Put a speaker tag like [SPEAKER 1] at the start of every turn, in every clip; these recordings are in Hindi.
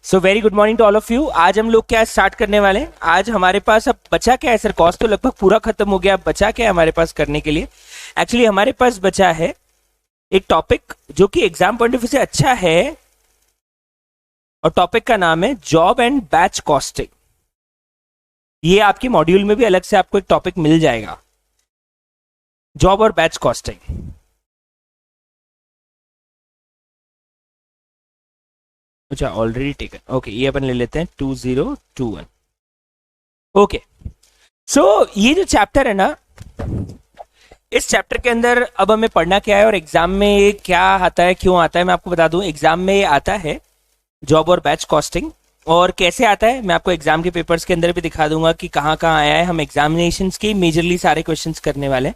[SPEAKER 1] So very good morning to all of you. आज हम लोग क्या स्टार्ट करने वाले हैं। आज हमारे पास अब बचा क्या है सर? कॉस्ट तो लगभग पूरा खत्म हो गया। अब बचा क्या है हमारे पास करने के लिए? एक्चुअली हमारे पास बचा है एक टॉपिक जो कि एग्जाम पॉइंट ऑफ व्यू से अच्छा है, और टॉपिक का नाम है जॉब एंड बैच कॉस्टिंग। ये आपके मॉड्यूल में भी अलग से आपको एक टॉपिक मिल जाएगा, जॉब और बैच कॉस्टिंग। अच्छा, ऑलरेडी टेकन। ओके, ये अपन ले लेते हैं 2021। ओके, सो ये जो चैप्टर है ना, इस चैप्टर के अंदर अब हमें पढ़ना क्या है और एग्जाम में ये क्या आता है, क्यों आता है, मैं आपको बता दूं। एग्जाम में ये आता है जॉब और बैच कॉस्टिंग। और कैसे आता है मैं आपको एग्जाम के पेपर्स के अंदर भी दिखा दूंगा कि कहाँ कहाँ आया है। हम एग्जामिनेशंस के मेजरली सारे क्वेश्चंस करने वाले हैं,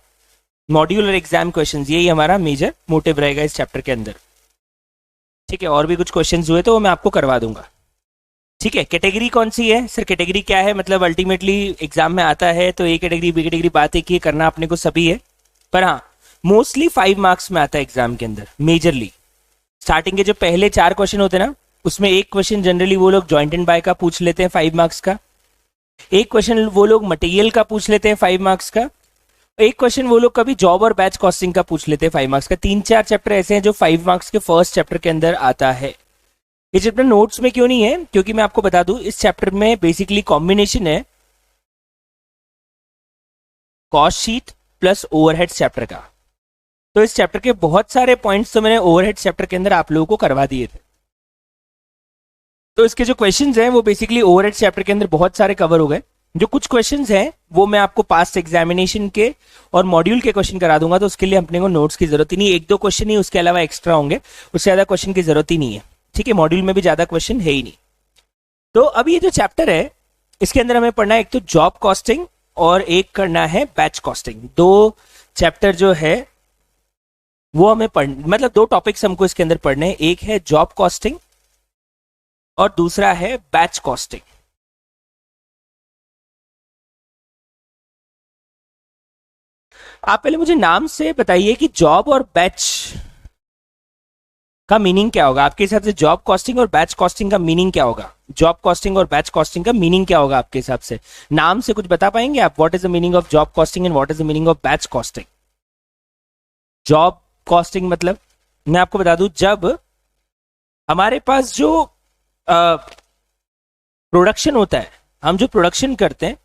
[SPEAKER 1] मॉड्यूल और एग्जाम क्वेश्चंस, यही हमारा मेजर मोटिव रहेगा इस चैप्टर के अंदर। ठीक है, और भी कुछ क्वेश्चंस हुए तो वो मैं आपको करवा दूंगा। ठीक है, कैटेगरी कौन सी है सर? कैटेगरी क्या है? मतलब अल्टीमेटली एग्जाम में आता है तो ए कैटेगरी बी कैटेगरी, बात है कि करना अपने को सभी है, पर हाँ मोस्टली 5 मार्क्स में आता है एग्जाम के अंदर मेजरली। स्टार्टिंग के जो पहले 4 क्वेश्चन होते हैं ना, उसमें एक क्वेश्चन जनरली वो लोग जॉइंट एंड बाय का पूछ लेते हैं 5 मार्क्स का, एक क्वेश्चन वो लोग मटेरियल का पूछ लेते हैं 5 मार्क्स का, एक क्वेश्चन वो लोग कभी जॉब और बैच कॉस्टिंग का पूछ लेते हैं 5 मार्क्स का। 3-4 चैप्टर ऐसे हैं जो 5 मार्क्स के फर्स्ट चैप्टर के अंदर आता है। ये चैप्टर नोट्स में क्यों नहीं है? क्योंकि मैं आपको बता दूं, इस चैप्टर में बेसिकली कॉम्बिनेशन है cost sheet plus overhead chapter का। तो इस चैप्टर के बहुत सारे पॉइंट्स तो मैंने ओवरहेड चैप्टर के अंदर आप लोगों को करवा दिए थे। तो इसके जो क्वेश्चंस हैं वो बेसिकली ओवरहेड चैप्टर के अंदर बहुत सारे कवर हो गए। जो कुछ क्वेश्चंस हैं वो मैं आपको पास्ट एग्जामिनेशन के और मॉड्यूल के क्वेश्चन करा दूंगा, तो उसके लिए अपने को नोट्स की जरूरत ही नहीं। 1-2 क्वेश्चन ही उसके अलावा एक्स्ट्रा होंगे, उससे ज्यादा क्वेश्चन की जरूरत ही नहीं है। ठीक है, मॉड्यूल में भी ज्यादा क्वेश्चन है ही नहीं। तो अब ये जो चैप्टर है इसके अंदर हमें पढ़ना है एक तो जॉब कॉस्टिंग और एक करना है बैच कॉस्टिंग। 2 चैप्टर जो है वो हमें मतलब 2 टॉपिक्स हमको इसके अंदर पढ़ने हैं। एक है जॉब कॉस्टिंग और दूसरा है बैच कॉस्टिंग। आप पहले मुझे नाम से बताइए कि जॉब और बैच का मीनिंग क्या होगा आपके हिसाब से? जॉब कॉस्टिंग और बैच कॉस्टिंग का मीनिंग क्या होगा? जॉब कॉस्टिंग और बैच कॉस्टिंग का मीनिंग क्या होगा आपके हिसाब से? नाम से कुछ बता पाएंगे आप? What is the meaning of job costing and what is the meaning of batch costing? Job costing मतलब मैं आपको बता दूं, जब हमारे पास जो प्रोडक्शन होता है, हम जो प्रोडक्शन करते हैं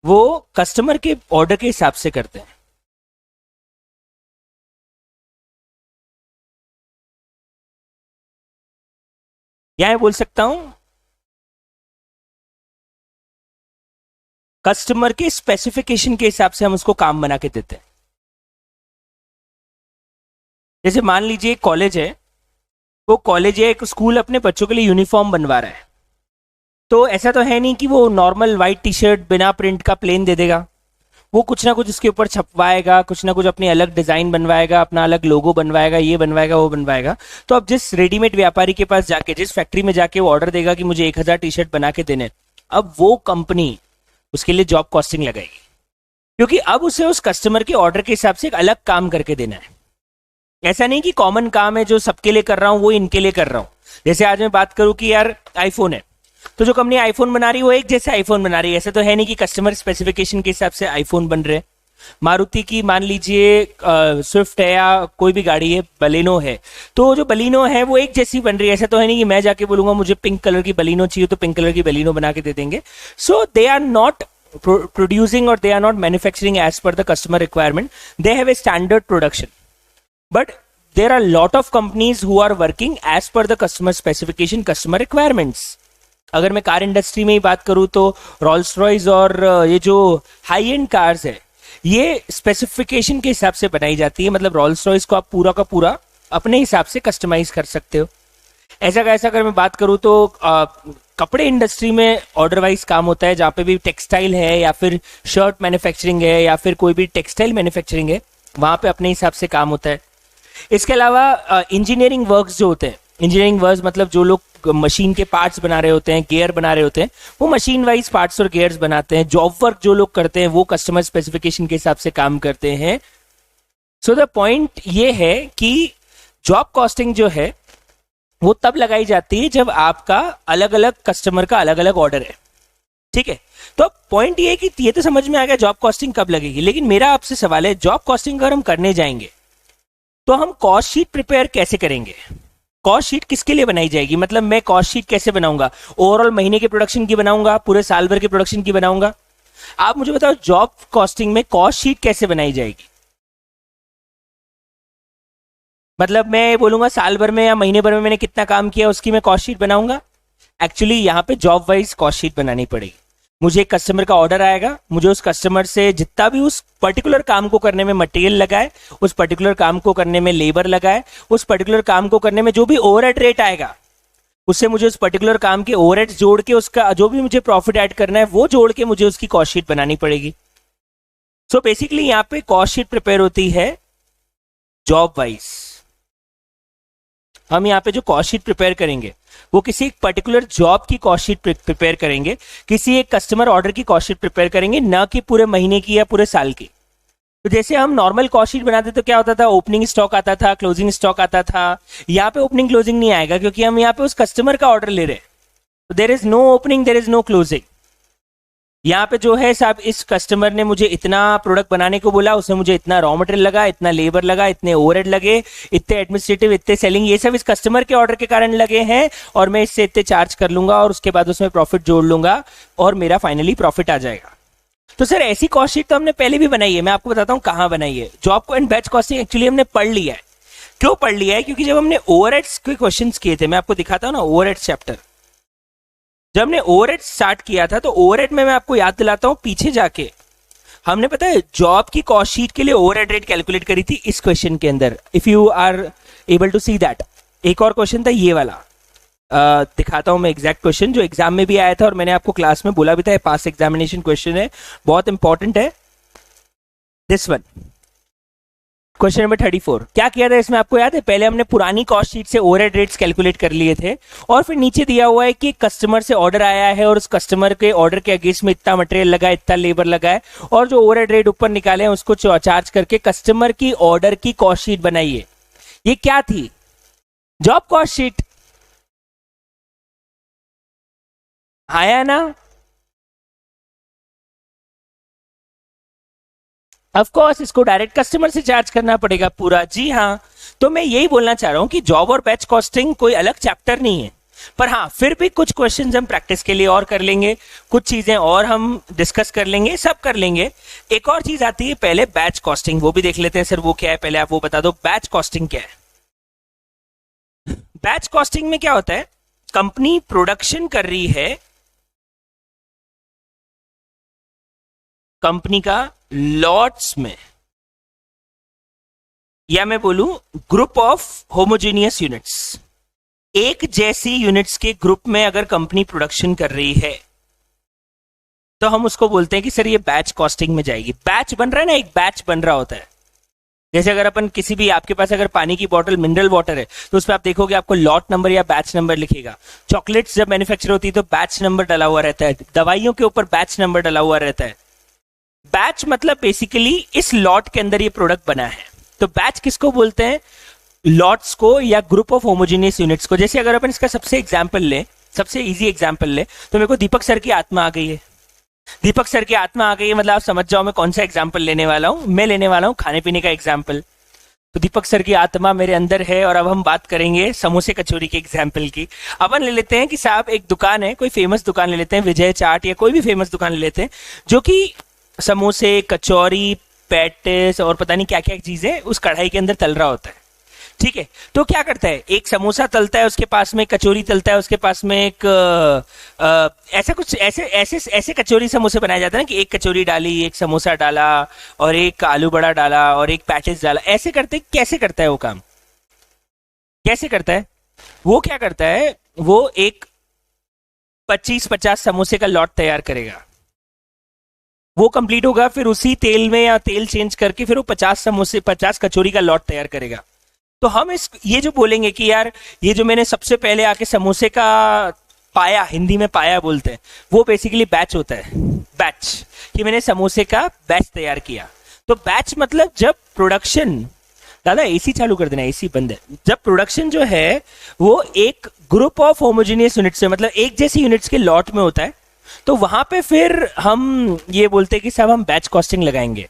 [SPEAKER 1] वो कस्टमर के ऑर्डर के हिसाब से करते हैं। या मैं बोल सकता हूं कस्टमर के स्पेसिफिकेशन के हिसाब से हम उसको काम बना के देते हैं। जैसे मान लीजिए कॉलेज है, वो कॉलेज या एक स्कूल अपने बच्चों के लिए यूनिफॉर्म बनवा रहा है, तो ऐसा तो है नहीं कि वो नॉर्मल व्हाइट टी शर्ट बिना प्रिंट का प्लेन दे देगा। वो कुछ ना कुछ उसके ऊपर छपवाएगा, कुछ ना कुछ अपनी अलग डिजाइन बनवाएगा, अपना अलग लोगो बनवाएगा, ये बनवाएगा वो बनवाएगा। तो अब जिस रेडीमेड व्यापारी के पास जाके, जिस फैक्ट्री में जाके वो ऑर्डर देगा कि मुझे 1000 टी शर्ट बना के देने, अब वो कंपनी उसके लिए जॉब कॉस्टिंग लगाएगी, क्योंकि अब उसे उस कस्टमर के ऑर्डर के हिसाब से एक अलग काम करके देना है। ऐसा नहीं कि कॉमन काम है जो सबके लिए कर रहा हूं वो इनके लिए कर रहा हूं। जैसे आज मैं बात करूं कि यार आईफोन है, तो जो कंपनी आईफोन बना रही है वो एक जैसे आईफोन बना रही है। ऐसा तो है नहीं कि कस्टमर स्पेसिफिकेशन के हिसाब से आईफोन बन रहे हैं। मारुति की मान लीजिए स्विफ्ट है या कोई भी गाड़ी है, बलेनो है, तो जो बलिनो है वो एक जैसी बन रही है। ऐसा तो है नहीं कि मैं जाके बोलूंगा मुझे पिंक कलर की बलिनो चाहिए तो पिंक कलर की बलिनो बना के दे देंगे। So they are not producing or they are not manufacturing as per the customer requirement. They have a standard production, but there are lot of companies who are working as per the customer specification, customer requirements. अगर मैं कार इंडस्ट्री में ही बात करूं तो रोल्स रॉयस और ये जो हाई एंड कार्स है ये स्पेसिफिकेशन के हिसाब से बनाई जाती है। मतलब रोल्स रॉयस को आप पूरा का पूरा अपने हिसाब से कस्टमाइज कर सकते हो। ऐसा का ऐसा अगर मैं बात करूं तो कपड़े इंडस्ट्री में ऑर्डर वाइज काम होता है, जहां पे भी टेक्सटाइल है या फिर शर्ट मैन्युफैक्चरिंग है या फिर कोई भी टेक्सटाइल मैन्युफैक्चरिंग है, वहां पे अपने हिसाब से काम होता है। इसके अलावा इंजीनियरिंग वर्क्स जो होते हैं, इंजीनियरिंग वर्क्स मतलब जो लोग मशीन के पार्ट्स बना रहे होते हैं, गियर बना रहे होते हैं, वो मशीन वाइज पार्ट्स और गियर्स बनाते हैं। जॉब वर्क जो लोग करते हैं वो कस्टमर स्पेसिफिकेशन के हिसाब से काम करते हैं। सो द पॉइंट ये है कि जॉब कॉस्टिंग जो है वो तब लगाई जाती है जब आपका अलग अलग कस्टमर का अलग अलग ऑर्डर है, ठीक है। तो पॉइंट ये है कि ये तो समझ में आ गया जॉब कॉस्टिंग कब लगेगी, लेकिन मेरा आपसे सवाल है जॉब कॉस्टिंग अगर हम करने जाएंगे तो हम कॉस्ट शीट प्रिपेयर कैसे करेंगे? कॉस्ट शीट किसके लिए बनाई जाएगी? मतलब मैं कॉस्ट शीट कैसे बनाऊंगा? ओवरऑल महीने के प्रोडक्शन की बनाऊंगा, पूरे साल भर के प्रोडक्शन की बनाऊंगा? आप मुझे बताओ जॉब कॉस्टिंग में कॉस्ट शीट कैसे बनाई जाएगी? मतलब मैं बोलूंगा साल भर में या महीने भर में मैंने कितना काम किया उसकी मैं कॉस्ट शीट बनाऊंगा? एक्चुअली यहाँ पे जॉब वाइज कॉस्ट शीट बनानी पड़ेगी। मुझे एक कस्टमर का ऑर्डर आएगा, मुझे उस कस्टमर से जितना भी उस पर्टिकुलर काम को करने में मटेरियल लगा है, उस पर्टिकुलर काम को करने में लेबर लगा है, उस पर्टिकुलर काम को करने में जो भी ओवरहेड रेट आएगा, उससे मुझे उस पर्टिकुलर काम के ओवरहेड्स जोड़ के उसका जो भी मुझे प्रॉफिट ऐड करना है वो जोड़ के मुझे उसकी कॉस्ट शीट बनानी पड़ेगी। सो बेसिकली यहाँ पे कॉस्ट शीट प्रिपेयर होती है जॉब वाइज। हम यहाँ पे जो कॉस्ट शीट प्रिपेयर करेंगे वो किसी एक पर्टिकुलर जॉब की कॉस्ट शीट प्रिपेयर करेंगे, किसी एक कस्टमर ऑर्डर की कॉस्ट शीट प्रिपेयर करेंगे, ना कि पूरे महीने की या पूरे साल की। तो जैसे हम नॉर्मल कॉस्ट शीट बनाते तो क्या होता था, ओपनिंग स्टॉक आता था, क्लोजिंग स्टॉक आता था। यहाँ पे ओपनिंग क्लोजिंग नहीं आएगा क्योंकि हम यहाँ पे उस कस्टमर का ऑर्डर ले रहे हैं। तो there is no opening, there is no closing. यहाँ पे जो है साहब इस कस्टमर ने मुझे इतना प्रोडक्ट बनाने को बोला, उसमें मुझे इतना रॉ मटेरियल लगा, इतना लेबर लगा, इतने ओवरहेड लगे, इतने एडमिनिस्ट्रेटिव, इतने सेलिंग, ये सब इस कस्टमर के ऑर्डर के कारण लगे हैं और मैं इससे इतने चार्ज कर लूंगा और उसके बाद उसमें प्रॉफिट जोड़ लूंगा और मेरा फाइनली प्रॉफिट आ जाएगा। तो सर ऐसी कॉस्ट शीट तो हमने पहले भी बनाई है, मैं आपको बताता हूँ कहाँ बनाई है। जॉब को एंड बैच कॉस्टिंग एक्चुअली हमने पढ़ लिया है। क्यों पढ़ लिया है? क्योंकि जब हमने ओवरहेड्स के क्वेश्चंस किए थे, मैं आपको दिखाता हूँ ना ओवरहेड्स चैप्टर, जब हमने ओवरहेड स्टार्ट किया था तो ओवरहेड में मैं आपको याद दिलाता हूं, पीछे जाके हमने पता है जॉब की कॉस्ट शीट के लिए ओवरहेड रेट कैलकुलेट करी थी इस क्वेश्चन के अंदर, if you are able to see that. एक और क्वेश्चन था ये वाला, दिखाता हूं मैं एग्जैक्ट क्वेश्चन जो एग्जाम में भी आया था और मैंने आपको क्लास में बोला भी था, पास एग्जामिनेशन क्वेश्चन है, बहुत इंपॉर्टेंट है। This one, question number 34। क्या किया था इसमें आपको याद है? पहले हमने पुरानी कॉस्ट शीट से ओवरहेड रेट्स कैलकुलेट कर लिए थे और फिर नीचे दिया हुआ है कि कस्टमर से ऑर्डर आया है और उस कस्टमर के ऑर्डर के अगेंस्ट में इतना मटेरियल लगा है, इतना लेबर लगा है, और जो ओवरहेड रेट ऊपर निकाले हैं उसको चार्ज करके कस्टमर की ऑर्डर की कॉस्ट शीट बनाइए। ये क्या थी? Job cost sheet. आया ना? ऑफ कोर्स इसको डायरेक्ट कस्टमर से चार्ज करना पड़ेगा पूरा। जी हाँ, तो मैं यही बोलना चाह रहा हूं कि जॉब और बैच कॉस्टिंग कोई अलग चैप्टर नहीं है, पर हाँ फिर भी कुछ क्वेश्चंस हम प्रैक्टिस के लिए और कर लेंगे, कुछ चीजें और हम डिस्कस कर लेंगे, सब कर लेंगे। एक और चीज आती है पहले बैच कॉस्टिंग, वो भी देख लेते हैं। सर वो क्या है, पहले आप वो बता दो, बैच कॉस्टिंग क्या है? बैच कॉस्टिंग में क्या होता है, कंपनी प्रोडक्शन कर रही है, कंपनी का लॉट्स में, या मैं बोलूं ग्रुप ऑफ होमोजेनियस यूनिट्स, एक जैसी यूनिट्स के ग्रुप में अगर कंपनी प्रोडक्शन कर रही है तो हम उसको बोलते हैं कि सर ये बैच कॉस्टिंग में जाएगी। बैच बन रहा है ना, एक बैच बन रहा होता है। जैसे अगर अपन किसी भी, आपके पास अगर पानी की बोतल मिनरल वाटर है तो उस पर आप देखोगे आपको लॉट नंबर या बैच नंबर लिखेगा। चॉकलेट्स जब मैन्युफैक्चर होती है तो बैच नंबर डला हुआ रहता है, दवाइयों के ऊपर बैच नंबर डला हुआ रहता है। बैच मतलब बेसिकली इस लॉट के अंदर ये प्रोडक्ट बना है। तो बैच किसको बोलते हैं? लॉट्स को या ग्रुप ऑफ होमोजेनियस यूनिट्स को। जैसे अगर अपन इसका सबसे एग्जांपल ले, सबसे इजी एग्जांपल ले, तो मेरे को दीपक सर की आत्मा आ गई है। दीपक सर की आत्मा आ गई है मतलब आप समझ जाओ मैं कौन सा एग्जांपल लेने वाला हूं। मैं लेने वाला हूं खाने पीने का एग्जांपल। तो दीपक सर की आत्मा मेरे अंदर है और अब हम बात करेंगे समोसे कचौरी के एग्जाम्पल की। अपन ले लेते हैं कि साहब एक दुकान है, कोई फेमस दुकान ले लेते हैं, विजय चाट या कोई भी फेमस दुकान ले लेते हैं, जो कि समोसे, कचौरी, पैटिस और पता नहीं क्या क्या चीजें उस कढ़ाई के अंदर तल रहा होता है। ठीक है, तो क्या करता है, एक समोसा तलता है, उसके पास में कचौरी तलता है, उसके पास में एक ऐसा कुछ ऐसे ऐसे ऐसे कचौरी समोसे बनाए जाते हैं ना कि एक कचौरी डाली, एक समोसा डाला और एक आलू बड़ा डाला और एक पैटिस डाला। ऐसे करते, कैसे करता है वो काम, कैसे करता है वो? क्या करता है वो, एक 25-50 समोसे का लॉट तैयार करेगा, वो कंप्लीट होगा, फिर उसी तेल में या तेल चेंज करके फिर वो 50 समोसे, 50 कचौरी का लॉट तैयार करेगा। तो हम ये जो बोलेंगे कि यार ये जो मैंने सबसे पहले आके समोसे का पाया, हिंदी में पाया बोलते हैं, वो बेसिकली बैच होता है। बैच कि मैंने समोसे का बैच तैयार किया। तो बैच मतलब जब प्रोडक्शन दादा एसी चालू कर देना, एसी बंद है। जब प्रोडक्शन जो है वो एक ग्रुप ऑफ होमोजेनियस यूनिट से, मतलब एक जैसी यूनिट्स के लॉट में होता है, तो वहां पे फिर हम ये बोलते हैं कि साहब हम बैच कॉस्टिंग लगाएंगे।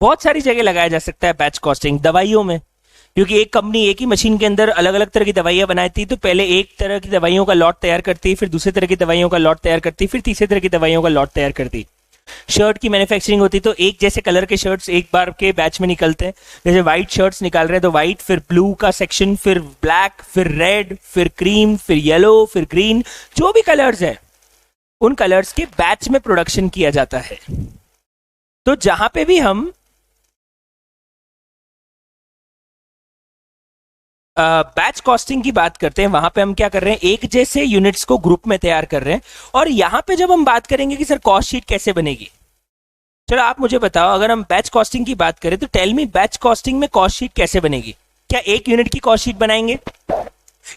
[SPEAKER 1] बहुत सारी जगह लगाया जा सकता है बैच कॉस्टिंग, दवाइयों में, क्योंकि एक कंपनी एक ही मशीन के अंदर अलग अलग तरह की दवाइयां बनाती, तो पहले एक तरह की दवाइयों का लॉट तैयार करती, फिर दूसरे तरह की दवाइयों का लॉट तैयार करती, फिर तीसरे तरह की दवाइयों का लॉट तैयार करती। शर्ट की मैन्युफैक्चरिंग होती तो एक जैसे कलर के शर्ट्स एक बार के बैच में निकलते हैं, जैसे व्हाइट शर्ट्स निकाल रहे हैं तो व्हाइट, फिर ब्लू का सेक्शन, फिर ब्लैक, फिर रेड, फिर क्रीम, फिर येलो, फिर ग्रीन, जो भी कलर्स है उन कलर्स के बैच में प्रोडक्शन किया जाता है। तो जहां पे भी हम बैच कॉस्टिंग की बात करते हैं, वहां पे हम क्या कर रहे हैं, एक जैसे यूनिट्स को ग्रुप में तैयार कर रहे हैं। और यहां पे जब हम बात करेंगे कि सर कॉस्ट शीट कैसे बनेगी, चलो आप मुझे बताओ, अगर हम बैच कॉस्टिंग की बात करें तो टेल मी बैच कॉस्टिंग में कॉस्ट शीट कैसे बनेगी? क्या एक यूनिट की कॉस्ट शीट बनाएंगे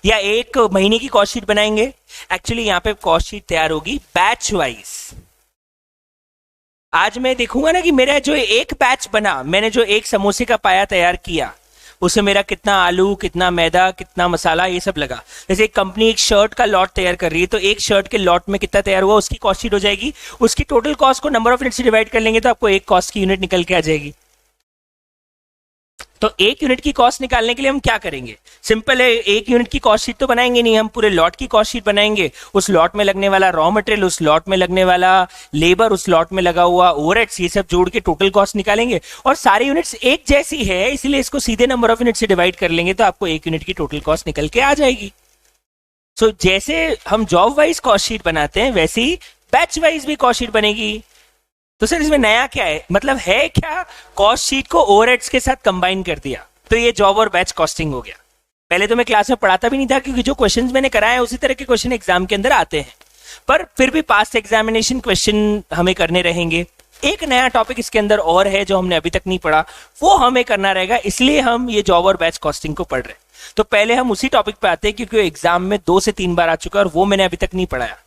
[SPEAKER 1] या एक महीने की कॉस्ट शीट बनाएंगे? एक्चुअली यहां पे कॉस्ट शीट तैयार होगी बैच वाइज। आज मैं देखूंगा ना कि मेरा जो एक बैच बना, मैंने जो एक समोसे का पाया तैयार किया, उसमें मेरा कितना आलू, कितना मैदा, कितना मसाला, ये सब लगा। जैसे एक कंपनी एक शर्ट का लॉट तैयार कर रही है, तो एक शर्ट के लॉट में कितना तैयार हुआ उसकी कॉस्ट शीट हो जाएगी। उसकी टोटल कॉस्ट को नंबर ऑफ यूनिट से डिवाइड कर लेंगे तो आपको एक कॉस्ट की यूनिट निकल के आ जाएगी। तो एक यूनिट की कॉस्ट निकालने के लिए हम क्या करेंगे? सिंपल है, एक यूनिट की कॉस्ट शीट तो बनाएंगे नहीं, हम पूरे लॉट की कॉस्ट शीट बनाएंगे। उस लॉट में लगने वाला रॉ मटेरियल, उस लॉट में लगने वाला लेबर, उस लॉट में लगा हुआ ओवरहेड्स, ये सब जोड़ के टोटल कॉस्ट निकालेंगे। और सारी यूनिट्स एक जैसी है इसलिए इसको सीधे नंबर ऑफ यूनिट से डिवाइड कर लेंगे तो आपको एक यूनिट की टोटल कॉस्ट निकल के आ जाएगी। सो जैसे हम जॉब वाइज कॉस्ट शीट बनाते हैं वैसे ही बैच वाइज भी कॉस्ट शीट बनेगी। तो सर इसमें नया क्या है, मतलब है क्या, कॉस्ट शीट को ओवरहेड्स के साथ कंबाइन कर दिया, तो ये जॉब और बैच कॉस्टिंग हो गया। पहले तो मैं क्लास में पढ़ाता भी नहीं था, क्योंकि जो क्वेश्चंस मैंने कराए हैं उसी तरह के क्वेश्चन एग्जाम के अंदर आते हैं, पर फिर भी पास्ट एग्जामिनेशन क्वेश्चन हमें करने रहेंगे। एक नया टॉपिक इसके अंदर और है जो हमने अभी तक नहीं पढ़ा, वो हमें करना रहेगा, इसलिए हम ये जॉब और बैच कॉस्टिंग को पढ़ रहे हैं। तो पहले हम उसी टॉपिक पे आते हैं, क्योंकि एग्जाम में 2 से 3 बार आ चुका है और वो मैंने अभी तक नहीं पढ़ाया,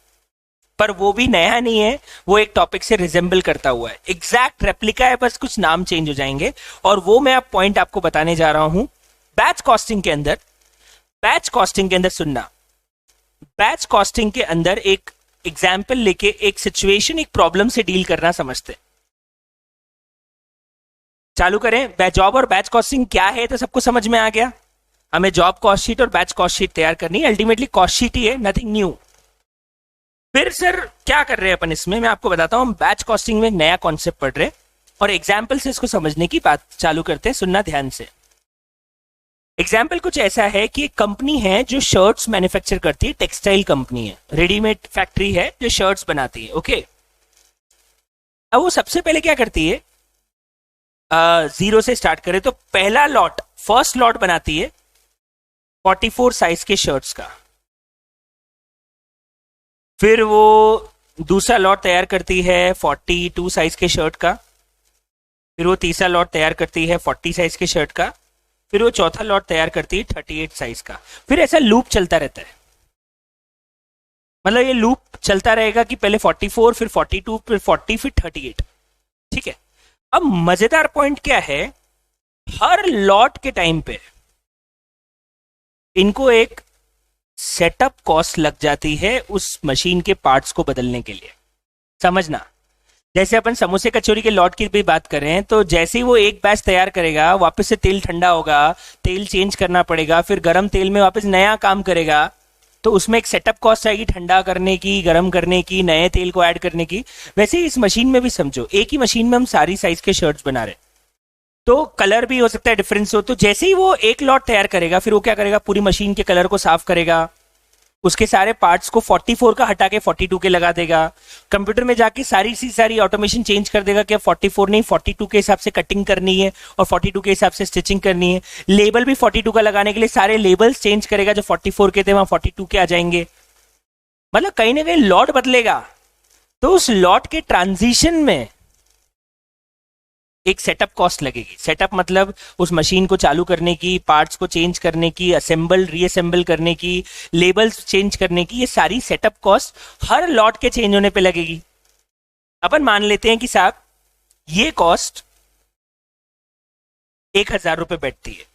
[SPEAKER 1] पर वो भी नया नहीं है, वो एक टॉपिक से रिजेंबल करता हुआ है, एग्जैक्ट रेप्लिका है, बस कुछ नाम चेंज हो जाएंगे। और वो मैं अब पॉइंट आपको बताने जा रहा हूं। बैच कॉस्टिंग के अंदर, बैच कॉस्टिंग के अंदर सुनना, बैच कॉस्टिंग के अंदर एक एग्जाम्पल लेके एक सिचुएशन, एक प्रॉब्लम से डील करना समझते हैं। चालू करें। जॉब और बैच कॉस्टिंग क्या है तो सबको समझ में आ गया। हमें जॉब कॉस्ट शीट और बैच कॉस्ट शीट तैयार करनी है, अल्टीमेटली कॉस्ट शीट ही है, नथिंग न्यू। फिर सर क्या कर रहे हैं अपन इसमें, मैं आपको बताता हूं। हम बैच कॉस्टिंग में नया कॉन्सेप्ट पढ़ रहे हैं और एग्जाम्पल से इसको समझने की बात चालू करते हैं, सुनना ध्यान से। एग्जाम्पल कुछ ऐसा है कि एक कंपनी है जो शर्ट्स मैन्युफैक्चर करती है, टेक्सटाइल कंपनी है, रेडीमेड फैक्ट्री है जो शर्ट्स बनाती है, ओके। अब वो सबसे पहले क्या करती है, 0 से स्टार्ट करें तो पहला लॉट, फर्स्ट लॉट बनाती है 44 साइज के शर्ट्स का। फिर वो दूसरा लॉट तैयार करती है 42 साइज के शर्ट का। फिर वो तीसरा लॉट तैयार करती है 40 साइज के शर्ट का। फिर वो चौथा लॉट तैयार करती है 38 साइज का। फिर ऐसा लूप चलता रहता है, मतलब ये लूप चलता रहेगा कि पहले 44, फिर 42, फिर 40, फिर 38, ठीक है। अब मजेदार पॉइंट क्या है, हर लॉट के टाइम पे इनको एक सेटअप कॉस्ट लग जाती है उस मशीन के पार्ट्स को बदलने के लिए। समझना, जैसे अपन समोसे कचौरी के लॉट की भी बात करें तो जैसे ही वो एक बैच तैयार करेगा, वापस से तेल ठंडा होगा, तेल चेंज करना पड़ेगा, फिर गर्म तेल में वापस नया काम करेगा, तो उसमें एक सेटअप कॉस्ट आएगी ठंडा करने की, गर्म करने की, नए तेल को ऐड करने की। वैसे ही इस मशीन में भी समझो, एक ही मशीन में हम सारी साइज के शर्ट्स बना रहे, तो कलर भी हो सकता है डिफरेंस हो। तो जैसे ही वो एक लॉट तैयार करेगा, फिर वो क्या करेगा, पूरी मशीन के कलर को साफ करेगा, उसके सारे पार्ट्स को 44 का हटा के 42 के लगा देगा, कंप्यूटर में जाके सारी ऑटोमेशन चेंज कर देगा कि 44 नहीं 42 के हिसाब से कटिंग करनी है और 42 के हिसाब से स्टिचिंग करनी है। लेबल भी 42 का लगाने के लिए सारे लेबल्स चेंज करेगा, जो 44 के थे वहां 42 के आ जाएंगे। मतलब कहीं ना कहीं लॉट बदलेगा, तो उस लॉट के ट्रांजिशन में एक सेटअप कॉस्ट लगेगी। सेटअप मतलब उस मशीन को चालू करने की, पार्ट्स को चेंज करने की, असेंबल रीअसेंबल करने की, लेबल्स चेंज करने की, ये सारी सेटअप कॉस्ट हर लॉट के चेंज होने पे लगेगी। अपन मान लेते हैं कि साहब ये कॉस्ट ₹1000 बैठती है,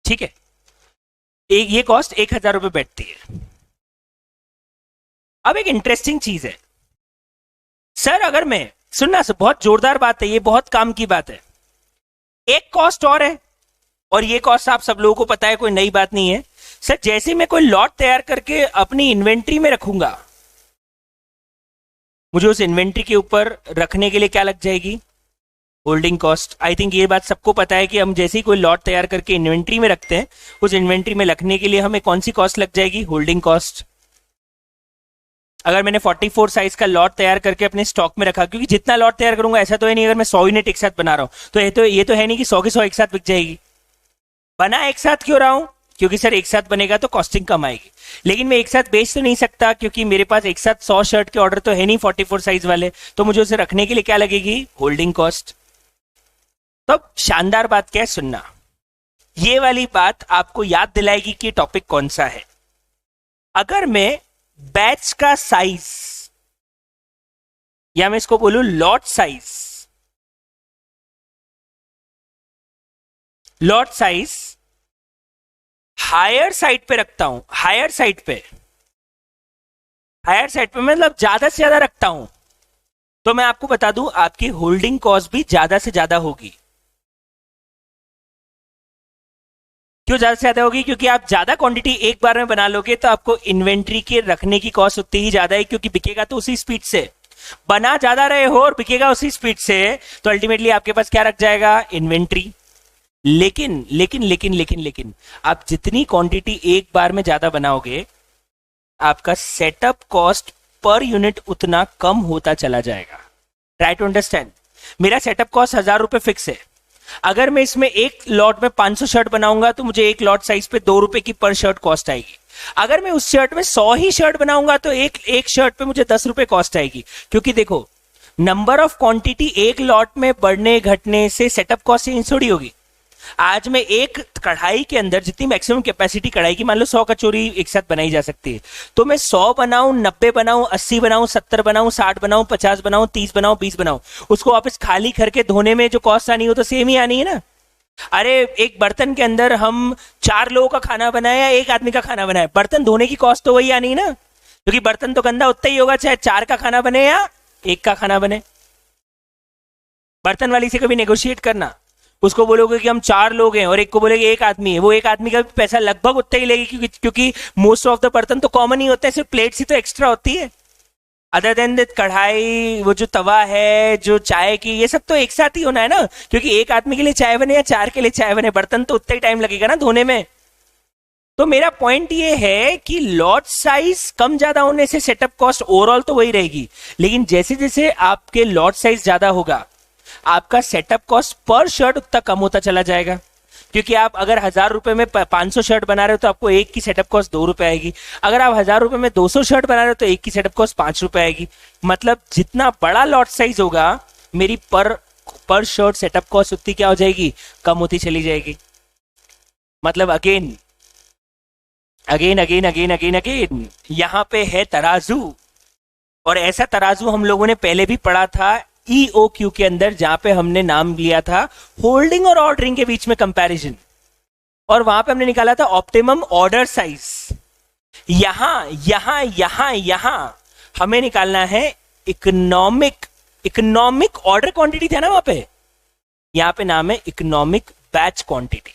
[SPEAKER 1] ठीक है, एक ये कॉस्ट ₹1000 बैठती है। अब एक इंटरेस्टिंग चीज है सर, अगर मैं, सुनना सर, बहुत जोरदार बात है ये, बहुत काम की बात है। एक कॉस्ट और है, और ये कॉस्ट आप सब लोगों को पता है, कोई नई बात नहीं है सर। जैसे मैं कोई लॉट तैयार करके अपनी इन्वेंट्री में रखूंगा, मुझे उस इन्वेंट्री के ऊपर रखने के लिए क्या लग जाएगी? Holding cost. आई थिंक ये बात सबको पता है कि हम जैसे ही कोई लॉट तैयार करके इन्वेंट्री में रखते हैं, उस इन्वेंट्री में रखने के लिए हमें कौन सी कॉस्ट लग जाएगी? Holding cost. अगर मैंने 44 साइज का लॉट तैयार करके अपने स्टॉक में रखा, क्योंकि जितना लॉट तैयार करूंगा, ऐसा तो है नहीं अगर मैं 100 यूनिट एक साथ बना रहा हूं तो ये तो है नहीं कि 100 की 100 एक साथ बिक जाएगी। बना एक साथ क्यों रहा हूं? क्योंकि सर एक साथ बनेगा तो कॉस्टिंग कम आएगी, लेकिन मैं एक साथ बेच तो नहीं सकता क्योंकि मेरे पास एक साथ 100 शर्ट के ऑर्डर तो है नहीं 44 साइज वाले, तो मुझे उसे रखने के लिए क्या लगेगी? Holding cost. तो अब शानदार बात क्या है, सुनना, ये वाली बात आपको याद दिलाएगी कि टॉपिक कौन सा है। अगर मैं बैच का साइज, या मैं इसको बोलूं लॉट साइज हायर साइड पे रखता हूं, हायर साइड पे मतलब ज्यादा से ज्यादा रखता हूं, तो मैं आपको बता दूं आपकी होल्डिंग कॉस्ट भी ज्यादा से ज्यादा होगी। क्यों ज्यादा से ज्यादा होगी? क्योंकि आप ज्यादा क्वांटिटी एक बार में बना लोगे तो आपको इन्वेंट्री के रखने की कॉस्ट उतनी ही ज्यादा है, क्योंकि बिकेगा तो उसी स्पीड से। बना ज्यादा रहे हो और बिकेगा उसी स्पीड से, तो अल्टीमेटली आपके पास क्या रख जाएगा? इन्वेंट्री। लेकिन लेकिन लेकिन लेकिन लेकिन आप जितनी क्वांटिटी एक बार में ज्यादा बनाओगे, आपका सेटअप कॉस्ट पर यूनिट उतना कम होता चला जाएगा। Try to understand. मेरा सेटअप कॉस्ट ₹1000 फिक्स है। अगर मैं इसमें एक लॉट में 500 शर्ट बनाऊंगा तो मुझे एक लॉट साइज पे ₹2 की पर शर्ट कॉस्ट आएगी। अगर मैं उस शर्ट में 100 ही शर्ट बनाऊंगा तो एक शर्ट पे मुझे ₹10 कॉस्ट आएगी। क्योंकि देखो, नंबर ऑफ क्वांटिटी एक लॉट में बढ़ने घटने से सेटअप कॉस्ट चेंज थोड़ी होगी। आज मैं एक कढ़ाई के अंदर जितनी मैक्सिमम कैपेसिटी कढ़ाई की, मान लो 100 कचौरी एक साथ बनाई जा सकती है, तो मैं 100 बनाऊं, 90 बनाऊं, 80 बनाऊं, 70 बनाऊं, 60 बनाऊं, 50 बनाऊं, 30 बनाऊं, 20 बनाऊं, उसको वापस खाली करके धोने में जो कॉस्ट आनी हो तो सेम ही आनी है ना। अरे एक बर्तन के अंदर हम 4 लोगों का खाना बनाए या एक आदमी का खाना बनाए, बर्तन धोने की कॉस्ट तो वही आनी है ना, क्योंकि बर्तन तो गंदा उतना ही होगा चाहे 4 का खाना बने या एक का खाना बने। बर्तन वाली से कभी नेगोशिएट करना, उसको बोलोगे कि हम 4 लोग हैं और एक को बोलेगे एक आदमी है, वो एक आदमी का भी पैसा लगभग उतना ही लेगी, क्योंकि मोस्ट ऑफ द बर्तन तो कॉमन ही होते हैं, सिर्फ प्लेट्स ही तो एक्स्ट्रा होती है। अदर देन दैट कढ़ाई, वो जो तवा है, जो चाय की, ये सब तो एक साथ ही होना है ना, क्योंकि एक आदमी के लिए चाय बने या 4 के लिए चाय बने, बर्तन तो उतना ही टाइम लगेगा ना धोने में। तो मेरा पॉइंट ये है कि लॉट साइज कम ज्यादा होने से सेटअप कॉस्ट ओवरऑल तो वही रहेगी, लेकिन जैसे जैसे आपके लॉट साइज ज्यादा होगा, आपका सेटअप कॉस्ट पर शर्ट उतना कम होता चला जाएगा। क्योंकि आप अगर ₹1000 में 500 शर्ट बना रहे हो तो आपको एक की सेटअप कॉस्ट ₹2 आएगी। अगर आप ₹1000 में 200 शर्ट बना रहे हो तो एक की सेटअप कॉस्ट ₹5 आएगी। मतलब जितना बड़ा लॉट साइज होगा, मेरी पर शर्ट सेटअप कॉस्ट उतनी क्या हो जाएगी? कम होती चली जाएगी। मतलब अगेन यहां पे है तराजू, और ऐसा तराजू हम लोगों ने पहले भी पढ़ा था EOQ के अंदर, जहां पे हमने नाम लिया था होल्डिंग और ऑर्डरिंग के बीच में कंपैरिजन, और वहां पे हमने निकाला था ऑप्टिमम ऑर्डर साइज। यहां हमें निकालना है इकोनॉमिक ऑर्डर क्वांटिटी था ना वहां पे, यहां पे नाम है इकोनॉमिक बैच क्वांटिटी,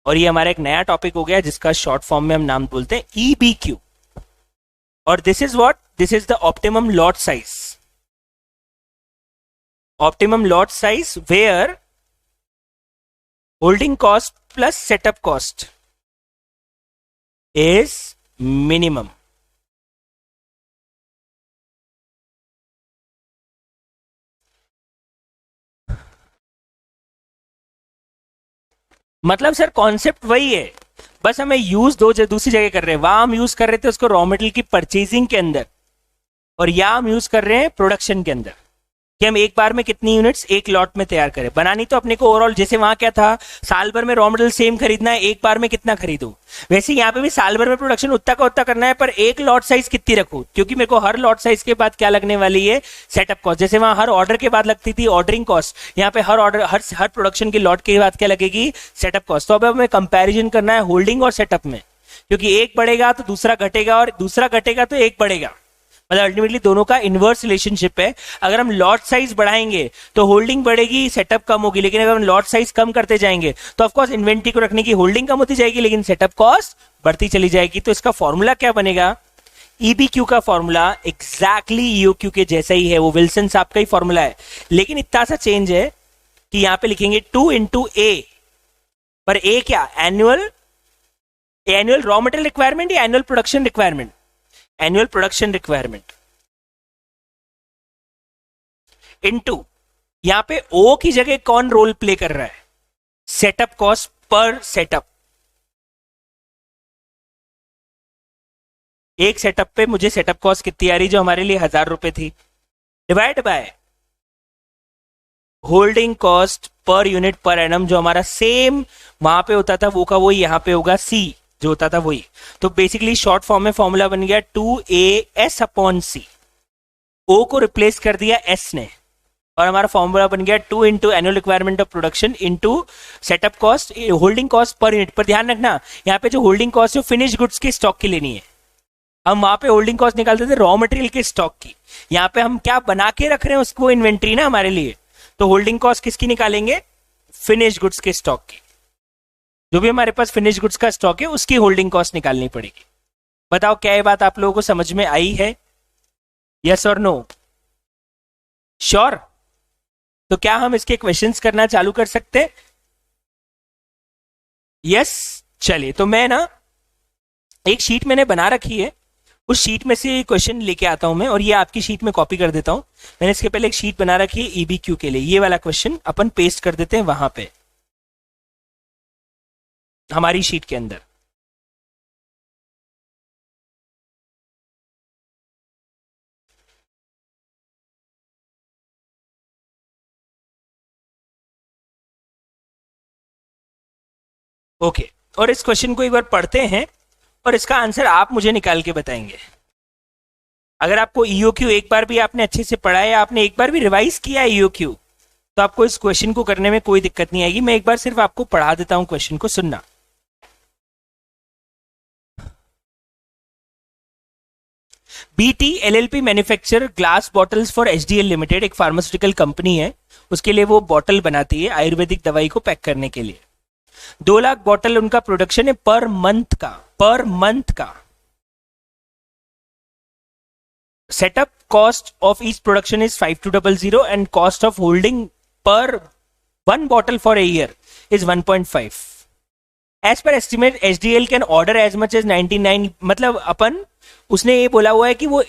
[SPEAKER 1] और ये हमारा एक नया टॉपिक हो गया जिसका शॉर्ट फॉर्म में हम नाम बोलते हैं EBQ। और this is the optimum lot size. Optimum lot size where holding cost plus setup cost is minimum. मतलब सर कॉन्सेप्ट वही है, बस हमें यूज दूसरी जगह कर रहे हैं। वहां हम यूज कर रहे थे उसको रॉ मटेरियल की परचेजिंग के अंदर, और यहां हम यूज कर रहे हैं प्रोडक्शन के अंदर। कि हम एक बार में कितनी यूनिट्स एक लॉट में तैयार करें। बनानी तो अपने को ओवरऑल, जैसे वहां क्या था, साल भर में रॉ मटेरियल सेम खरीदना है, एक बार में कितना खरीदूं, वैसे यहाँ पे भी साल भर में प्रोडक्शन उतना का उतना करना है, पर एक लॉट साइज कितनी रखूं, क्योंकि मेरे को हर लॉट साइज के बाद क्या लगने वाली है, सेटअप कॉस्ट। जैसे वहां हर ऑर्डर के बाद लगती थी ऑर्डरिंग कॉस्ट, यहाँ पे हर ऑर्डर हर प्रोडक्शन के लॉट के बाद क्या लगेगी, सेटअप कॉस्ट। तो अब हमें कंपेरिजन करना है होल्डिंग और सेटअप में, क्योंकि एक बढ़ेगा तो दूसरा घटेगा और दूसरा घटेगा तो एक बढ़ेगा, मतलब अल्टीमेटली दोनों का इनवर्स रिलेशनशिप है। अगर हम लॉट साइज बढ़ाएंगे तो होल्डिंग बढ़ेगी, सेटअप कम होगी, लेकिन अगर हम लॉट साइज कम करते जाएंगे तो ऑफकोर्स इन्वेंट्री को रखने की होल्डिंग कम होती जाएगी, लेकिन सेटअप कॉस्ट बढ़ती चली जाएगी। तो इसका फॉर्मूला क्या बनेगा, ईबीक्यू का फॉर्मूला एग्जैक्टली ईओक्यू के जैसा ही है, वो विल्सन साहब का ही फॉर्मूला है, लेकिन इतना सा चेंज है कि यहां पे लिखेंगे 2 इंटू ए, पर ए क्या, एनुअल रॉ मटेरियल रिक्वायरमेंट या annual production requirement, annual production requirement into यहां पे ओ की जगह कौन रोल प्ले कर रहा है, सेटअप कॉस्ट पर सेटअप। एक सेटअप पे मुझे सेटअप कॉस्ट कितनी आ रही, जो हमारे लिए 1000 रुपए थी, divide by holding cost per unit per annum, जो हमारा सेम वहां पे होता था वो का वही यहां पे होगा, सी जो होता था वही। तो बेसिकली शॉर्ट फॉर्म में फॉर्मूला बन गया 2AS अपॉन सी, ओ को रिप्लेस कर दिया एस ने, और हमारा फॉर्मूला बन गया 2 into annual requirement of production into setup cost, holding cost per unit. पर ध्यान रखना यहाँ पे जो होल्डिंग कॉस्ट है फिनिश गुड्स के स्टॉक की लेनी है, हम वहां पे होल्डिंग कॉस्ट निकालते थे रॉ मटेरियल के स्टॉक की, यहाँ पे हम क्या बना के रख रहे हैं उसको, इन्वेंट्री ना हमारे लिए, तो होल्डिंग कॉस्ट किसकी निकालेंगे, फिनिश गुड्स के स्टॉक की, जो भी हमारे पास फिनिश गुड्स का स्टॉक है उसकी होल्डिंग कॉस्ट निकालनी पड़ेगी। बताओ क्या ये बात आप लोगों को समझ में आई है, यस और नो, श्योर? तो क्या हम इसके क्वेश्चंस करना चालू कर सकते, यस? चलिए, तो मैं ना एक शीट मैंने बना रखी है, उस शीट में से क्वेश्चन लेके आता हूं मैं, और ये आपकी शीट में कॉपी कर देता हूं। मैंने इसके पहले एक शीट बना रखी है ईबीक्यू के लिए, ये वाला क्वेश्चन अपन पेस्ट कर देते हैं वहां पे हमारी शीट के अंदर। ओके, और इस क्वेश्चन को एक बार पढ़ते हैं और इसका आंसर आप मुझे निकाल के बताएंगे। अगर आपको ईओक्यू एक बार भी आपने अच्छे से पढ़ा है, आपने एक बार भी रिवाइज किया है ईओक्यू, तो आपको इस क्वेश्चन को करने में कोई दिक्कत नहीं आएगी। मैं एक बार सिर्फ आपको पढ़ा देता हूं, क्वेश्चन को सुनना। BT LLP manufacture glass bottles for HDL limited, एक फार्मास्यूटिकल कंपनी है, उसके लिए वो बॉटल बनाती है आयुर्वेदिक दवाई को पैक करने के लिए। 2 लाख बॉटल उनका प्रोडक्शन है पर मंथ का। Setup cost of each production is 5200 and cost of holding per 1 bottle for a year is 1.5। As per estimate HDL can order as much as 99, मतलब अपन उसने ये बोला हुआ है कि वो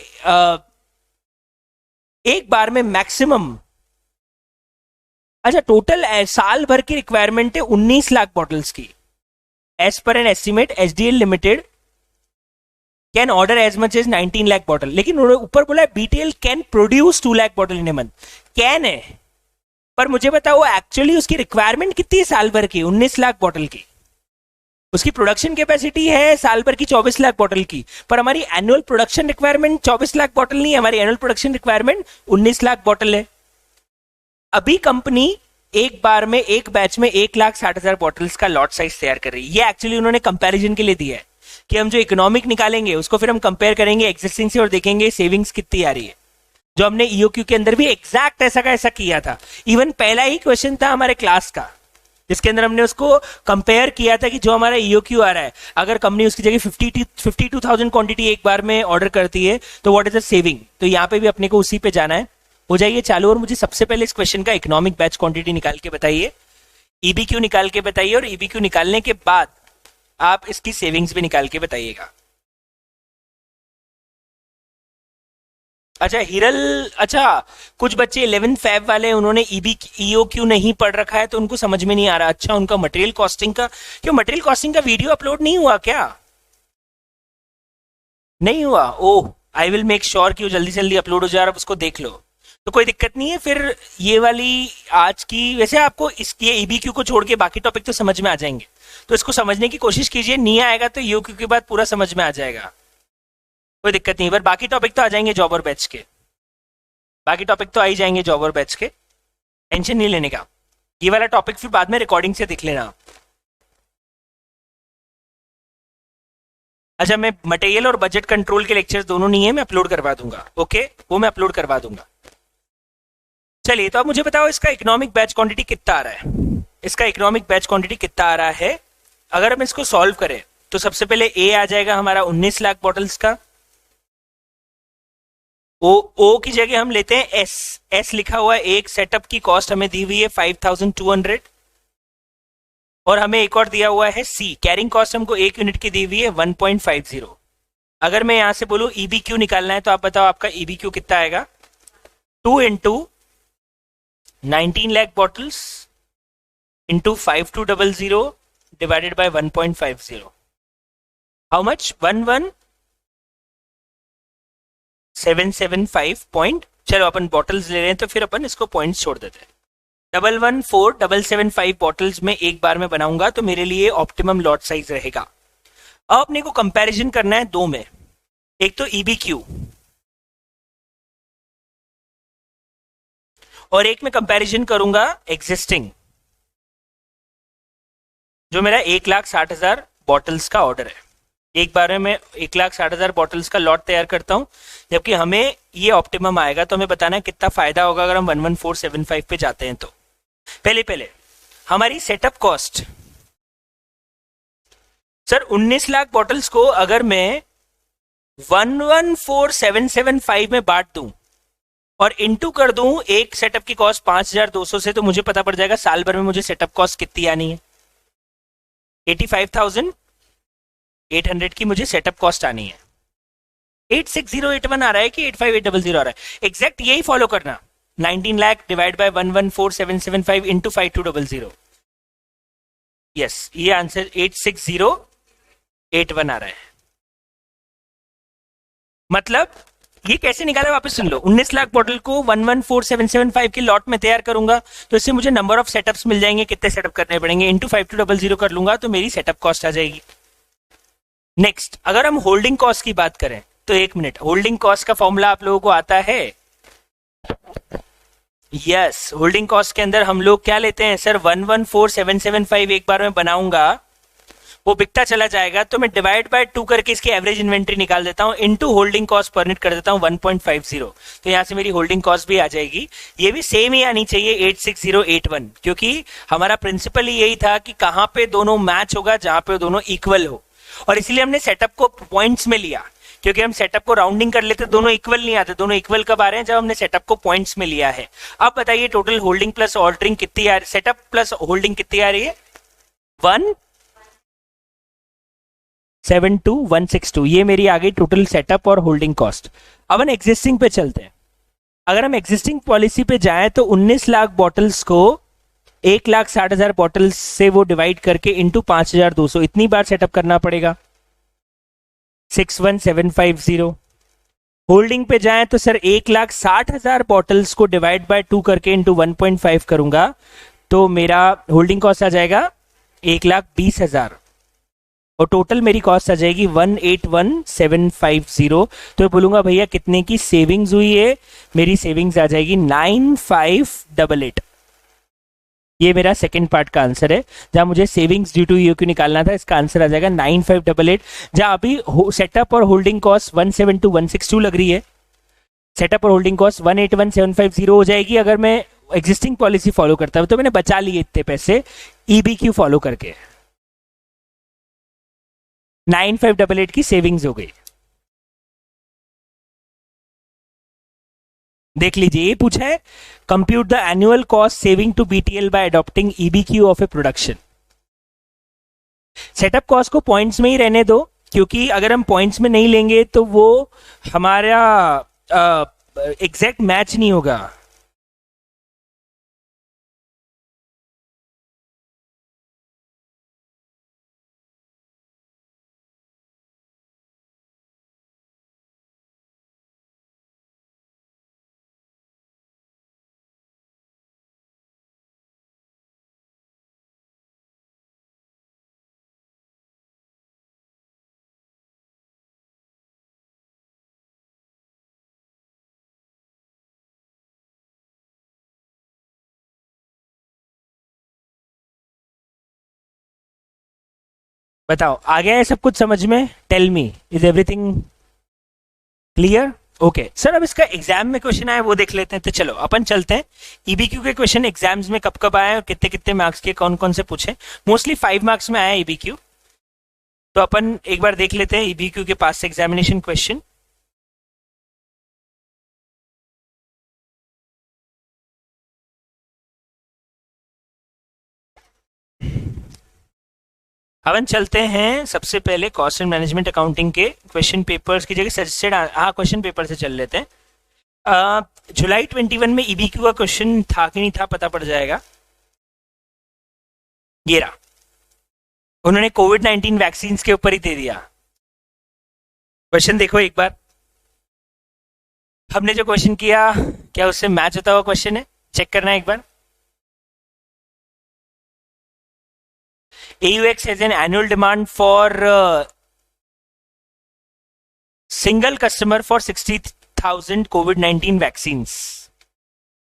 [SPEAKER 1] एक बार में मैक्सिमम, अच्छा टोटल साल भर की रिक्वायरमेंट है 19 लाख बॉटल्स की। As per an estimate HDL limited can order as much as 19 lakh bottle, लेकिन उन्होंने ऊपर बोला BTL can produce 2 lakh bottle in a month, can है, पर मुझे बताओ एक्चुअली उसकी रिक्वायरमेंट कितनी है साल भर की, 19 लाख बॉटल की। उसकी प्रोडक्शन कैपेसिटी है साल भर की 24 लाख बॉटल की, पर हमारी annual production requirement 24 lakh bottle नहीं है, हमारी annual production requirement 19 lakh bottle है। अभी कंपनी एक बार में एक बैच में 1,60,000 बॉटल्स का लॉट साइज तैयार कर रही है। ये एक्चुअली उन्होंने कंपैरिजन के लिए दिया है कि हम जो इकोनॉमिक निकालेंगे उसको फिर हम कंपेयर करेंगे एग्जिस्टिंग से और देखेंगे सेविंग्स कितनी आ रही है, जो हमने ईओक्यू के अंदर भी एग्जैक्ट ऐसा का ऐसा किया था। इवन पहला ही क्वेश्चन था हमारे क्लास का जिसके अंदर हमने उसको कंपेयर किया था कि जो हमारा ईओक्यू आ रहा है, अगर कंपनी उसकी जगह 52,000 क्वांटिटी एक बार में ऑर्डर करती है तो व्हाट इज द सेविंग। तो यहाँ पे भी अपने को उसी पे जाना है। हो जाइए चालू और मुझे सबसे पहले इस क्वेश्चन का इकोनॉमिक बैच क्वांटिटी निकाल के बताइए, ईबीक्यू निकाल के बताइए, और ईबीक्यू निकालने के बाद आप इसकी सेविंग्स भी निकाल के बताइएगा। अच्छा हिरल, अच्छा कुछ बच्चे 11 फैब वाले उन्होंने ईओक्यू नहीं पढ़ रखा है तो उनको समझ में नहीं आ रहा। अच्छा उनका मटेरियल कॉस्टिंग का, क्यों मटेरियल कॉस्टिंग का वीडियो अपलोड नहीं हुआ क्या? नहीं हुआ? ओह, आई विल मेक श्योर कि वो जल्दी से जल्दी अपलोड हो जाए, आप उसको देख लो। तो कोई दिक्कत नहीं है फिर। ये वाली आज की, वैसे आपको इसके ईबीक्यू को छोड़ के बाकी टॉपिक तो समझ में आ जाएंगे, तो इसको समझने की कोशिश कीजिए। नहीं आएगा तो यूक्यू के बाद पूरा समझ में आ जाएगा, कोई दिक्कत नहीं। पर बाकी टॉपिक तो आ जाएंगे जॉब और बैच के, बाकी टॉपिक तो आ ही जाएंगे जॉब और बैच के, टेंशन नहीं लेने का। ये वाला टॉपिक फिर बाद में रिकॉर्डिंग से देख लेना। अच्छा, मैं मटेरियल और बजट कंट्रोल के लेक्चर्स दोनों नहीं है, मैं अपलोड करवा दूंगा। ओके, वो मैं अपलोड करवा दूंगा। चलिए, तो अब मुझे बताओ इसका इकोनॉमिक बैच क्वांटिटी कितना आ रहा है। इसका इकोनॉमिक बैच क्वांटिटी कितना आ रहा है, अगर हम इसको सॉल्व करें तो सबसे पहले ए आ जाएगा हमारा 19 लाख बॉटल्स का। ओ की जगह हम लेते हैं एस। एस लिखा हुआ है, एक सेटअप की कॉस्ट हमें दी हुई है 5200, और हमें एक और दिया हुआ है सी, कैरिंग कॉस्ट हमको एक यूनिट की दी हुई है 1.50। अगर मैं यहां से बोलूं ईबीक्यू निकालना है तो आप बताओ आपका ईबीक्यू कितना आएगा। 2 into 19 lakh bottles into 5200 divided by 1.50, how much, 11775 point. चलो अपन बॉटल्स ले रहे हैं तो फिर अपन इसको पॉइंट्स छोड़ देते हैं। 114775 बॉटल्स में एक बार में बनाऊंगा तो मेरे लिए ऑप्टिमम लॉट साइज रहेगा। अब अपने को कंपैरिजन करना है दो में, एक तो ईबीक्यू और एक में कंपैरिजन करूंगा एग्जिस्टिंग, जो मेरा 1,60,000 बॉटल्स का ऑर्डर है। एक बार में मैं 1,60,000 बॉटल्स का लॉट तैयार करता हूं, जबकि हमें ये ऑप्टिमम आएगा। तो हमें बताना है कितना फायदा होगा अगर हम 11475 पे जाते हैं। तो पहले पहले हमारी setup cost, sir 19 lakh bottles को अगर मैं 114,775 में बांट दूं और इंटू कर दूं एक सेटअप की कॉस्ट 5,200 से, तो मुझे पता पड़ जाएगा साल भर में मुझे सेटअप कॉस्ट कितनी आनी है। 85,800 की मुझे सेटअप कॉस्ट आनी है। 86081 आ रहा है कि 85800 आ रहा है, एग्जैक्ट यही फॉलो करना। 19 lakh divide by 114,775 into 5200, yes ये आंसर 86081 आ रहा है। मतलब ये कैसे निकाला वापस सुन लो। 19 लाख बॉटल को 114,775 के लॉट में तैयार करूंगा तो इससे मुझे नंबर ऑफ सेटअप्स मिल जाएंगे, कितने सेटअप करने पड़ेंगे, इंटू 5200 कर लूंगा तो मेरी सेटअप कॉस्ट आ जाएगी। नेक्स्ट, अगर हम होल्डिंग कॉस्ट की बात करें तो एक मिनट, होल्डिंग कॉस्ट का फॉर्मूला आप लोगों को आता है। यस, होल्डिंग कॉस्ट के अंदर हम लोग क्या लेते हैं सर, 114,775 एक बार में बनाऊंगा, वो बिकता चला जाएगा तो मैं डिवाइड बाय 2 करके इसकी एवरेज इन्वेंट्री निकाल देता हूं, into holding cost per unit कर देता हूं 1.50। तो यहां से मेरी होल्डिंग कॉस्ट भी आ जाएगी। ये भी सेम ही आनी चाहिए 86081, क्योंकि हमारा प्रिंसिपल ही यही था कि कहां पे दोनों मैच होगा, जहां पे दोनों इक्वल हो। और इसलिए हमने सेटअप को पॉइंट्स में लिया, क्योंकि हम सेटअप को राउंडिंग कर लेते दोनों इक्वल नहीं आते। दोनों इक्वल कब आ रहे हैं, जब हमने सेटअप को पॉइंट्स में लिया है। अब बताइए टोटल होल्डिंग प्लस ऑल्टरिंग कितनी आ रही, सेटअप प्लस होल्डिंग कितनी आ रही है, 172,162। ये मेरी आ गई टोटल सेटअप और होल्डिंग कॉस्ट। अब हम एग्जिस्टिंग पे चलते हैं। अगर हम एग्जिस्टिंग पॉलिसी पे जाएं तो 19 लाख बॉटल्स को 1,60,000 बॉटल्स से वो डिवाइड करके इंटू 5,200 इतनी बार सेटअप करना पड़ेगा, 61,750। होल्डिंग पे जाएं तो सर 1,60,000 बॉटल्स को डिवाइड बाय 2 करके इंटू 1.5 करूंगा तो मेरा होल्डिंग कॉस्ट आ जाएगा 1,20,000 और टोटल मेरी कॉस्ट आ जाएगी 181,750। तो बोलूंगा भैया कितने की सेविंग्स हुई है, मेरी सेविंग्स आ जाएगी 9588। ये मेरा सेकंड पार्ट का आंसर है, जहां मुझे सेविंग्स ड्यू टू ईओक्यू निकालना था। इसका आंसर आ जाएगा 9588। जहां अभी सेटअप और होल्डिंग कॉस्ट 172,162 लग रही है, सेटअप और होल्डिंग कॉस्ट 181,750 हो जाएगी अगर मैं एग्जिस्टिंग पॉलिसी फॉलो करता हूं। तो मैंने बचा लिए इतने पैसे ईबीक्यू फॉलो करके, 9588 की सेविंग्स हो गई। देख लीजिए, ये पूछा है compute the annual cost saving to BTL by adopting EBQ of a production. Setup cost को पॉइंट्स में ही रहने दो, क्योंकि अगर हम पॉइंट्स में नहीं लेंगे तो वो हमारा एग्जैक्ट मैच नहीं होगा। बताओ आ गया है सब कुछ समझ में? Tell me, is everything clear? Okay sir, अब इसका एग्जाम में क्वेश्चन आया वो देख लेते हैं। तो चलो अपन चलते हैं। ईबीक्यू के क्वेश्चन एग्जाम्स में कब कब आए और कितने कितने मार्क्स के, कौन कौन से पूछे। मोस्टली 5 मार्क्स में आया ईबीक्यू। तो अपन एक बार देख लेते हैं ईबीक्यू के पास एग्जामिनेशन क्वेश्चन। अपन चलते हैं सबसे पहले कॉस्ट एंड मैनेजमेंट अकाउंटिंग के क्वेश्चन पेपर्स की जगह सजेस्टेड क्वेश्चन पेपर से चल लेते हैं। जुलाई 21 में ईबीक्यू का क्वेश्चन था कि नहीं था पता पड़ जाएगा। ये रहा, उन्होंने कोविड-19 वैक्सीन के ऊपर ही दे दिया। क्वेश्चन देखो एक बार, हमने जो क्वेश्चन किया क्या उससे मैच होता हुआ क्वेश्चन है? चेक करना है एक बार। AUX has an annual demand for single customer for 60,000 covid vaccines.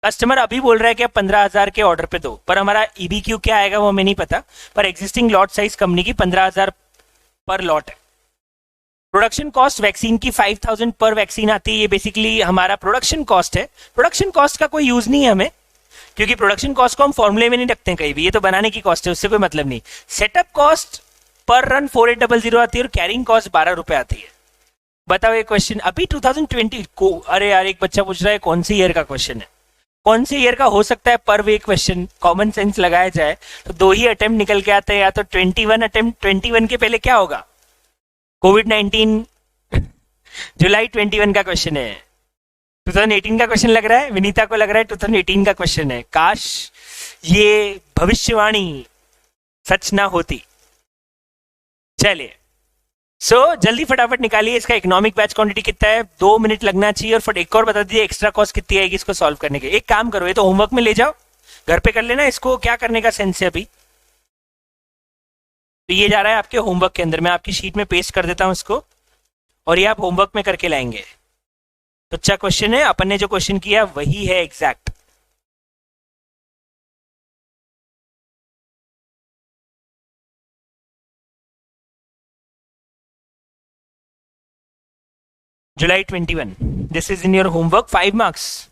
[SPEAKER 1] Customer अभी बोल रहा है कि आप 15,000 के ऑर्डर पे दो, पर हमारा ईबीक्यू क्या आएगा वो हमें नहीं पता, पर एग्जिस्टिंग लॉट साइज कंपनी की 15,000 पर लॉट है। प्रोडक्शन कॉस्ट वैक्सीन की 5,000 पर वैक्सीन आती है। ये बेसिकली हमारा प्रोडक्शन कॉस्ट है। प्रोडक्शन कॉस्ट का कोई यूज नहीं है हमें, क्योंकि प्रोडक्शन कॉस्ट को हम फॉर्मूले में नहीं रखते हैं कहीं भी, ये तो बनाने की कॉस्ट है, उससे कोई मतलब नहीं। सेटअप कॉस्ट पर रन 4800 आती है और कैरिंग कॉस्ट 12 रुपए आती है। बताओ ये क्वेश्चन अभी 2020 को, अरे यार एक बच्चा पूछ रहा है कौन सी ईयर का क्वेश्चन है, कौन से ईयर का हो सकता है पर वे क्वेश्चन। कॉमन सेंस लगाया जाए तो 2 ही अटेम्प्ट निकल के आते हैं, या तो 21 अटेम्प्ट, 21 के पहले क्या होगा? कोविड-19 जुलाई 21 का क्वेश्चन है। 2018 का क्वेश्चन लग रहा है, विनीता को लग रहा है 2018 का क्वेश्चन है। काश ये भविष्यवाणी सच ना होती। चलिए जल्दी फटाफट निकालिए इसका इकोनॉमिक बैच क्वांटिटी कितना है, 2 मिनट लगना चाहिए। और फिर एक और बता दीजिए एक्स्ट्रा कॉस्ट कितनी आएगी इसको सॉल्व करने के। एक काम करो, ये तो होमवर्क में ले जाओ, घर पे कर लेना, इसको क्या करने का सेंस है अभी। तो ये जा रहा है आपके होमवर्क के अंदर, मैं आपकी शीट में पेस्ट कर देता हूं इसको, और ये आप होमवर्क में करके लाएंगे। तो अच्छा क्वेश्चन है, अपन ने जो क्वेश्चन किया वही है exact. July 21, this is in your homework, 5 marks.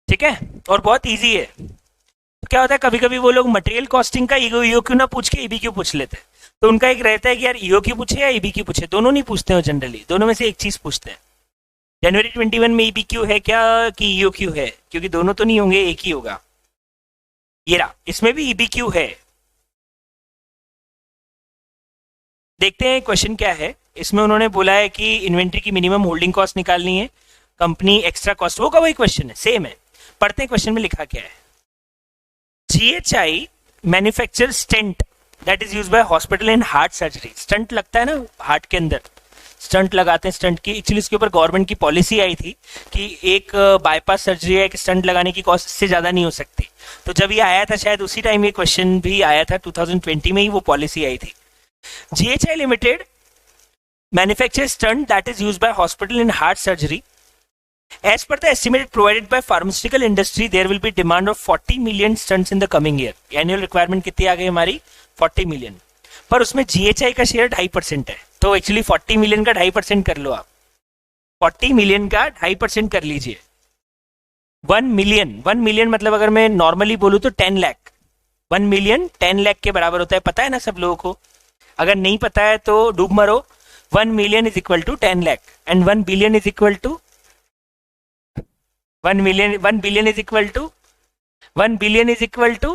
[SPEAKER 1] ठीक है, और बहुत इजी है। तो क्या होता है कभी कभी वो लोग मटेरियल कॉस्टिंग का ईओ क्यू ना पूछ के ईबीक्यू पूछ लेते हैं। तो उनका एक रहता है कि यार ईओ क्यू पूछे या ईबीक्यू पूछे, दोनों नहीं पूछते हो जनरली, दोनों में से एक चीज पूछते हैं। जनवरी 21 में ईबीक्यू है क्या कि ईओ क्यू है, क्योंकि दोनों तो नहीं होंगे, एक ही होगा। ये रहा, इसमें भी ईबीक्यू है। देखते हैं क्वेश्चन क्या है। इसमें उन्होंने बोला है कि इन्वेंट्री की मिनिमम होल्डिंग कॉस्ट निकालनी है, कंपनी एक्स्ट्रा कॉस्ट, वो का वही क्वेश्चन है, सेम है। पढ़ते हैं क्वेश्चन में लिखा क्या है। GHI manufacture stent that is used by hospital in heart surgery. Stent लगता है ना हार्ट के अंदर, स्टंट लगाते हैं। स्टंट की एक्चुअली इसके ऊपर गवर्नमेंट की पॉलिसी आई थी कि एक बाईपास सर्जरी है, एक स्टंट लगाने की कॉस्ट इससे ज्यादा नहीं हो सकती। तो जब ये आया था शायद उसी टाइम ये क्वेश्चन भी आया था, 2020 में ही वो पॉलिसी आई थी। GHI Limited manufactures stunt that is used by hospital in heart surgery. As per the estimate provided by pharmaceutical industry, there will be demand of 40 million stunts in the coming year. Annual requirement कितनी आ गई हमारी? 40 million. पर उसमें GHI का शेयर 2.5% है, तो एक्चुअली 40 मिलियन का 2.5% कर लो आप। 40 मिलियन का 2.5% कर लीजिए। 1 मिलियन मतलब अगर मैं नॉर्मली बोलूं तो 10 लाख। 1 मिलियन 10 लाख के बराबर होता है, पता है ना सब लोगों को? अगर नहीं पता है तो डूब मरो। 1 million is equal to 10 lakh and 1 billion is equal to 1 billion is equal to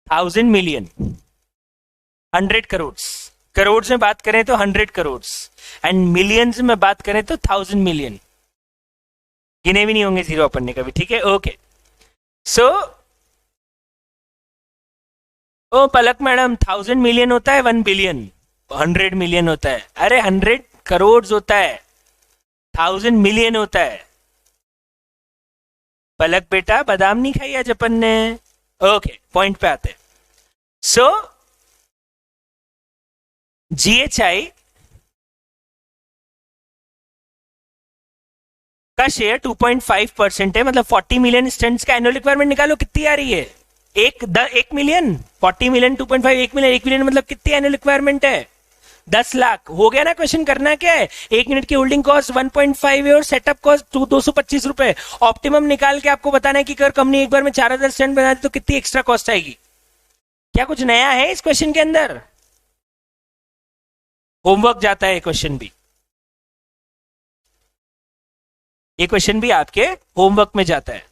[SPEAKER 1] 1000 million, 100 crore. Crore में बात करें तो 100 करोड़, एंड मिलियंस में बात करें तो 1000 मिलियन। गिने भी नहीं होंगे जीरो अपन ने कभी, ठीक है? ओके, सो ओ पलक मैडम, 1000 मिलियन होता है 1 बिलियन, 100 मिलियन होता है। अरे 100 करोड़ होता है, 1000 मिलियन होता है। पलक बेटा बादाम नहीं खाई आज अपन ने। ओके, पॉइंट पे आते हैं। सो GHI का शेयर 2.5% है, मतलब 40 मिलियन स्टंट्स का एनुअल रिक्वायरमेंट निकालो कितनी आ रही है? 1 मिलियन, 40 मिलियन, 2.5, 1 मिलियन, 1 मिलियन मतलब कितनी एनुअल रिक्वायरमेंट है? 10 लाख। हो गया ना क्वेश्चन? करना क्या है, 1 मिनट की होल्डिंग कॉस्ट 1.5 है और सेटअप कॉस्ट 225 रुपए। ऑप्टिमम निकाल के आपको बताना है कि अगर कंपनी एक बार में 4,000 स्टैंड बना दे तो कितनी एक्स्ट्रा कॉस्ट आएगी। क्या कुछ नया है इस क्वेश्चन के अंदर? होमवर्क जाता है क्वेश्चन भी, ये क्वेश्चन भी आपके होमवर्क में जाता है।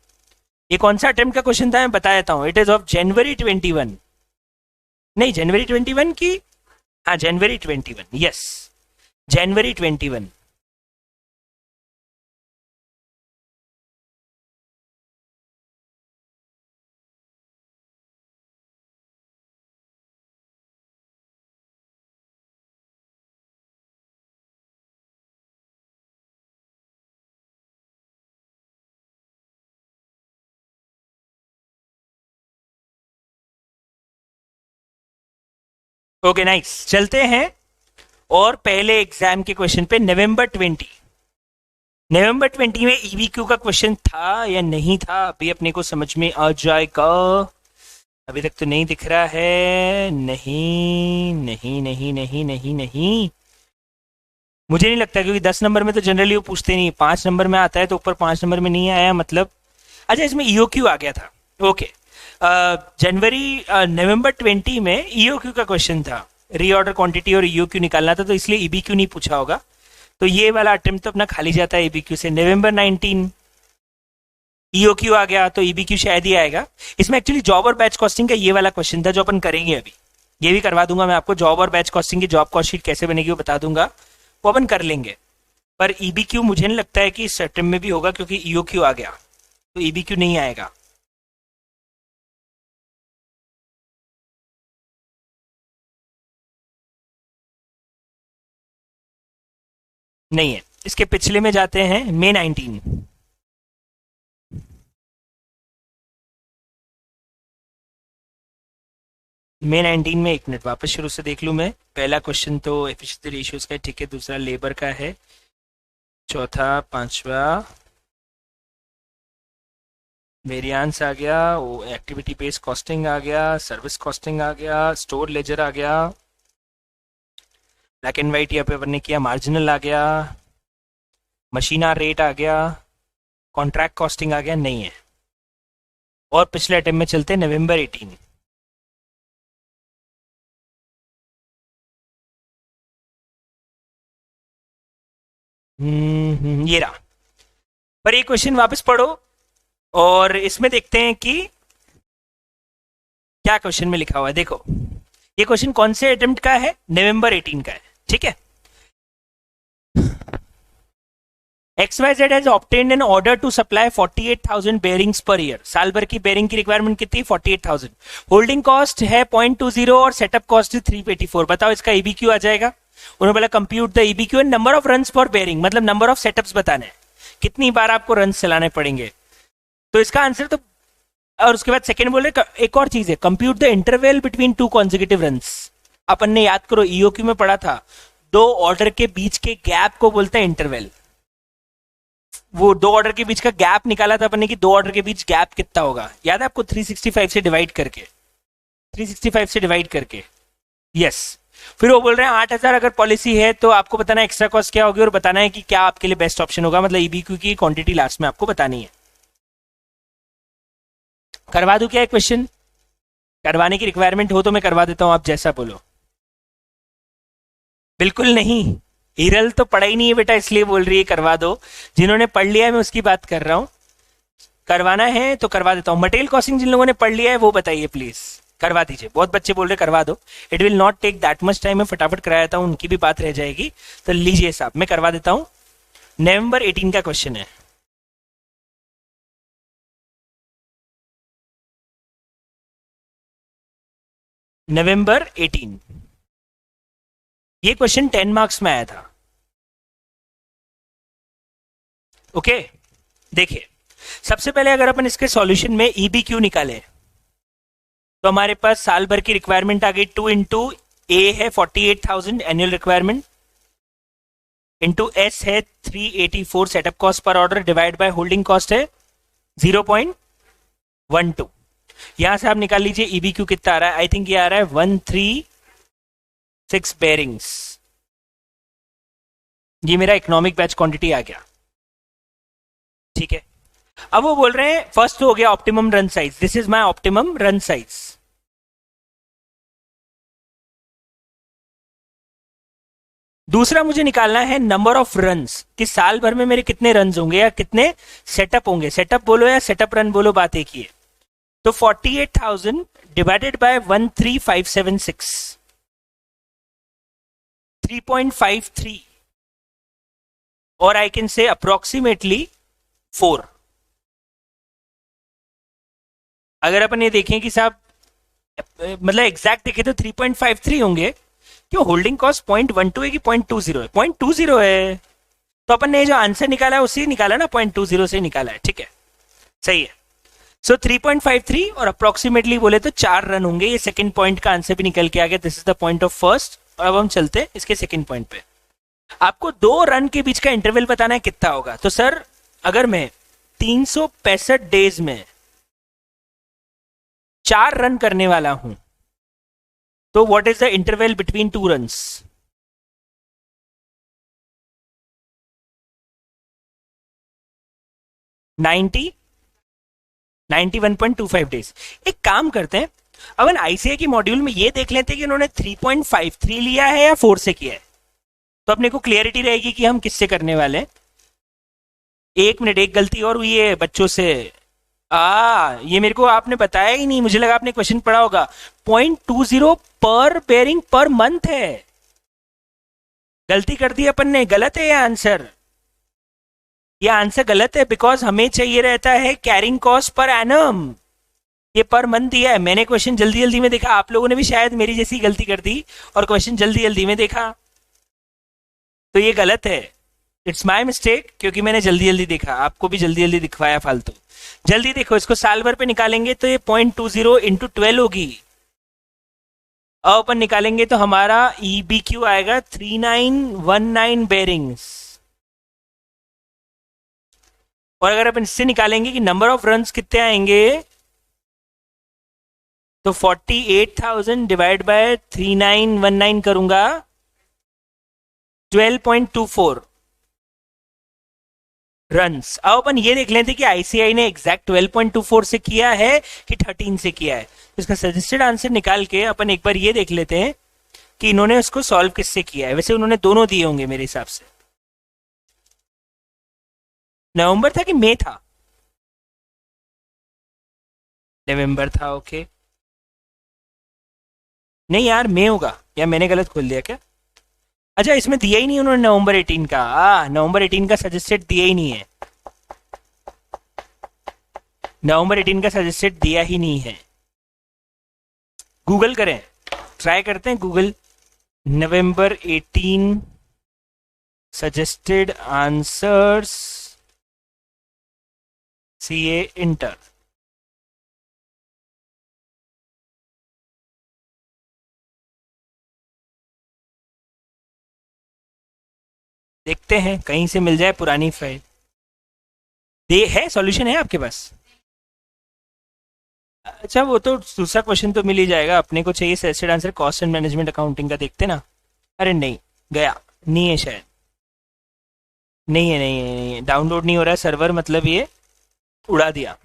[SPEAKER 1] ये कौन सा अटेम्प्ट का क्वेश्चन था मैं बता देता हूं। इट इज ऑफ जनवरी 21, नहीं जनवरी 21 की, हाँ जनवरी 21, यस जनवरी 21। ओके नाइस, चलते हैं और पहले एग्जाम के क्वेश्चन पे। नवंबर 20 में ईवीक्यू का क्वेश्चन था या नहीं था, अभी अपने को समझ में आ जाएगा। अभी तक तो नहीं दिख रहा है। नहीं नहीं नहीं नहीं नहीं नहीं, मुझे नहीं लगता, क्योंकि 10 नंबर में तो जनरली वो पूछते नहीं, 5 नंबर में आता है तो ऊपर 5 नंबर में नहीं आया मतलब। अच्छा, इसमें ईओक्यू आ गया था। ओके, नवंबर 20 में ईओक्यू का क्वेश्चन था, रीऑर्डर क्वांटिटी और ईओक्यू निकालना था, तो इसलिए ईबीक्यू नहीं पूछा होगा। तो ये वाला अटेम्प्ट तो अपना खाली जाता है ईबीक्यू से। नवंबर 19 ईओक्यू आ गया तो ईबीक्यू शायद ही आएगा। इसमें एक्चुअली जॉब और बैच कॉस्टिंग का ये वाला क्वेश्चन था जो अपन करेंगे अभी। ये भी करवा दूंगा मैं आपको, जॉब और बैच कॉस्टिंग की जॉब कॉस्ट शीट कैसे बनेगी वो बता दूंगा, वो अपन कर लेंगे। पर ईबीक्यू मुझे नहीं लगता है कि इस अटेम्प्ट में भी होगा, क्योंकि ईओक्यू आ गया तो ईबीक्यू नहीं आएगा। नहीं है। इसके पिछले में जाते हैं, मे 19। मे 19 में, 1 मिनट वापस शुरू से देख लूं मैं। पहला क्वेश्चन तो एफिशिएंसी रेशियोज का है, ठीक है। दूसरा लेबर का है, चौथा पांचवा वेरिएंस आ गया, वो एक्टिविटी बेस्ड कॉस्टिंग आ गया, सर्विस कॉस्टिंग आ गया, स्टोर लेजर आ गया, ब्लैक एंड व्हाइट यहाँ पे अपन ने किया, मार्जिनल आ गया, मशीना रेट आ गया, कॉन्ट्रैक्ट कॉस्टिंग आ गया, नहीं है। और पिछले अटेम्प्ट में चलते हैं नवंबर 18। ये रहा। पर ये क्वेश्चन वापस पढ़ो और इसमें देखते हैं कि क्या क्वेश्चन में लिखा हुआ है। देखो, ये क्वेश्चन कौन से अटेम्प्ट का है? नवंबर 18 का है, ठीक है। XYZ has obtained an order to supply 48,000 bearings per year। साल भर की बेरिंग की रिक्वायरमेंट कितनी? 48,000। होल्डिंग कॉस्ट है 0.20 और सेटअप कॉस्ट है 384। बताओ इसका ईबीक्यू आ जाएगा। उन्होंने बोला compute the EBQ and number of runs for bearing, मतलब नंबर ऑफ सेटअप्स बताने हैं, कितनी बार आपको रन्स चलाने पड़ेंगे। तो इसका आंसर तो, और उसके बाद सेकंड बोले एक और चीज है, compute the interval between 2 consecutive runs. अपन ने याद करो ईओक्यू में पढ़ा था, 2 ऑर्डर के बीच के गैप को बोलते हैं इंटरवल। वो 2 ऑर्डर के बीच का गैप निकाला था अपन ने कि 2 ऑर्डर के बीच गैप कितना होगा, याद है आपको? 365 से डिवाइड करके, 365 से डिवाइड करके, यस। फिर वो बोल रहे हैं 8,000 अगर पॉलिसी है तो आपको बताना है एक्स्ट्रा कॉस्ट क्या होगी और बताना है कि क्या आपके लिए बेस्ट ऑप्शन होगा, मतलब ईबीक्यू की क्वांटिटी लास्ट में आपको बतानी है। करवा दूं क्या क्वेश्चन? करवाने की रिक्वायरमेंट हो तो मैं करवा देता हूं, आप जैसा बोलो। बिल्कुल नहीं, हिरल तो पढ़ा ही नहीं है बेटा, इसलिए बोल रही है करवा दो। जिन्होंने पढ़ लिया है मैं उसकी बात कर रहा हूं। करवाना है तो करवा देता हूं। मटेरियल कॉस्टिंग जिन लोगों ने पढ़ लिया है वो बताइए प्लीज, करवा दीजिए। बहुत बच्चे बोल रहे करवा दो, it will not take that much time. मैं फटाफट करा देता हूं, उनकी भी बात रह जाएगी। तो लीजिए साहब, मैं करवा देता हूं। नवंबर 18 का क्वेश्चन है। नवंबर 18, ये क्वेश्चन 10 मार्क्स में आया था। ओके, देखिए सबसे पहले अगर अपन इसके सॉल्यूशन में ईबीक्यू निकाले तो हमारे पास साल भर की रिक्वायरमेंट आ गई 2 इंटू ए है 48,000 एनुअल रिक्वायरमेंट, इंटू एस है 384 setup cost per order, divide by holding cost है 0.12। यहां से आप निकाल लीजिए ईबी क्यू कितना आ रहा है, आई थिंक ये आ रहा है 136 बेरिंग्स। ये मेरा इकोनॉमिक बैच क्वांटिटी आ गया, ठीक है। अब वो बोल रहे हैं फर्स्ट हो गया optimum run size, this is my optimum run size. दूसरा मुझे निकालना है नंबर ऑफ रन्स, कि साल भर में मेरे कितने रन्स होंगे या कितने सेटअप होंगे, सेटअप बोलो या सेटअप रन बोलो, बात एक ही है। तो 48,000 डिवाइडेड बाय 13576, 3.53, और आई कैन से अप्रोक्सीमेटली 4। अगर अपन ये देखें कि साहब मतलब एग्जैक्ट देखें तो 3.53 होंगे, क्यों होल्डिंग कॉस्ट 0.12 है कि 0.20 है, 0.20 है। तो अपन ने जो आंसर निकाला है उसी निकाला ना, 0.20 से निकाला है, ठीक है, सही है। सो 3.53 और अप्रोक्सीमेटली बोले तो 4 रन होंगे। ये सेकंड पॉइंट का आंसर भी निकल के आ गया, this is the point of first. और अब हम चलते हैं इसके सेकंड पॉइंट पे। आपको 2 रन के बीच का इंटरवल बताना है कितना होगा। तो सर अगर मैं 365 डेज में 4 रन करने वाला हूं, तो what is the interval between 2 runs? Ninety 91.25 days. एक काम करते हैं, अपन आईसीआई की मॉड्यूल में ये देख लेते हैं कि उन्होंने 3.53 लिया है या 4 से किया है, तो अपने को क्लियरिटी रहेगी कि हम किससे करने वाले हैं। 1 मिनट, एक गलती और हुई है बच्चों से। ये मेरे को आपने बताया ही नहीं, मुझे लगा आपने क्वेश्चन पढ़ा होगा। 0.20 पर बेरिंग पर मंथ है, गलती कर दी अपन ने, गलत है ये आंसर। ये आंसर गलत है, बिकॉज हमें चाहिए रहता है कैरिंग कॉस्ट पर एनम। ये पर मंथ दिया है। मैंने क्वेश्चन जल्दी जल्दी में देखा, आप लोगों ने भी शायद मेरी जैसी गलती कर दी और क्वेश्चन जल्दी जल्दी में देखा, तो ये गलत है। इट्स माई मिस्टेक, क्योंकि मैंने जल्दी जल्दी देखा, आपको भी जल्दी जल्दी दिखवाया फालतू। जल्दी देखो, इसको साल भर पे निकालेंगे तो ये 0.20 इंटू 12 होगी। अब अपन निकालेंगे तो हमारा ईबी क्यू आएगा 3919 बेरिंग्स। और अगर अपन इससे निकालेंगे कि नंबर ऑफ रन्स कितने आएंगे, तो 48,000 डिवाइड बाय 3919 करूंगा 12.24 रन्स। अब अपन ये देख लेते कि आईसीआई ने एग्जैक्ट 12.24 से किया है कि 13 से किया है। तो इसका सजेस्टेड आंसर निकाल के अपन एक बार ये देख लेते हैं कि इन्होंने उसको सॉल्व किससे किया है। वैसे उन्होंने दोनों दिए होंगे मेरे हिसाब से। नवंबर था कि मई था? नवंबर था, ओके। नहीं यार, मई होगा, या मैंने गलत खोल दिया क्या? अच्छा, इसमें दिया ही नहीं उन्होंने नवंबर 18 का। नवंबर 18 का सजेस्टेड दिया ही नहीं है, नवंबर 18 का सजेस्टेड दिया ही नहीं है। गूगल करें, ट्राई करते हैं गूगल। नवंबर 18 सजेस्टेड आंसर्स सीए इंटर। देखते हैं कहीं से मिल जाए पुरानी फाइल। दे है, सॉल्यूशन है आपके पास? अच्छा, वो तो दूसरा क्वेश्चन तो मिल ही जाएगा। अपने को चाहिए suggested answer cost and management accounting का, देखते ना। अरे नहीं, गया नहीं है शायद। नहीं है, नहीं है, नहीं है, डाउनलोड नहीं हो रहा है सर्वर, मतलब ये उड़ा दिया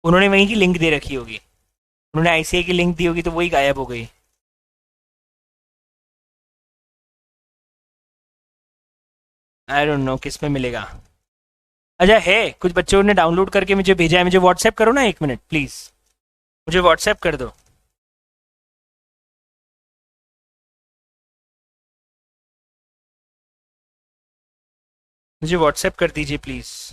[SPEAKER 1] उन्होंने। वहीं की लिंक दे रखी होगी उन्होंने, आईसीआई की लिंक दी होगी, तो वही गायब हो गई। आई डोंट नो किस में मिलेगा। अच्छा है, कुछ बच्चों ने डाउनलोड करके मुझे भेजा है। मुझे व्हाट्सएप करो ना, 1 मिनट प्लीज, मुझे व्हाट्सएप कर दो। मुझे व्हाट्सएप कर दीजिए प्लीज।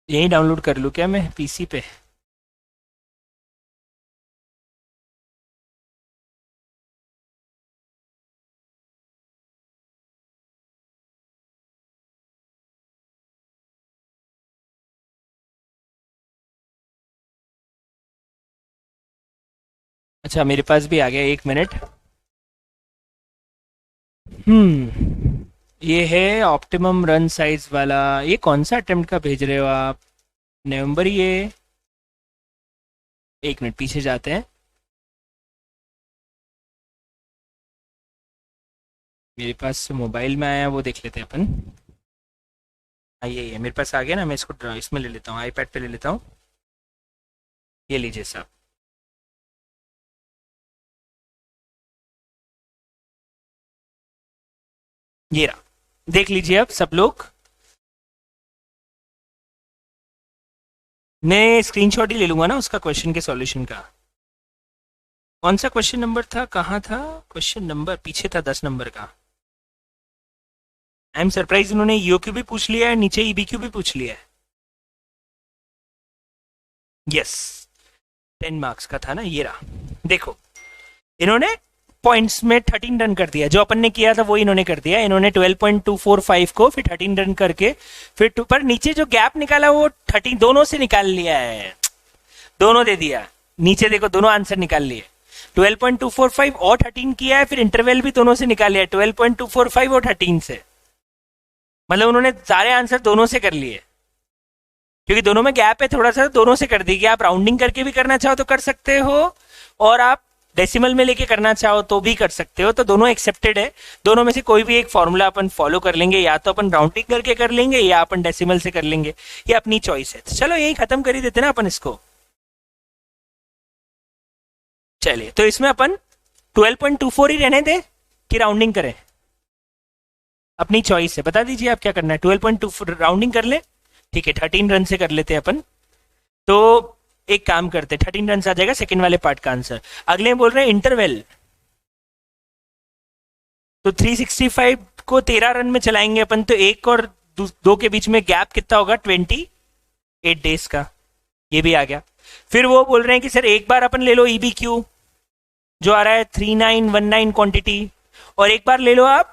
[SPEAKER 1] यही डाउनलोड कर लूँ क्या मैं पीसी पे? अच्छा, मेरे पास भी आ गया, 1 मिनट। ये है ऑप्टिमम रन साइज वाला। ये कौन सा अटेम्प्ट का भेज रहे हो आप? नवंबर, ये एक मिनट पीछे जाते हैं। मेरे पास मोबाइल में आया, वो देख लेते हैं अपन। ये मेरे पास आ गया ना, मैं इसको इसमें ले लेता हूँ, आईपैड पे ले लेता हूँ। ये लीजिए साहब। ये रहा, देख लीजिए अब सब लोग। मैं स्क्रीनशॉट ही ले लूंगा ना उसका, क्वेश्चन के सॉल्यूशन का। कौन सा क्वेश्चन नंबर था, कहाँ था क्वेश्चन नंबर? पीछे था 10 नंबर का। आई एम सरप्राइज, इन्होंने ईओक्यू भी पूछ लिया है, नीचे ईबीक्यू भी पूछ लिया है। यस, 10 मार्क्स का था ना, ये रहा। देखो, इन्होंने पॉइंट्स में 13 रन कर दिया, जो अपन ने किया था वो इन्होंने कर दिया। इन्होंने 12.245 को फिर 13 रन करके फिर पर नीचे जो गैप निकाला वो 13 दोनों से निकाल लिया है, दोनों दे दिया। नीचे देखो, दोनों आंसर निकाल लिए। 12.245 और 13 किया है, फिर इंटरवल भी दोनों से निकाल लिया, 12.245 और 13 से। मतलब उन्होंने सारे आंसर दोनों से कर लिए, क्योंकि दोनों में गैप है थोड़ा सा, दोनों से कर दी। कि आप राउंडिंग करके भी करना चाहो तो कर सकते हो, और आप डेसिमल में लेके करना चाहो तो भी कर सकते हो। तो दोनों एक्सेप्टेड है। दोनों में से कोई भी एक फॉर्मूला अपन फॉलो कर लेंगे, या तो अपन राउंडिंग करके कर लेंगे या अपन डेसिमल से कर लेंगे, ये अपनी चॉइस है। तो चलो यही खत्म कर ही देते ना अपन इसको। चलिए, तो इसमें अपन 12.24 ही रहने दें कि राउंडिंग करें? अपनी चॉइस है, बता दीजिए आप क्या करना है। 12.24 राउंडिंग कर ले, ठीक है, 13 रन से कर लेते हैं अपन। तो एक काम करते, 13 रन आ जाएगा सेकंड वाले पार्ट का आंसर। अगले बोल रहे हैं इंटरवल, तो 365 को 13 रन में चलाएंगे अपन, तो एक और दो के बीच में गैप कितना होगा? 28 डेज का। ये भी आ गया। फिर वो बोल रहे हैं कि सर एक बार अपन ले लो ईबीक्यू जो आ रहा है 3919 क्वांटिटी, और एक बार ले लो आप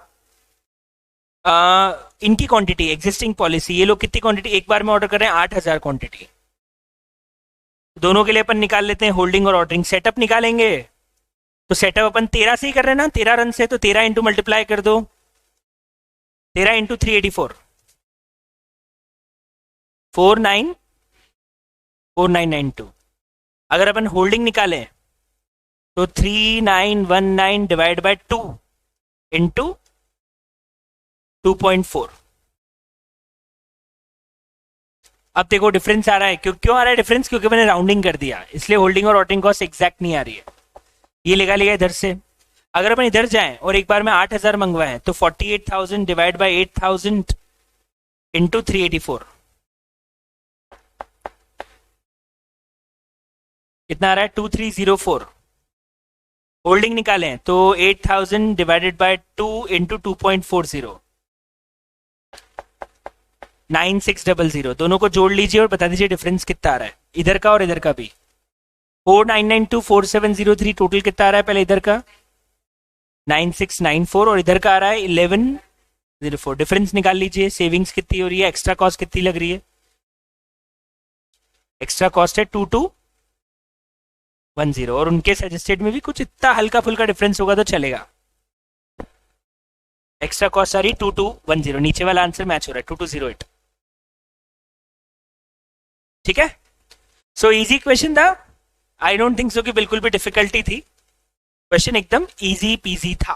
[SPEAKER 1] इनकी क्वांटिटी एग्जिस्टिंग पॉलिसी। ये लोग कितनी क्वांटिटी एक बार में ऑर्डर कर रहे हैं? 8000 क्वांटिटी। दोनों के लिए अपन निकाल लेते हैं होल्डिंग और ऑर्डरिंग। सेटअप निकालेंगे तो सेटअप अपन 13 से ही कर रहे हैं ना, 13 रन से, तो 13 इंटू मल्टीप्लाई कर दो, 13 इंटू 384, 494992। अगर अपन होल्डिंग निकालें तो 3919 डिवाइड बाय 2 इंटू 2.4। अब देखो डिफरेंस आ रहा है। क्यों आ रहा है डिफरेंस? क्योंकि मैंने राउंडिंग कर दिया, इसलिए होल्डिंग और ऑर्डरिंग कॉस्ट एग्जैक्ट नहीं आ रही है। ये लगा लिया इधर से। अगर अपन इधर जाएं और एक बार में 8000 मंगवाएं तो 48,000 डिवाइड बाय 8000 इंटू 384 कितना आ रहा है? 2304। होल्डिंग निकालें तो 8000 डिवाइडेड बाय 2 इंटू 2.40, 9600। दोनों को जोड़ लीजिए और बता दीजिए डिफरेंस कितना आ रहा है, इधर का और इधर का भी। 49924703 टोटल कितना आ रहा है? पहले इधर का 9694 और इधर का आ रहा है 1104। डिफरेंस निकाल लीजिए। सेविंग्स कितनी हो रही है, एक्स्ट्रा कॉस्ट कितनी लग रही है? एक्स्ट्रा कॉस्ट है 2210, और उनके सजेस्टेड में भी कुछ इतना हल्का फुल्का डिफरेंस होगा तो चलेगा। एक्स्ट्रा कॉस्ट आ रही 2210, नीचे वाला आंसर मैच हो रहा है 2208। ठीक है, सो इजी क्वेश्चन था। आई डोंट थिंक सो कि बिल्कुल भी डिफिकल्टी थी, क्वेश्चन एकदम इजी पीजी था।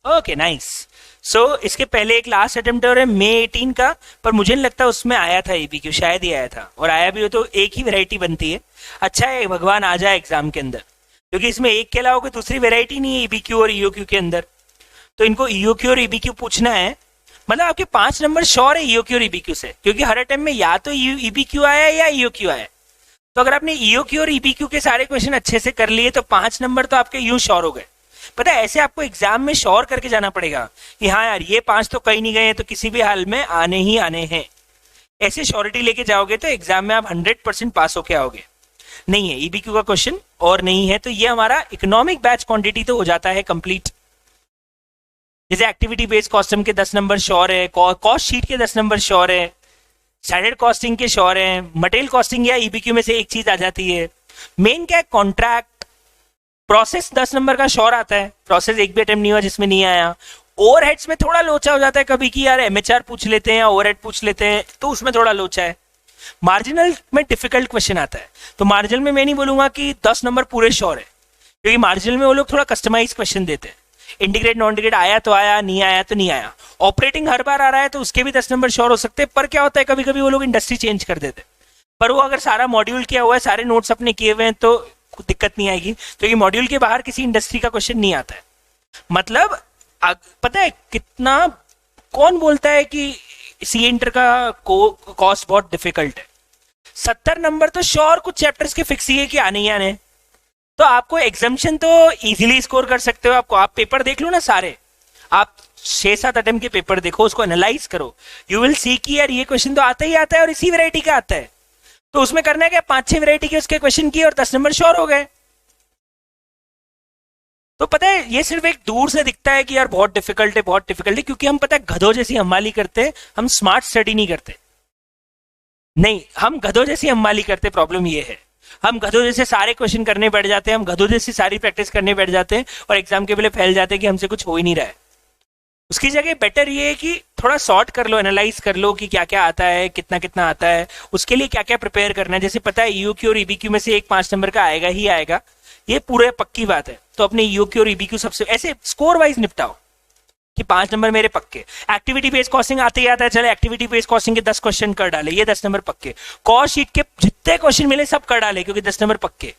[SPEAKER 1] Okay nice. सो इसके पहले एक लास्ट अटेम्प्ट और है मई 18 का, पर मुझे नहीं लगता उसमें आया था ईबीक्यू, शायद ही आया था, और आया भी हो तो एक ही वैरायटी बनती है। अच्छा है भगवान आ जाए एग्जाम के अंदर, क्योंकि इसमें एक के अलावा कोई दूसरी वैरायटी नहीं है ईबीक्यू और ईओक्यू के अंदर। तो इनको ईओक्यू और ईबीक्यू पूछना है, मतलब आपके 5 नंबर श्योर है ईओक्यू और ईबीक्यू से, क्योंकि हर अटेम्प्ट में या तो ईबीक्यू आया या ईओक्यू आया। तो अगर आपने ईओक्यू और ईबीक्यू के सारे क्वेश्चन अच्छे से कर लिए तो 5 नंबर तो आपके यूं श्योर हो गए। पता है, ऐसे आपको एग्जाम में श्योर करके जाना पड़ेगा कि हाँ यार ये 5 तो कहीं नहीं गए, तो किसी भी हाल में आने ही आने हैं। ऐसे श्योरिटी लेके जाओगे तो एग्जाम में आप 100% पास होके आओगे। नहीं है ईबीक्यू का क्वेश्चन और नहीं है, तो ये हमारा इकोनॉमिक बैच क्वांटिटी तो हो जाता है कंप्लीट। जैसे एक्टिविटी बेस्ड कॉस्टम के 10 नंबर श्योर है, कॉस्ट शीट के 10 नंबर श्योर है, स्टैंडर्ड कॉस्टिंग के श्योर है, मटेरियल कॉस्टिंग या ईबीक्यू में से एक चीज आ जाती है। मेन क्या है? कॉन्ट्रैक्ट। प्रोसेस 10 नंबर का श्योर आता है, प्रोसेस एक भी अटेम्प्ट नहीं हुआ जिसमें नहीं आया। ओवरहेड्स में थोड़ा लोचा हो जाता है कभी कि यार एमएचआर पूछ लेते हैं या ओवरहेड पूछ लेते हैं, तो उसमें थोड़ा लोचा है। मार्जिनल में डिफिकल्ट क्वेश्चन आता है, तो मार्जिनल में मैं नहीं बोलूंगा कि 10 नंबर पूरे श्योर है, क्योंकि मार्जिनल में वो लोग थोड़ा कस्टमाइज क्वेश्चन देते हैं। इंटीग्रेट नॉन इंटीग्रेट आया तो आया, नहीं आया तो नहीं आया। ऑपरेटिंग हर बार आ रहा है तो उसके भी 10 नंबर श्योर हो सकते हैं, पर क्या होता है कभी कभी वो लोग इंडस्ट्री चेंज कर देते हैं। पर वो अगर सारा मॉड्यूल किया हुआ है, सारे नोट्स अपने किए हुए हैं, तो दिक्कत नहीं आएगी, क्योंकि मॉड्यूल के बाहर किसी इंडस्ट्री का क्वेश्चन नहीं आता है। मतलब पता है कितना, कौन बोलता है कि सी इंटर का कॉस्ट बहुत डिफिकल्ट है? 70 नंबर तो श्योर कुछ चैप्टर्स के फिक्स ही है कि आने ही आने। तो आपको एग्जामिशन तो इजीली स्कोर कर सकते हो। आपको आप पेपर देख लो ना सारे, आप 6-7 अटेम्प्ट के पेपर देखो, उसको एनालाइज करो, यू विल सी कि यार ये क्वेश्चन तो आता ही आता है और इसी वैरायटी का आता है। तो उसमें करना है क्या, 5-6 वैरायटी के उसके क्वेश्चन किए और 10 नंबर श्योर हो गए। तो पता है ये सिर्फ एक दूर से दिखता है कि यार बहुत डिफिकल्ट है, बहुत डिफिकल्ट है, क्योंकि हम पता है गधों जैसी हमाली करते हैं, हम स्मार्ट स्टडी नहीं करते। नहीं, हम गधों जैसी हमाली करते, प्रॉब्लम ये है। हम गधों जैसे सारे क्वेश्चन करने बैठ जाते हैं, हम गधों जैसी सारी प्रैक्टिस करने बैठ जाते हैं और एग्जाम के पहले फैल जाते हैं कि हमसे कुछ हो ही नहीं रहा है। उसकी जगह बेटर ये है कि थोड़ा सॉर्ट कर लो, एनालाइज कर लो कि क्या क्या आता है, कितना कितना आता है, उसके लिए क्या क्या प्रिपेयर करना है। जैसे पता है ईओक्यू और ईबीक्यू में से एक 5 नंबर का आएगा ही आएगा, ये पूरे पक्की बात है। तो अपने ईओक्यू और ईबीक्यू सबसे ऐसे स्कोर वाइज निपटाओ कि 5 नंबर मेरे पक्के। एक्टिविटी बेस्ड कॉस्टिंग आते ही आता है, चले एक्टिविटी बेस्ड कॉस्टिंग के 10 क्वेश्चन कर डाले, ये 10 नंबर पक्के। कॉस्ट शीट के जितने क्वेश्चन मिले सब कर डाले, क्योंकि 10 नंबर पक्के।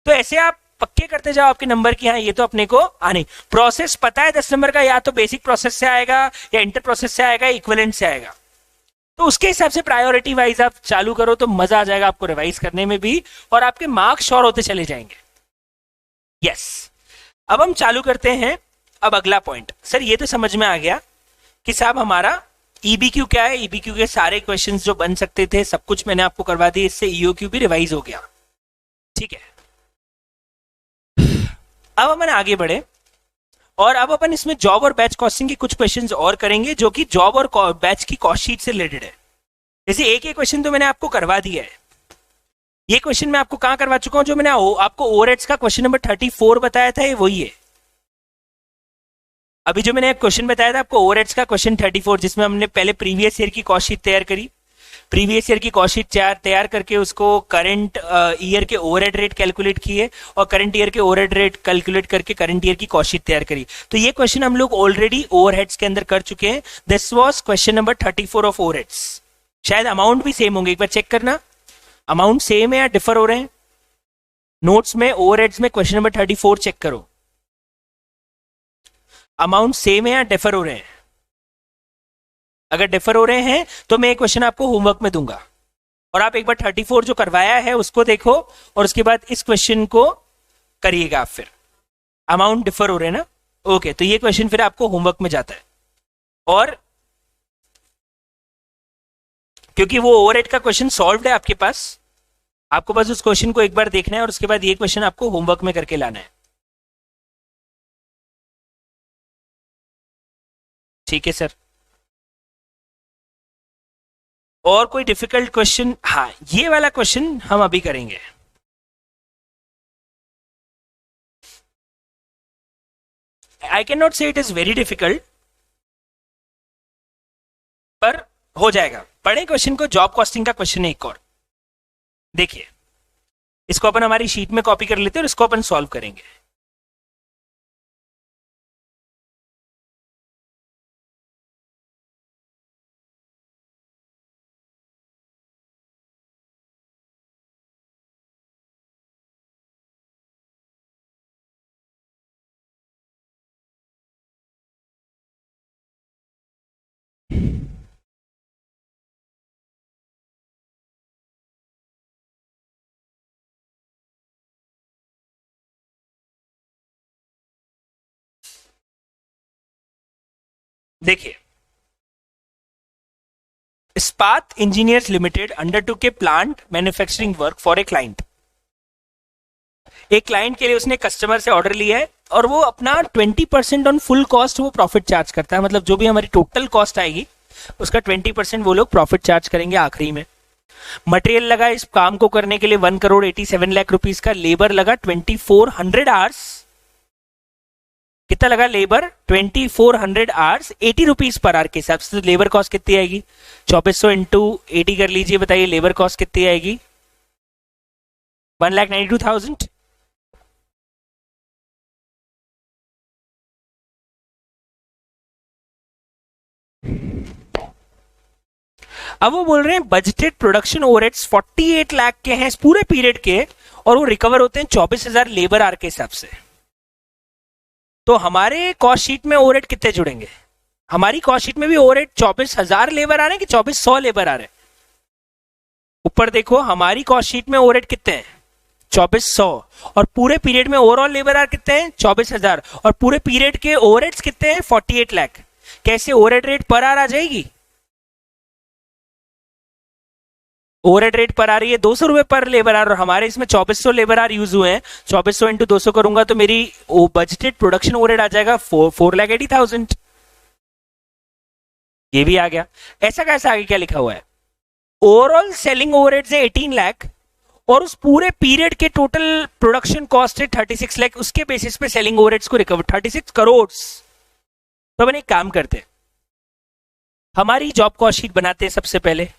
[SPEAKER 1] तो ऐसे आप पक्के करते जाओ आपके नंबर की, हाँ ये तो अपने को आने। प्रोसेस पता है 10 नंबर का, या तो बेसिक प्रोसेस से आएगा या इंटर प्रोसेस से आएगा, इक्विवेलेंट से आएगा। तो उसके हिसाब से प्रायोरिटी वाइज आप चालू करो तो मजा आ जाएगा आपको रिवाइज करने में भी, और आपके मार्क्स श्योर होते चले जाएंगे। यस, अब हम चालू करते हैं। अब अगला पॉइंट, सर ये तो समझ में आ गया कि साहब हमारा ईबीक्यू क्या है, ईबीक्यू के सारे क्वेश्चंस जो बन सकते थे सब कुछ मैंने आपको करवा दिया, इससे ईओक्यू भी रिवाइज हो गया। ठीक है, अब अपन आगे बढ़े और अब अपन इसमें जॉब और बैच कॉस्टिंग के कुछ क्वेश्चंस और करेंगे, जो कि जॉब और बैच की कॉस्ट शीट से रिलेटेड है। जैसे एक क्वेश्चन तो मैंने आपको करवा दिया है, ये क्वेश्चन मैं आपको कहां करवा चुका हूं, जो मैंने आपको ओवरहेड्स का क्वेश्चन नंबर 34 बताया था, ये वही है। अभी जो मैंने एक क्वेश्चन बताया था आपको ओवरहेड्स का क्वेश्चन 34, जिसमें हमने पहले प्रीवियस ईयर की कॉस्ट शीट तैयार करी, प्रीवियस ईयर की कॉस्ट शीट तैयार करके उसको करंट ईयर के ओवरहेड रेट कैलकुलेट किए और करंट ईयर के ओवरहेड रेट कैलकुलेट करके करंट ईयर की कॉस्ट शीट तैयार करी। तो ये क्वेश्चन हम लोग ऑलरेडी ओवरहेड्स के अंदर कर चुके हैं। This was question number 34 of overheads. शायद अमाउंट भी सेम होंगे, एक बार चेक करना अमाउंट सेम है या डिफर हो रहे हैं। नोट्स में ओवरहेड्स में क्वेश्चन नंबर 34 चेक करो, अमाउंट सेम है या डिफर हो रहे हैं। अगर डिफर हो रहे हैं तो मैं क्वेश्चन आपको होमवर्क में दूंगा, और आप एक बार 34 जो करवाया है उसको देखो और उसके बाद इस क्वेश्चन को करिएगा आप। फिर अमाउंट डिफर हो रहे हैं ना, ओके, तो ये क्वेश्चन फिर आपको होमवर्क में जाता है। और क्योंकि वो ओवरहेड का क्वेश्चन सॉल्व्ड है आपके पास, आपको बस उस क्वेश्चन को एक बार देखना है और उसके बाद ये क्वेश्चन आपको होमवर्क में करके लाना है। ठीक है सर, और कोई डिफिकल्ट क्वेश्चन? हाँ, ये वाला क्वेश्चन हम अभी करेंगे। आई कैन नॉट से इट इज वेरी डिफिकल्ट, पर हो जाएगा। पढ़े क्वेश्चन को, जॉब कॉस्टिंग का क्वेश्चन है एक और, देखिए इसको अपन हमारी शीट में कॉपी कर लेते हैं और इसको अपन सॉल्व करेंगे। देखिए, इस्पात engineers limited undertook A plant manufacturing work for a client. एक क्लाइंट के लिए उसने कस्टमर से ऑर्डर लिया है और वो अपना 20% ऑन फुल कॉस्ट वो प्रॉफिट चार्ज करता है। मतलब जो भी हमारी टोटल कॉस्ट आएगी उसका 20% वो लोग प्रॉफिट चार्ज करेंगे आखिरी में। मटेरियल लगा इस काम को करने के लिए 1,87,00,000 रुपीज का, लेबर लगा 2,400 आवर्स, कितना लगा labour 2400 hours 80 rupees per hour के हिसाब से। तो लेबर कॉस्ट कितनी आएगी 2400 इंटू 80 कर लीजिए, बताइए लेबर कॉस्ट कितनी आएगी 1,92,000। अब वो बोल रहे हैं बजटेड प्रोडक्शन ओवरहेड्स 48 लाख के हैं इस पूरे पीरियड के, और वो रिकवर होते हैं 24,000 लेबर आवर के हिसाब से। तो हमारे कॉस्ट शीट में ओवरहेड कितने जुड़ेंगे? हमारी कॉस्ट शीट में भी ओवरहेड 24,000 लेबर आ रहे हैं कि 2400 लेबर आ रहे हैं? ऊपर देखो हमारी कॉस्ट शीट में ओवरहेड कितने हैं 2400, और पूरे पीरियड में ओवरऑल लेबर आवर कितने हैं 24,000, और पूरे पीरियड के ओवरहेड्स कितने हैं 48 लाख। कैसे ओवरहेड रेट पर आवर आ जाएगी? ओवरहेड रेट पर आ रही है 200 रुपए पर लेबर आवर, और हमारे इसमें 2400 लेबर आवर यूज हुए हैं। 2400 इंटू 200 करूंगा तो मेरी बजटेड प्रोडक्शन ओवरहेड आ जाएगा 4,80,000। ये भी आ गया। ऐसा कैसा आगे क्या लिखा हुआ है? ओवरऑल सेलिंग ओवरहेड है 18 लाख, और उस पूरे पीरियड के टोटल प्रोडक्शन कॉस्ट है 36 लाख। उसके बेसिस पे सेलिंग ओवरहेड्स को रिकवर 36 करोड़। तो अपन एक काम करते हैं, हमारी जॉब कॉस्ट शीट बनाते हैं। सबसे पहले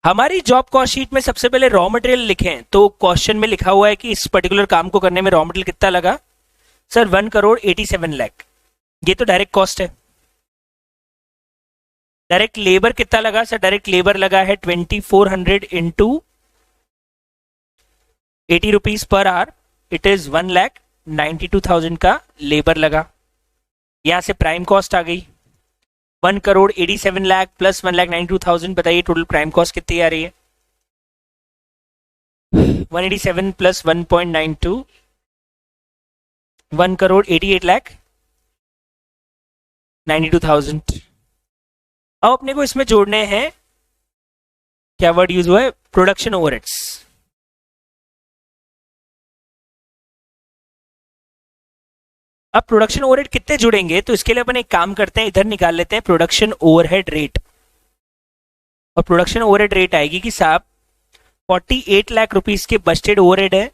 [SPEAKER 1] हमारी जॉब कॉस्ट शीट में सबसे पहले रॉ मटेरियल लिखें। तो क्वेश्चन में लिखा हुआ है कि इस पर्टिकुलर काम को करने में रॉ मटेरियल कितना लगा सर 1,87 लाख। ये तो डायरेक्ट कॉस्ट है। डायरेक्ट लेबर कितना लगा सर? डायरेक्ट लेबर लगा है 2400 into 80 rupees per hour, it is 1,92,000 का लेबर लगा। यहां से प्राइम कॉस्ट आ गई 1,87 लाख प्लस 1,92,000। बताइए टोटल प्राइम कॉस्ट कितनी आ रही है? 187 प्लस 1.92 1,88,92,000। अब अपने को इसमें जोड़ने हैं, क्या वर्ड यूज हुआ है? Production overheads. अब प्रोडक्शन ओवरहेड कितने जुड़ेंगे? तो इसके लिए अपन एक काम करते हैं, इधर निकाल लेते हैं प्रोडक्शन ओवरहेड रेट। और प्रोडक्शन ओवरहेड रेट आएगी कि साहब 48 लाख रुपीस के बजटेड ओवरहेड है,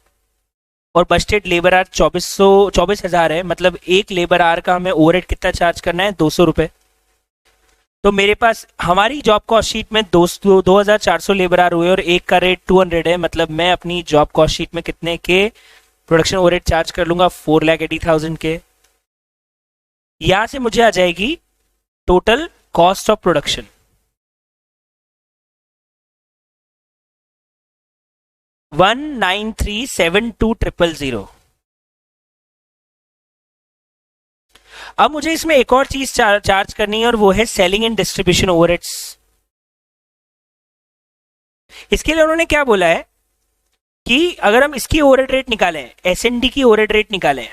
[SPEAKER 1] और बजटेड लेबर आवर 24,000 है। मतलब एक लेबर आवर का हमें ओवरहेड कितना चार्ज करना है 200 रुपए। तो मेरे पास हमारी जॉब कॉस्ट शीट में 2,400 लेबर आवर हुए और एक का रेट 200 है। मतलब मैं अपनी जॉब कॉस्ट शीट में कितने के प्रोडक्शन ओवरहेड चार्ज कर लूंगा 4,80,000 के। यहां से मुझे आ जाएगी टोटल कॉस्ट ऑफ प्रोडक्शन 1,93,72,000। अब मुझे इसमें एक और चीज चार्ज करनी है, और वो है सेलिंग एंड डिस्ट्रीब्यूशन ओवरहेड्स। इसके लिए उन्होंने क्या बोला है कि अगर हम इसकी ओवरहेड रेट निकालें, एसएनडी की ओवरहेड रेट निकालें,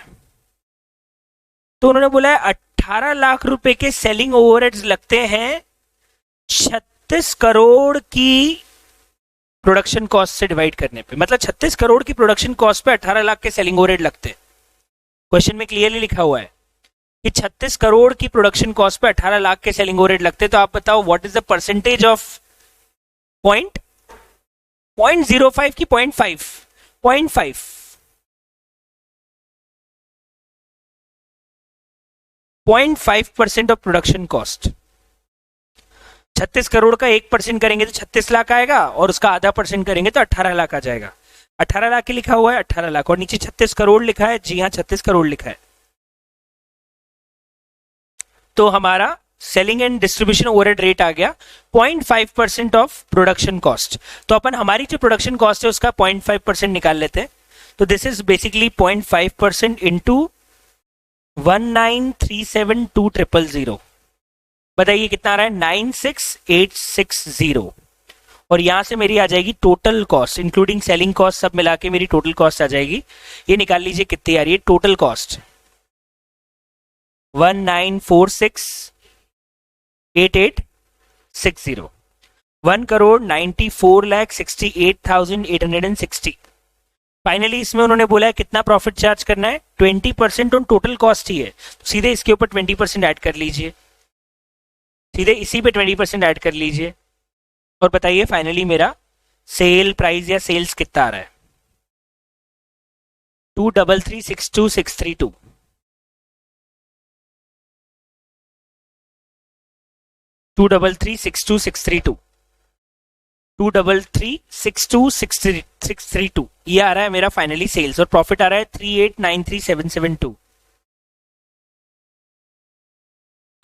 [SPEAKER 1] तो उन्होंने बोला है 18 लाख रुपए के सेलिंग ओवरहेड्स लगते हैं 36 करोड़ की प्रोडक्शन कॉस्ट से डिवाइड करने पे। मतलब 36 करोड़ की प्रोडक्शन कॉस्ट पे 18 लाख के सेलिंग ओवरहेड लगते हैं। क्वेश्चन में क्लियरली लिखा हुआ है कि 36 करोड़ की प्रोडक्शन कॉस्ट पे 18 लाख के सेलिंग ओवरहेड लगते हैं। तो आप बताओ what is the percentage of 0.05 की 0.5 0.5% ऑफ प्रोडक्शन कॉस्ट। 36 करोड़ का 1% करेंगे तो 36 लाख आएगा, और उसका आधा % करेंगे तो 18 लाख आ जाएगा। 18 लाख की लिखा हुआ है 18 लाख, और नीचे 36 करोड़ लिखा है। जी हाँ 36 करोड़ लिखा है। तो हमारा selling and distribution overhead rate आ गया 0.5% ऑफ प्रोडक्शन कॉस्ट। तो अपन हमारी जो प्रोडक्शन कॉस्ट है उसका 0.5% निकाल लेते हैं। तो दिस इज बेसिकली 0.5% इंटू 1,93,72,000। बताइए कितना आ रहा है 96,860। और यहां से मेरी आ जाएगी total cost including selling cost सब मिला के मेरी टोटल कॉस्ट आ जाएगी। ये निकाल लीजिए कितनी आ रही है टोटल कॉस्ट 1,94,688,60 1,94,68,860। फाइनली इसमें उन्होंने बोला है कितना प्रॉफिट चार्ज करना है 20% ऑन टोटल कॉस्ट ही है। तो सीधे इसके ऊपर 20% ऐड कर लीजिए, सीधे इसी पे 20% ऐड कर लीजिए, और बताइए फाइनली मेरा सेल प्राइस या सेल्स कितना आ रहा है। 23362 23362 23362 ये आ रहा है मेरा फाइनली सेल्स, और प्रॉफिट आ रहा है 3893772।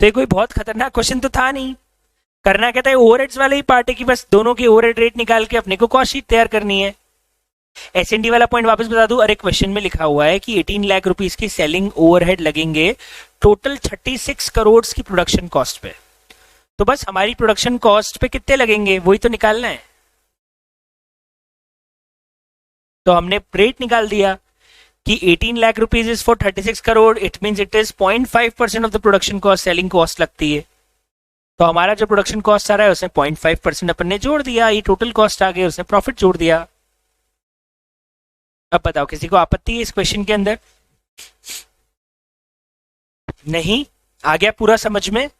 [SPEAKER 1] तो ये कोई बहुत खतरनाक क्वेश्चन तो था नहीं। करना क्या था, ओवरहेड्स वाले ही पार्ट है कि बस दोनों की ओवरहेड रेट निकाल के अपने को कॉस्ट शीट तैयार करनी है। एसएनडी वाला पॉइंट वापस बता दूं, अरे क्वेश्चन में लिखा हुआ है कि 18 लाख रुपीस की सेलिंग ओवरहेड लगेंगे टोटल 36 करोड़ की प्रोडक्शन कॉस्ट पे। तो बस हमारी प्रोडक्शन कॉस्ट पे कितने लगेंगे वही तो निकालना है। तो हमने रेट निकाल दिया कि 18 lakh rupees is for 36 crore, it means it is 0.5% of the production cost selling cost लगती है। तो हमारा जो प्रोडक्शन कॉस्ट आ रहा है उसमें 0.5% अपन ने जोड़ दिया, ये टोटल कॉस्ट आ गई, उसने प्रॉफिट जोड़ दिया। अब बताओ किसी को आपत्ति है इस क्वेश्चन के अंदर? नहीं आ गया पूरा समझ में?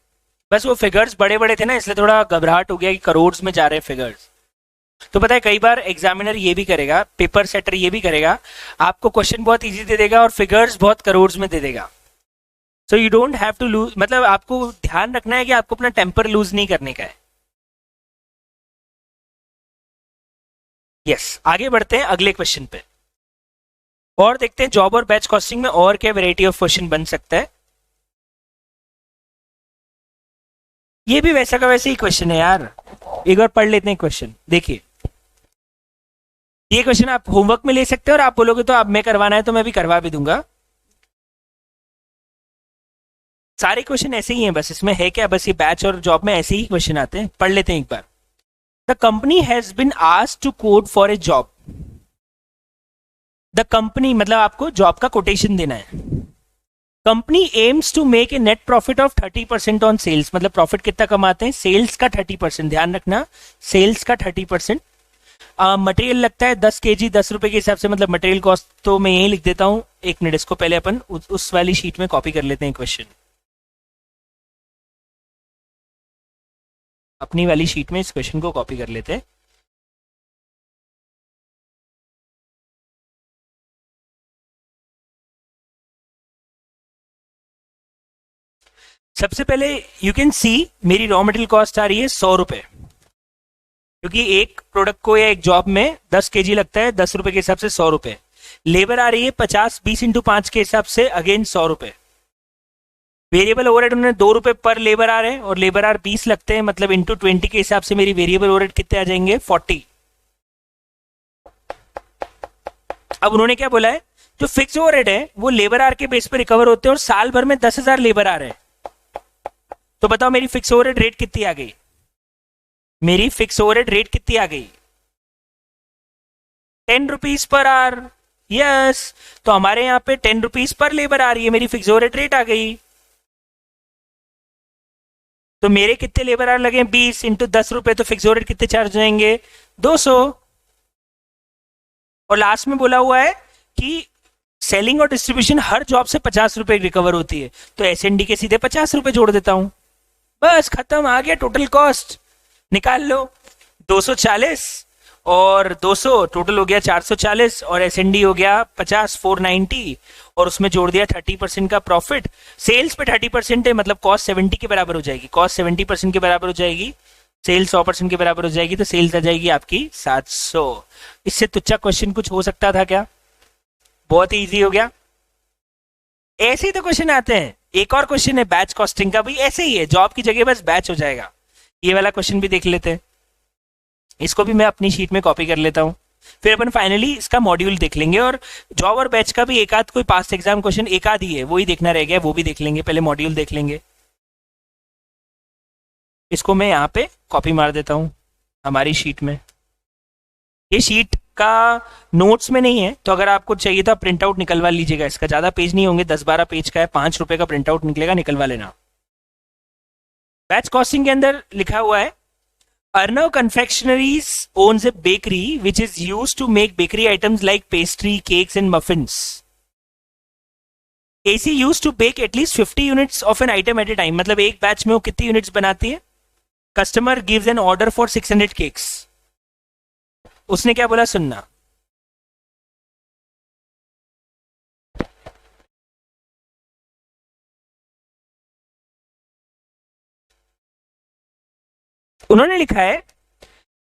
[SPEAKER 1] बस वो फिगर्स बड़े बड़े थे ना, इसलिए थोड़ा घबराहट हो गया कि करोड़ में जा रहे हैं फिगर्स। तो पता है कई बार एग्जामिनर ये भी करेगा, पेपर सेटर ये भी करेगा, आपको क्वेश्चन बहुत इजी दे देगा और फिगर्स बहुत करोड़ में दे देगा। So you don't have to lose, मतलब आपको ध्यान रखना है कि आपको अपना टेम्पर लूज नहीं करने का है। यस, आगे बढ़ते हैं अगले क्वेश्चन पे और देखते हैं जॉब और बैच कॉस्टिंग में और क्या वैरायटी ऑफ क्वेश्चन बन सकता है। ये भी वैसा का वैसे ही क्वेश्चन है यार, एक बार पढ़ लेते हैं क्वेश्चन। देखिए ये क्वेश्चन आप होमवर्क में ले सकते हो, और आप बोलोगे तो अब मैं करवाना है तो मैं भी करवा भी दूंगा। सारे क्वेश्चन ऐसे ही हैं, बस इसमें है क्या, बस ये बैच और जॉब में ऐसे ही क्वेश्चन आते हैं। पढ़ लेते हैं एक बार। The company has been asked to quote for a job. The company मतलब आपको जॉब का कोटेशन देना है। Company aims to make a net profit of 30% on sales, मतलब प्रॉफिट कितना कमाते हैं, सेल्स का 30%, ध्यान रखना सेल्स का 30%। मटेरियल लगता है 10 केजी 10 रुपए के हिसाब से, मतलब मटेरियल कॉस्ट तो मैं यही लिख देता हूं। एक मिनट, इसको पहले अपन उस वाली शीट में कॉपी कर लेते हैं क्वेश्चन, अपनी वाली शीट में इस क्वेश्चन को कॉपी कर लेते हैं। सबसे पहले यू कैन सी मेरी रॉ मटेरियल कॉस्ट आ रही है 100 रुपए, क्योंकि एक प्रोडक्ट को या एक जॉब में 10 केजी लगता है, 10 रुपए के हिसाब से 100 रुपए। लेबर आ रही है 50, 20 इंटू 5 के हिसाब से अगेन 100 रुपए। वेरिएबल ओवरहेड उन्होंने 2 रुपए पर लेबर आ रहे हैं, और लेबर आर 20 लगते हैं, मतलब इंटू 20 के हिसाब से मेरी वेरिएबल ओवरहेड कितने आ जाएंगे, 40। अब उन्होंने क्या बोला है, जो फिक्स ओवरहेड है वो लेबर आर के बेस पर रिकवर होते हैं, और साल भर में 10,000 लेबर आ रहे हैं। तो बताओ मेरी फिक्स ओवरहेड रेट कितनी आ गई, मेरी फिक्स ओवरहेड रेट कितनी आ गई, 10 रुपीज पर आवर। यस, तो हमारे यहाँ पे 10 रुपीज पर लेबर आ रही है, मेरी फिक्स ओवरहेड रेट आ गई। तो मेरे कितने लेबर आवर लगे, 20 इंटू 10 रुपए, तो फिक्स ओवरहेड कितने चार्ज जाएंगे, 200। और लास्ट में बोला हुआ है कि सेलिंग और डिस्ट्रीब्यूशन हर जॉब से 50 रुपए रिकवर होती है, तो एसएनडी के सीधे 50 रुपए जोड़ देता हूं, बस खत्म, आ गया टोटल कॉस्ट। निकाल लो, 240 और 200 टोटल हो गया 440, और एसएनडी हो गया 50, 490, और उसमें जोड़ दिया 30% का प्रॉफिट। सेल्स पे 30% है, मतलब कॉस्ट 70 के बराबर हो जाएगी, कॉस्ट 70% के बराबर हो जाएगी, सेल्स 100% के बराबर हो जाएगी, तो सेल्स आ जाएगी आपकी 700। इससे तुच्चा क्वेश्चन कुछ हो सकता था क्या? बहुत ही इजी हो गया। ऐसे ही तो क्वेश्चन आते हैं। एक और क्वेश्चन है बैच कॉस्टिंग का, भी ऐसे ही है, जॉब की जगह बस बैच हो जाएगा। ये वाला क्वेश्चन भी देख लेते हैं, इसको भी मैं अपनी शीट में कॉपी कर लेता हूं, फिर अपन फाइनली इसका मॉड्यूल देख लेंगे। और जॉब और बैच का भी एक आध कोई पास्ट एग्जाम क्वेश्चन एक आध ही है, वो ही देखना रह गया, वो भी देख लेंगे, पहले मॉड्यूल देख लेंगे। इसको मैं यहाँ पे कॉपी मार देता हूँ हमारी शीट में। ये शीट का नोट्स में नहीं है, तो अगर आपको चाहिए तो प्रिंट आउट निकलवा लीजिएगा। इसका ज्यादा पेज नहीं होंगे, 10-12 पेज का है, 5 रुपए का प्रिंट आउट निकलेगा, निकलवा लेना। बैच कॉस्टिंग के अंदर लिखा हुआ है, Arnav confectioneries owns a bakery which is used to make bakery items like pastry, cakes and muffins. AC used to bake at least 50 units of an item at a time, मतलब एक बैच में वो कितनी यूनिट्स बनाती है। Customer gives an order for 600 cakes. उसने क्या बोला, सुनना, उन्होंने लिखा है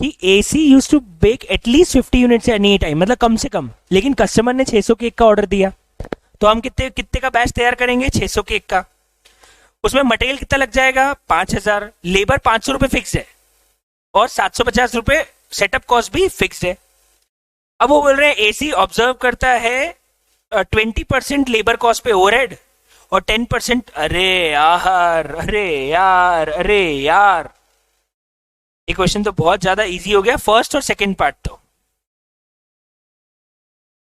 [SPEAKER 1] कि AC use to bake at least 50 units any time, मतलब कम से कम, लेकिन कस्टमर ने 600 केक का ऑर्डर दिया, तो हम कितने कितने का बैच तैयार करेंगे? 600 केक का। उसमें मटेरियल कितना लग जाएगा? 5000। लेबर 500 रुपए फिक्स है और 750 रुपए सेटअप कॉस्ट भी फिक्स है। अब वो बोल रहे हैं एसी ऑब्जर्व करता है 20% लेबर कॉस्ट पे ओवरहेड और 10%। अरे यार, अरे यार, अरे यार, ये क्वेश्चन तो बहुत ज्यादा इजी हो गया, फर्स्ट और सेकंड पार्ट तो।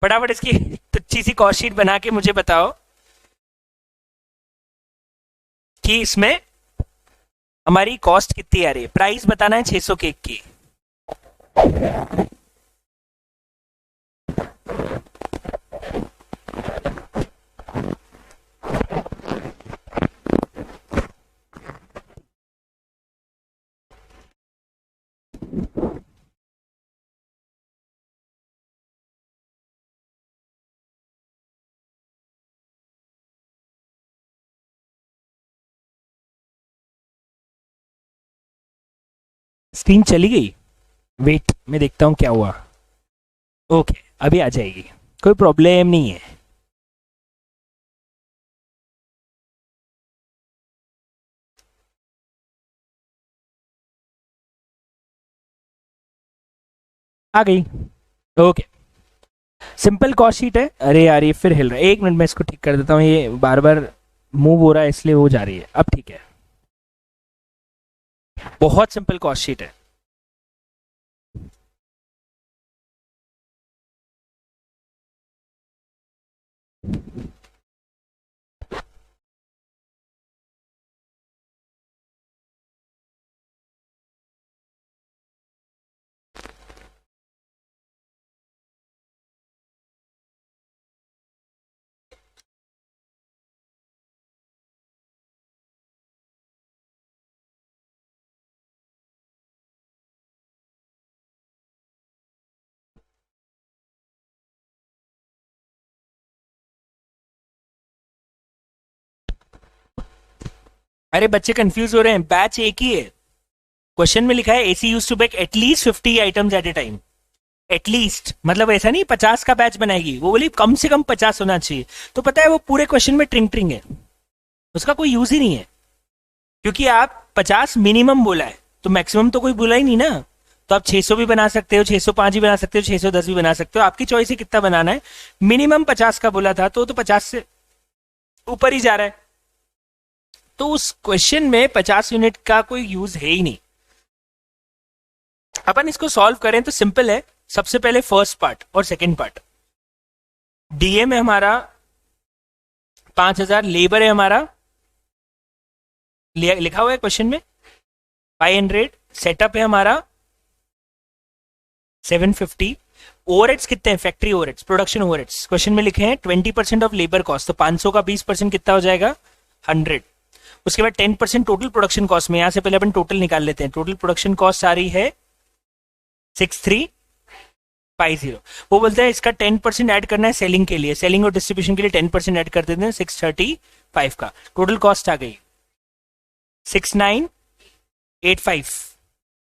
[SPEAKER 1] फटाफट इसकी अच्छी सी कॉस्ट शीट बना के मुझे बताओ कि इसमें हमारी कॉस्ट कितनी आ रही है। प्राइस बताना है 600 केक की। स्क्रीन चली गई, वेट मैं देखता हूं क्या हुआ। ओके, अभी आ जाएगी, कोई प्रॉब्लम नहीं है। आ गई। ओके, सिंपल कॉस्ट शीट है। अरे यार ये फिर हिल रहा है, एक मिनट मैं इसको ठीक कर देता हूँ, ये बार बार मूव हो रहा है इसलिए वो जा रही है। अब ठीक है, बहुत सिंपल कॉस्ट शीट है। अरे बच्चे कंफ्यूज हो रहे हैं, बैच एक ही है। क्वेश्चन में लिखा है AC use to bake at least 50 items at a time. At least मतलब ऐसा नहीं 50 का बैच बनाएगी, वो बोली कम से कम 50 होना चाहिए। तो पता है वो पूरे क्वेश्चन में ट्रिंग ट्रिंग है, उसका कोई यूज ही नहीं है, क्योंकि आप 50 मिनिमम बोला है तो मैक्सिमम तो कोई बोला ही नहीं ना। तो आप 600 भी बना सकते हो, 605 भी बना सकते हो, 610 भी बना सकते हो, आपकी चॉइस है कितना बनाना है। मिनिमम 50 का बोला था तो 50 से ऊपर ही जा रहा है, तो उस क्वेश्चन में 50 यूनिट का कोई यूज है ही नहीं। अपन इसको सॉल्व करें तो सिंपल है। सबसे पहले फर्स्ट पार्ट और सेकंड पार्ट। डीए में हमारा 5000, लेबर है हमारा लिखा हुआ है क्वेश्चन में 500, सेटअप है हमारा 750। ओवरहेड्स कितने हैं? Factory overheads, production overheads question में लिखे हैं 20% ऑफ लेबर कॉस्ट, तो 500 का 20% कितना हो जाएगा? 100। उसके बाद 10% टोटल प्रोडक्शन कॉस्ट में, यहां से पहले अपन टोटल निकाल लेते हैं। टोटल प्रोडक्शन कॉस्ट आ रही है 6350। वो बोलते हैं इसका 10% ऐड करना है सेलिंग के लिए, सेलिंग और डिस्ट्रीब्यूशन के लिए 10% ऐड कर देते हैं, 635 का। टोटल कॉस्ट आ गई 6985।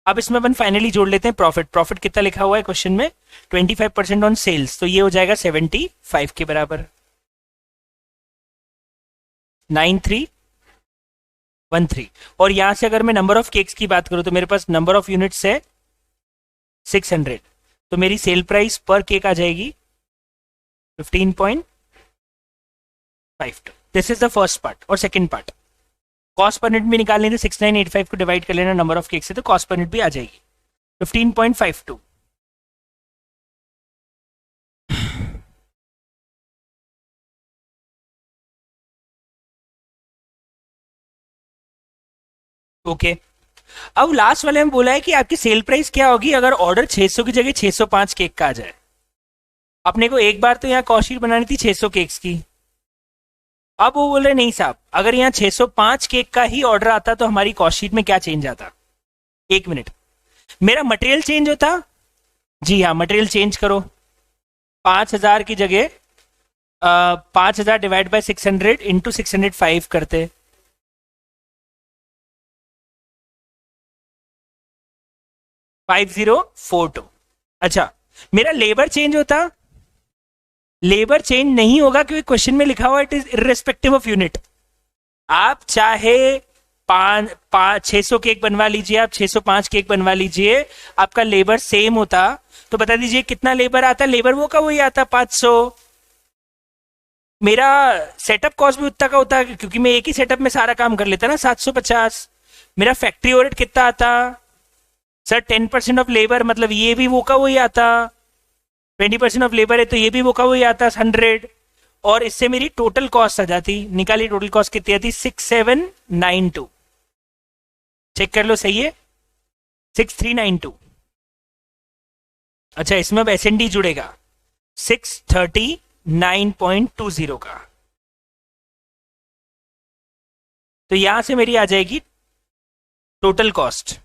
[SPEAKER 1] अब इसमें अपन फाइनली जोड़ लेते हैं प्रॉफिट। प्रॉफिट कितना लिखा हुआ है क्वेश्चन में? 25% ऑन सेल्स, तो ये हो जाएगा 75 के बराबर, 9313। और यहां से अगर मैं नंबर ऑफ केक्स की बात करूं तो मेरे पास नंबर ऑफ यूनिट्स है 600, तो मेरी सेल प्राइस पर केक आ जाएगी 15.52। This is the first part. और second part, cost per unit भी निकाल लेंगे, 6985 को डिवाइड कर लेना नंबर ऑफ केक से, तो कॉस्ट पर यूनिट भी आ जाएगी 15.52। ओके, अब लास्ट वाले में बोला है कि आपकी सेल प्राइस क्या होगी अगर ऑर्डर 600 की जगह 605 केक का आ जाए। अपने को एक बार तो यहाँ कॉस्ट शीट बनानी थी 600 केक्स की। अब वो बोल रहे नहीं साहब, अगर यहाँ 605 केक का ही ऑर्डर आता तो हमारी कॉस्ट शीट में क्या चेंज आता? एक मिनट, मेरा मटेरियल चेंज होता? जी हाँ, मटेरियल चेंज करो। 5000 की जगह 5000 डिवाइड बाय 600 इंटू 605 करते, 5042। अच्छा, मेरा लेबर चेंज होता, लेबर चेंज नहीं होगा क्योंकि क्वेश्चन में लिखा हुआ it is irrespective of unit. आप चाहे 600 केक बनवा लीजिए, आप 605 केक बनवा लीजिए, आपका लेबर सेम होता तो बता दीजिए कितना लेबर आता, लेबर वो का वही आता 500। मेरा सेटअप कॉस्ट भी उतना का होता क्योंकि मैं एक ही सेटअप में सारा काम कर लेता ना, 750। मेरा फैक्ट्री ओवरहेड कितना आता सर, 10% ऑफ लेबर, मतलब ये भी वो का वही आता, 20% ऑफ लेबर है तो ये भी वो का वही आता 100। और इससे मेरी टोटल कॉस्ट आ जाती, निकाली टोटल कॉस्ट कितनी आती 6792। चेक कर लो सही है 6392। अच्छा, इसमें अब एसएनडी जुड़ेगा 639.20 का, तो यहां से मेरी आ जाएगी टोटल कॉस्ट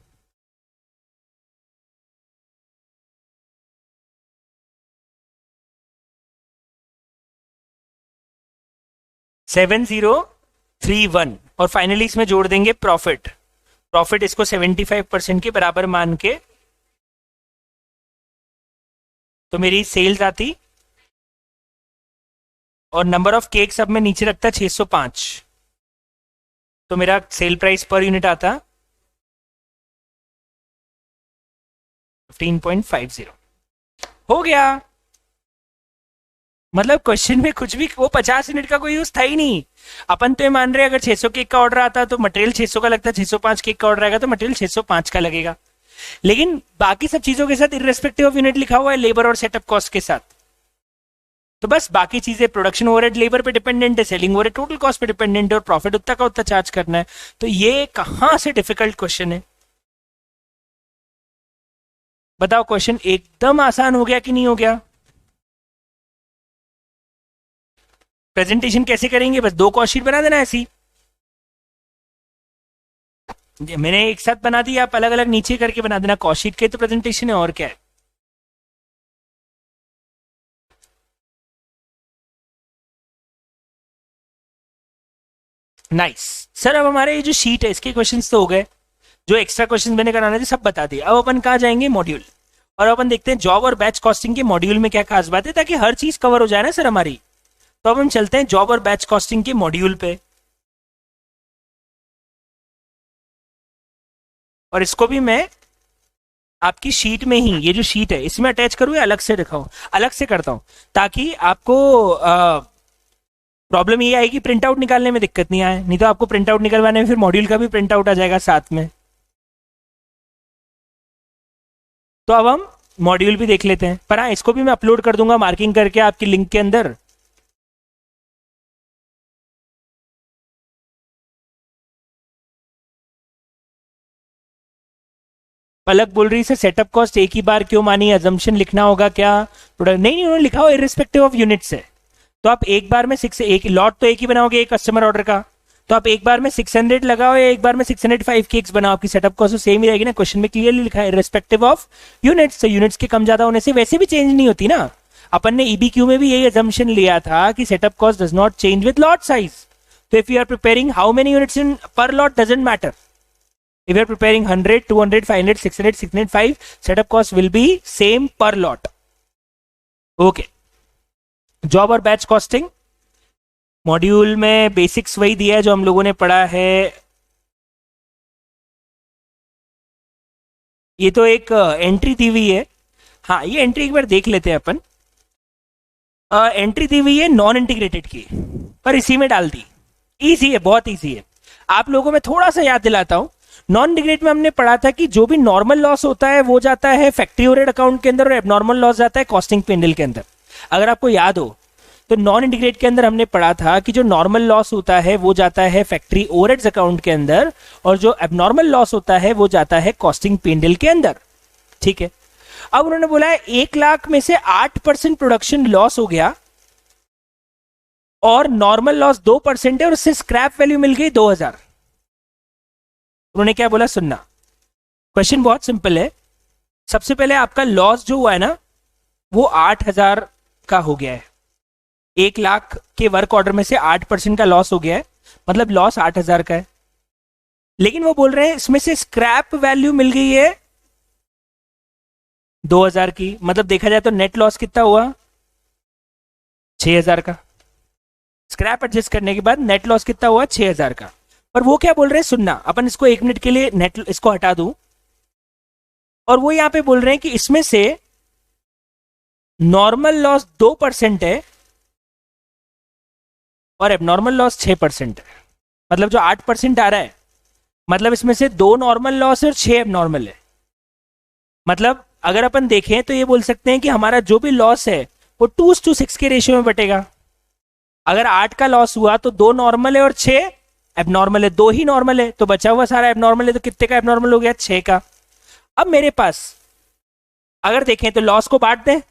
[SPEAKER 1] 7031। और फाइनली इसमें जोड़ देंगे प्रॉफिट, प्रॉफिट इसको 75% के बराबर मान के, तो मेरी सेल्स आती और नंबर ऑफ केक्स अब मैं नीचे रखता 605, तो मेरा सेल प्राइस पर यूनिट आता 15.50। हो गया। मतलब क्वेश्चन में कुछ भी, वो 50 यूनिट का कोई यूज था ही नहीं। अपन तो ये मान रहे अगर 600 केक का ऑर्डर आता तो मटेरियल 600 का लगता, 605 केक का ऑर्डर आएगा तो मटेरियल 605 का लगेगा। लेकिन बाकी सब चीजों के साथ इररेस्पेक्टिव ऑफ यूनिट लिखा हुआ है लेबर और सेटअप कॉस्ट के साथ, तो बस बाकी चीजें प्रोडक्शन ओवरहेड लेबर पे डिपेंडेंट है, सेलिंग ओवरहेड टोटल कॉस्ट पे डिपेंडेंट है और प्रॉफिट उतना का उतना चार्ज करना है। तो ये कहां से डिफिकल्ट क्वेश्चन है बताओ? क्वेश्चन एकदम आसान हो गया कि नहीं हो गया? प्रेजेंटेशन कैसे करेंगे? बस 2 कॉस्ट शीट बना देना ऐसी, मैंने एक साथ बना दी, आप अलग अलग नीचे करके बना देना। कॉस्ट शीट के तो प्रेजेंटेशन है और क्या है। नाइस सर, अब हमारे ये जो शीट है इसके क्वेश्चंस तो हो गए, जो एक्स्ट्रा क्वेश्चंस मैंने कराने थे सब बता दिए। अब अपन कहाँ जाएंगे? मॉड्यूल। और अपन देखते हैं जॉब और बैच कॉस्टिंग के मॉड्यूल में क्या खास बात है, ताकि हर चीज कवर हो जाए ना सर हमारी। तो अब हम चलते हैं जॉब और बैच कॉस्टिंग के मॉड्यूल पे, और इसको भी मैं आपकी शीट में ही, ये जो शीट है इसमें अटैच करूँ या अलग से दिखाऊं? अलग से करता हूं ताकि आपको प्रॉब्लम ये आएगी प्रिंट आउट निकालने में दिक्कत नहीं आए, नहीं तो आपको प्रिंट आउट निकलवाने में फिर मॉड्यूल का भी प्रिंट आउट आ जाएगा साथ में। तो अब हम मॉड्यूल भी देख लेते हैं, पर हाँ इसको भी मैं अपलोड कर दूंगा मार्किंग करके आपकी लिंक के अंदर। पलक बोल रही है सेटअप कॉस्ट एक ही बार क्यों मानी, अजम्पशन लिखना होगा क्या? नहीं, उन्होंने लिखा हो इररिस्पेक्टिव ऑफ यूनिट से। तो आप एक बार में एक लॉट तो एक ही बनाओगे एक कस्टमर ऑर्डर का, तो आप एक बार में 600 लगाओ या एक बार में 605 केक्स बनाओ, आपकी सेटअप कॉस्ट तो सेम ही रहेगी ना। क्वेश्चन में क्लियरली लिखा है इररिस्पेक्टिव ऑफ यूनिट्स, तो यूनिट्स के कम ज्यादा होने से वैसे भी चेंज नहीं होती ना। अपन ने ईबीक्यू में भी यही अजम्पशन लिया था कि setup cost does not change with lot size. तो if you are preparing how many units in per lot doesn't matter. If you are preparing 100, 200, 500, 600, 605, setup cost will be same per lot. Okay. Job और बैच कॉस्टिंग मॉड्यूल में बेसिक्स वही दिया है जो हम लोगों ने पढ़ा है। ये तो एक एंट्री दी हुई है, हाँ ये एंट्री एक बार देख लेते हैं अपन। एंट्री दी हुई है नॉन इंटीग्रेटेड की, पर इसी में डाल दी। इजी है, बहुत इजी है। आप लोगों में थोड़ा सा याद दिलाता हूं, नॉन इंटीग्रेट में हमने पढ़ा था कि जो भी नॉर्मल लॉस होता है वो जाता है फैक्ट्री ओवरहेड अकाउंट के अंदर और एबनॉर्मल लॉस जाता है कॉस्टिंग पेंडल के अंदर। अगर आपको याद हो तो नॉन इंटीग्रेट के अंदर हमने पढ़ा था कि जो नॉर्मल लॉस होता है वो जाता है फैक्ट्री ओवरहेड्स अकाउंट के अंदर और जो एबनॉर्मल लॉस होता है वो जाता है कॉस्टिंग पेंडल के अंदर। ठीक है, अब उन्होंने बोला है 1 लाख में से 8% प्रोडक्शन लॉस हो गया और नॉर्मल लॉस 2% है और उससे स्क्रैप वैल्यू मिल गई 2000। उन्होंने क्या बोला सुनना, क्वेश्चन बहुत सिंपल है। सबसे पहले आपका लॉस जो हुआ है ना वो 8000 का हो गया है। 1 लाख के वर्क ऑर्डर में से 8% का लॉस हो गया है, मतलब लॉस 8000 का है। लेकिन वो बोल रहे हैं इसमें से स्क्रैप वैल्यू मिल गई है 2000 की, मतलब देखा जाए तो नेट लॉस कितना हुआ, 6000 का। स्क्रैप एडजस्ट करने के बाद नेट लॉस कितना हुआ, 6000 का। पर वो क्या बोल रहे हैं, सुनना, अपन इसको 1 मिनट के लिए नेट इसको हटा दूं, और वो यहां पे बोल रहे हैं कि इसमें से नॉर्मल लॉस 2% है और एबनॉर्मल लॉस 6% है। मतलब जो 8% आ रहा है, मतलब इसमें से 2 नॉर्मल लॉस है और 6 एबनॉर्मल है। मतलब अगर अपन देखें तो ये बोल सकते हैं कि हमारा जो भी लॉस है वो 2:6 के रेशियो में बटेगा। अगर 8 का लॉस हुआ तो 2 नॉर्मल है और 6 एबनॉर्मल है, 2 ही नॉर्मल है तो बचा हुआ सारा एबनॉर्मल है, तो कितने का एबनॉर्मल हो गया, 6 का। अब मेरे पास अगर देखें तो लॉस को बांट दें,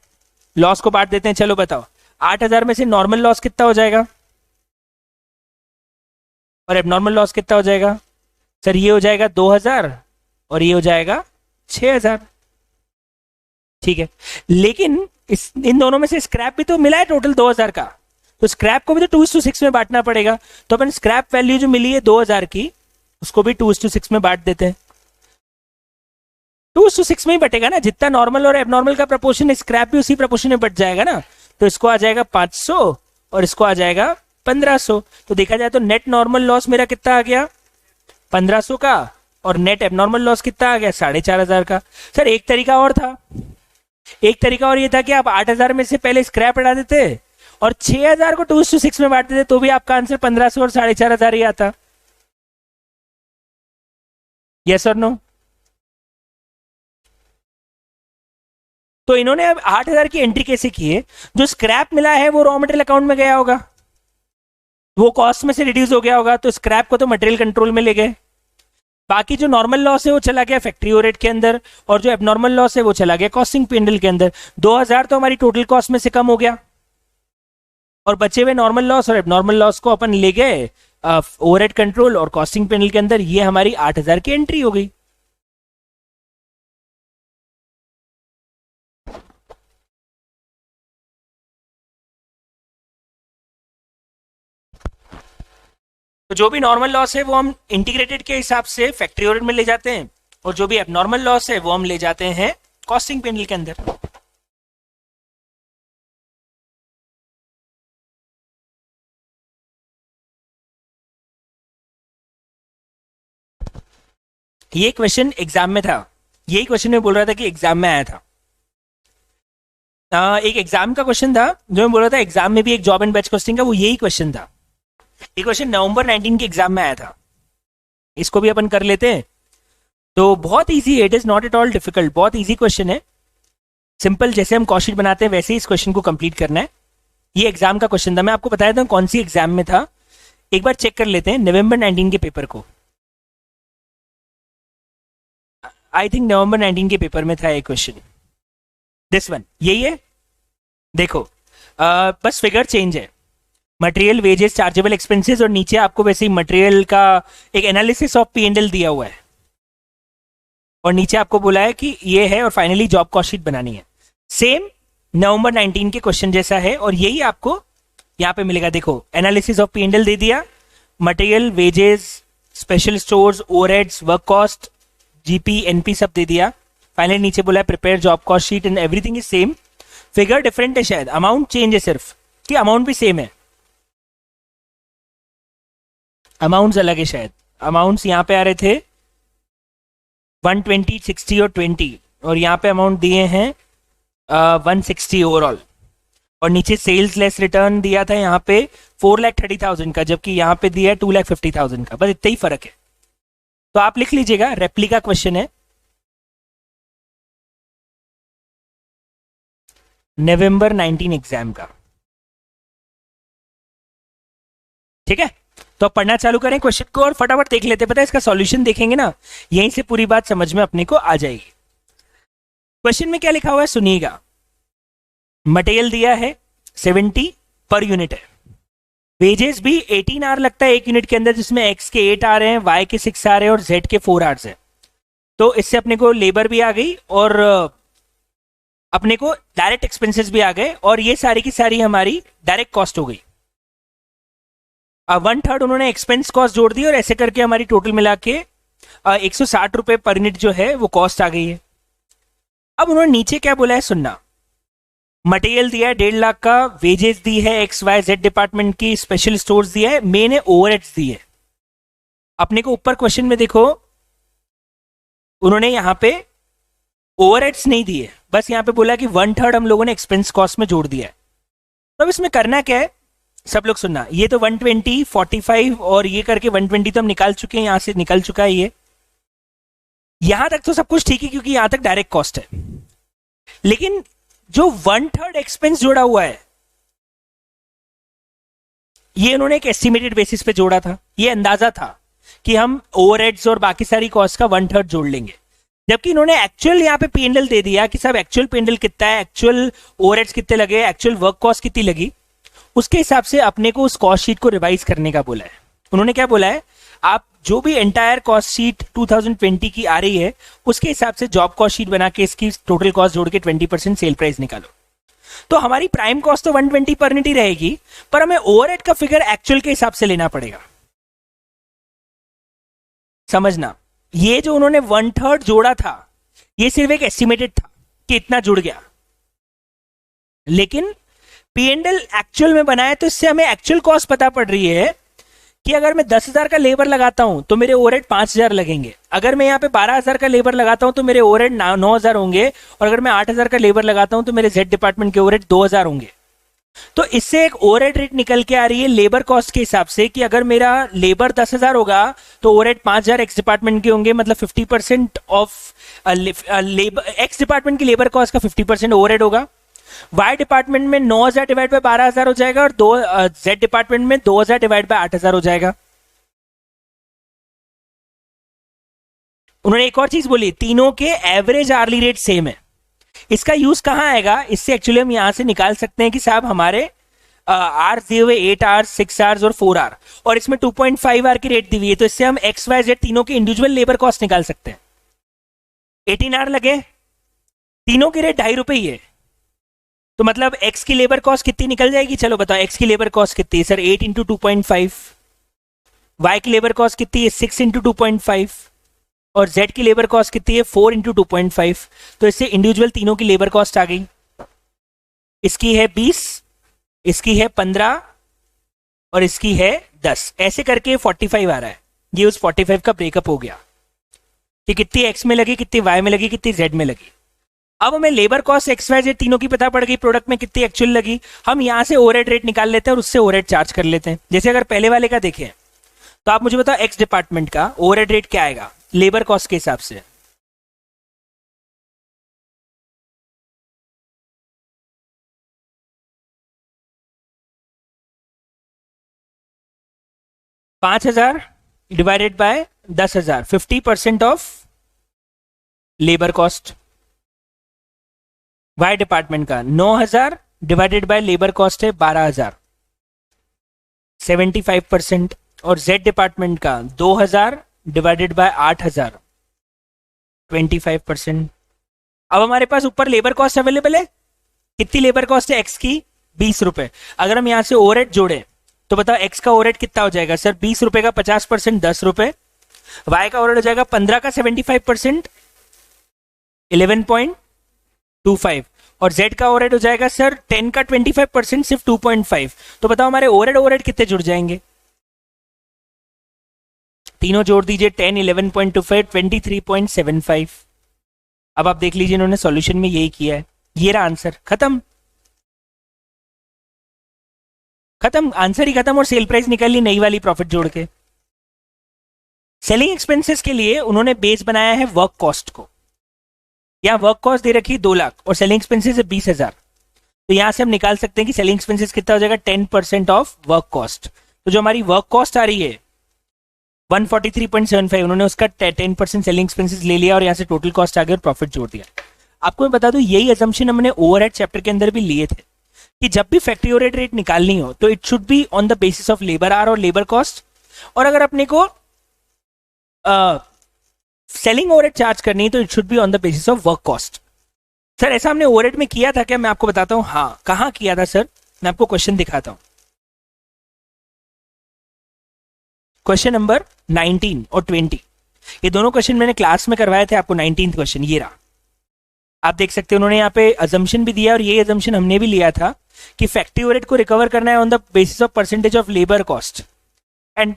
[SPEAKER 1] लॉस को बांट देते हैं, चलो बताओ 8000 में से नॉर्मल लॉस कितना हो जाएगा और एबनॉर्मल लॉस कितना हो जाएगा। सर ये हो जाएगा 2000 और ये हो जाएगा 6000। ठीक है, लेकिन इन दोनों में से स्क्रैप भी तो मिला है टोटल 2000 का, तो स्क्रैप को भी तो 2:6 में बांटना पड़ेगा। तो अपन स्क्रैप वैल्यू जो मिली है 2000 की, उसको भी 2:6 में बांट देते हैं। 2:6 में ही बटेगा ना, जितना नॉर्मल और एबनॉर्मल का प्रपोर्शन है स्क्रैप भी उसी प्रपोर्शन में बट जाएगा ना। तो इसको आ जाएगा 500 और इसको आ जाएगा 1500। तो देखा जाए तो नेट नॉर्मल लॉस मेरा कितना आ गया, 1500 का, और नेट एबनॉर्मल लॉस कितना आ गया, 4500 का। सर एक तरीका और था, एक तरीका और ये था कि आप 8000 में से पहले स्क्रैप हटा देते और 6000 को 2:6 में बांट देते, तो भी आपका आंसर 1500 और 4500 ही आता। यस और नो। तो इन्होंने अब 8000 की एंट्री कैसे की है, जो स्क्रैप मिला है वो रॉ मटेरियल अकाउंट में गया होगा, वो कॉस्ट में से रिड्यूस हो गया होगा, तो स्क्रैप को तो मटेरियल कंट्रोल में ले गए। बाकी जो नॉर्मल लॉस है वो चला गया फैक्ट्री ओवरहेड के अंदर, और जो एबनॉर्मल लॉस है वो चला गया कॉस्टिंग P&L के अंदर। 2000 तो हमारी टोटल कॉस्ट में से कम हो गया, और बचे हुए नॉर्मल लॉस और एबनॉर्मल लॉस को अपन ले गए ओवरहेड कंट्रोल और कॉस्टिंग P&L के अंदर। ये हमारी 8000 की एंट्री हो गई। तो जो भी नॉर्मल लॉस है वो हम इंटीग्रेटेड के हिसाब से फैक्ट्री ओवरहेड में ले जाते हैं, और जो भी एबनॉर्मल लॉस है वो हम ले जाते हैं कॉस्टिंग P&L के अंदर। ये क्वेश्चन एग्जाम में था, यही क्वेश्चन में बोल रहा था कि एग्जाम में आया था। एक एग्जाम का क्वेश्चन था जो मैं बोल रहा था एग्जाम में भी एक जॉब एंड बैच कॉस्टिंग का, वो यही क्वेश्चन था। ये क्वेश्चन नवंबर 19 के एग्जाम में आया था, इसको भी अपन कर लेते हैं। तो बहुत इजी है, it is not at all difficult, बहुत इजी क्वेश्चन है, सिंपल। जैसे हम कॉस्ट शीट बनाते हैं वैसे ही इस क्वेश्चन को कंप्लीट करना है। ये एग्जाम का क्वेश्चन था, मैं आपको बताया था कौन सी एग्जाम में था, एक बार चेक कर लेते हैं नवंबर 19 के पेपर को। आई थिंक नवंबर 19 के पेपर में था ये क्वेश्चन, दिस वन, यही है। देखो बस फिगर चेंज है, मटेरियल वेजेस चार्जेबल एक्सपेंसेस, और नीचे आपको वैसे ही मटेरियल का एक एनालिसिस ऑफ P&L दिया हुआ है, और नीचे आपको बोला है कि ये है, और फाइनली जॉब कॉस्ट शीट बनानी है। सेम नवंबर 19 के क्वेश्चन जैसा है, और यही आपको यहाँ पे मिलेगा। देखो एनालिसिस ऑफ P&L दे दिया, material wages special stores overheads work cost GP NP सब दे दिया। फाइनली नीचे बोला है prepare job cost sheet and everything is same. Figure different है शायद, अमाउंट चेंज है सिर्फ, कि अमाउंट भी सेम है, अमाउंट्स अलग है शायद। अमाउंट्स यहाँ पे आ रहे थे 120 60 और 20, और यहाँ पे अमाउंट दिए हैं 160 ओवरऑल, और नीचे सेल्स लेस रिटर्न दिया था यहाँ पे 4,30,000 का, जबकि यहाँ पे दिया है 2,50,000 का, बस इतना ही फर्क है। तो आप लिख लीजिएगा, रेप्लिका क्वेश्चन है, नवंबर 19 एग्जाम का। ठीक है, तो अब पढ़ना चालू करें क्वेश्चन को और फटाफट देख लेते हैं। पता है इसका सॉल्यूशन देखेंगे ना, यहीं से पूरी बात समझ में अपने को आ जाएगी। क्वेश्चन में क्या लिखा हुआ है सुनिएगा। मटेरियल दिया है 70 पर यूनिट है, वेजेस भी 18 आवर लगता है एक यूनिट के अंदर, जिसमें एक्स के 8 आ रहे हैं, वाई के 6 आ रहे हैं और जेड के 4 आवर्स है। तो इससे अपने को लेबर भी आ गई और अपने को डायरेक्ट एक्सपेंसेस भी आ गए, और ये सारी की सारी हमारी डायरेक्ट कॉस्ट हो गई। 1/3 उन्होंने एक्सपेंस कॉस्ट जोड़ दी, और ऐसे करके हमारी टोटल मिला के 160 रुपए पर यूनिट जो है वो कॉस्ट आ गई है। अब उन्होंने नीचे क्या बोला है सुनना, मटेरियल दिया है 1.5 लाख का, वेजेस दी है एक्स वाई जेड डिपार्टमेंट की, स्पेशल स्टोर्स दिया है, मेन है ओवरहेड्स दी है। अपने को ऊपर क्वेश्चन में देखो उन्होंने यहाँ पे ओवरहेड्स नहीं दिए, बस यहाँ पे बोला कि 1/3 हम लोगों ने एक्सपेंस कॉस्ट में जोड़ दिया है। तो अब इसमें करना क्या है, सब लोग सुनना, ये तो 120 45 और ये करके 120 तो हम निकाल चुके हैं, यहां से निकल चुका है ये, यहां तक तो सब कुछ ठीक है क्योंकि यहां तक डायरेक्ट कॉस्ट है। लेकिन जो 1/3 एक्सपेंस जोड़ा हुआ है ये उन्होंने एक एस्टिमेटेड बेसिस पे जोड़ा था, ये अंदाजा था कि हम ओवरहेड्स और बाकी सारी कॉस्ट का 1/3 जोड़ लेंगे, जबकि इन्होंने एक्चुअल यहाँ पे पीएनएल दे दिया कि सब एक्चुअल पीएनएल कितना है, एक्चुअल ओवरहेड्स कितने लगे, एक्चुअल वर्क कॉस्ट कितनी लगी, उसके हिसाब से अपने को उस कॉस्ट शीट को रिवाइज करने का बोला है। उन्होंने क्या बोला है, आप जो भी एंटायर कॉस्ट शीट 2020 की आ रही है उसके हिसाब से जॉब कॉस्ट शीट बना के इसकी टोटल कॉस्ट जोड़ के 20% सेल प्राइस निकालो। तो हमारी प्राइम कॉस्ट तो 120 पर यूनिट ही रहेगी, पर हमें ओवरहेड का फिगर एक्चुअल के हिसाब से लेना पड़ेगा। समझना, ये जो उन्होंने 1/3 जोड़ा था ये सिर्फ एक एस्टिमेटेड था कि इतना जुड़ गया, लेकिन पीएनएल एक्चुअल में बनाया तो इससे हमें एक्चुअल कॉस्ट पता पड़ रही है कि अगर मैं 10,000 का लेबर लगाता हूं तो मेरे ओवरहेड 5,000 लगेंगे, अगर मैं यहाँ पे 12,000 का लेबर लगाता हूं तो मेरे ओवरहेड 9,000 होंगे, और अगर मैं 8,000 का लेबर लगाता हूं तो मेरे जेड डिपार्टमेंट के ओवरहेड 2,000 होंगे। तो इससे एक ओवरहेड रेट निकल के आ रही है लेबर कॉस्ट के हिसाब से कि अगर मेरा लेबर 10,000 होगा तो ओवरहेड 5,000 एक्स डिपार्टमेंट के होंगे, मतलब 50% ऑफ एक्स डिपार्टमेंट की लेबर कॉस्ट का 50% ओवरहेड होगा। वाई डिपार्टमेंट में 9,000 डिवाइड बाय 12,000 हो जाएगा, और जेड डिपार्टमेंट में 2,000 डिवाइड बाय 8,000 हो जाएगा। उन्होंने एक और चीज बोली, तीनों के एवरेज आर्ली रेट सेम है। इसका यूज कहां आएगा, इससे एक्चुअली हम यहां से निकाल सकते हैं कि साहब हमारे आर दिए हुए 8 आवर्स 6 आवर्स और 4 आवर, और इसमें 2.5 आवर की रेट दी हुई है, तो इससे हम एक्स वाई जेड तीनों के इंडिविजुअल लेबर कॉस्ट निकाल सकते हैं। 18 आवर लगे, तीनों की रेट ₹2.5 ही है, तो मतलब एक्स की लेबर कॉस्ट कितनी निकल जाएगी, चलो बताओ एक्स की लेबर कॉस्ट कितनी है सर, 8 इंटू 2.5, वाई की लेबर कॉस्ट कितनी है 6 इंटू 2.5, और जेड की लेबर कॉस्ट कितनी है 4 इंटू 2.5। तो इससे इंडिविजुअल तीनों की लेबर कॉस्ट आ गई, इसकी है 20, इसकी है 15 और इसकी है 10, ऐसे करके 45 आ रहा है। ये उस 45 का ब्रेकअप हो गया कि कितनी एक्स में लगी, कितनी वाई में लगी, कितनी जेड में लगी। अब हमें labour cost X Y Z तीनों की पता पड़ गई, प्रोडक्ट में कितनी एक्चुअल लगी, हम यहां से ओवरहेड रेट निकाल लेते हैं और उससे ओवरहेड चार्ज कर लेते हैं। जैसे अगर पहले वाले का देखें तो आप मुझे बताओ एक्स डिपार्टमेंट का ओवरहेड रेट क्या आएगा लेबर कॉस्ट के हिसाब से, $5,000 divided by 10,000, 50% of labour cost. Y department का 9,000 डिवाइडेड बाय लेबर कॉस्ट है 12,000, 75%, और जेड डिपार्टमेंट का 2,000 डिवाइडेड बाय 8,000, 25%। अब हमारे पास ऊपर लेबर कॉस्ट अवेलेबल है, कितनी लेबर कॉस्ट है एक्स की, 20 रुपए। अगर हम यहां से ओवरहेड जोड़े तो बताओ एक्स का ओवरहेड कितना हो जाएगा सर, 20 रुपए का 50% 10 रुपए, वाई का ओवरहेड हो जाएगा 15 का 75% 11.25, और जेड का ओवरहेड हो जाएगा सर 10 का 25% सिर्फ 2.5। तो बताओ हमारे ओवरहेड ओवरहेड कितने जुड़ जाएंगे, तीनों जोड़ दीजिए, 10 11.25 23.75। अब आप देख लीजिए इन्होंने सॉल्यूशन में यही किया है, ये रहा आंसर, खत्म खत्म, आंसर ही खत्म, और सेल प्राइस निकाल ली नई वाली प्रॉफिट जोड़ के। सेलिंग एक्सपेंसेस के लिए उन्होंने बेस बनाया है वर्क कॉस्ट को, यहाँ वर्क कॉस्ट दे रखी 2 लाख और सेलिंग एक्सपेंसेस है 20,000, तो यहां से हम निकाल सकते हैं कि सेलिंग एक्सपेंसेस कितना हो जाएगा 10% ऑफ वर्क कॉस्ट। तो जो हमारी वर्क कॉस्ट आ रही है 143.75, उन्होंने उसका 10% सेलिंग एक्सपेंसेस ले लिया और यहाँ से टोटल कॉस्ट आ गया और प्रॉफिट जोड़ दिया। आपको मैं बता दूं यही अजम्पशन हमने ओवरहेड चैप्टर के अंदर भी लिए थे कि जब भी फैक्ट्री ओवरहेड रेट निकालनी हो तो it should be on the basis of labour hour और लेबर कॉस्ट, और अगर अपने को सेलिंग ओवरहेड चार्ज करनी है तो it should be on the basis of work cost. Sir ऐसा हमने ओवरहेड में किया था क्या, मैं आपको बताता हूं, हाँ कहाँ किया था सर, मैं आपको क्वेश्चन दिखाता हूं। क्वेश्चन नंबर 19 और 20, ये दोनों क्वेश्चन मैंने क्लास में करवाए थे आपको। 19th क्वेश्चन ये रहा, आप देख सकते हैं उन्होंने यहाँ पे अजम्पशन भी दिया और ये अजम्पशन हमने भी लिया था कि फैक्ट्री ओवरहेड को रिकवर करना है on the basis of percentage of labour cost and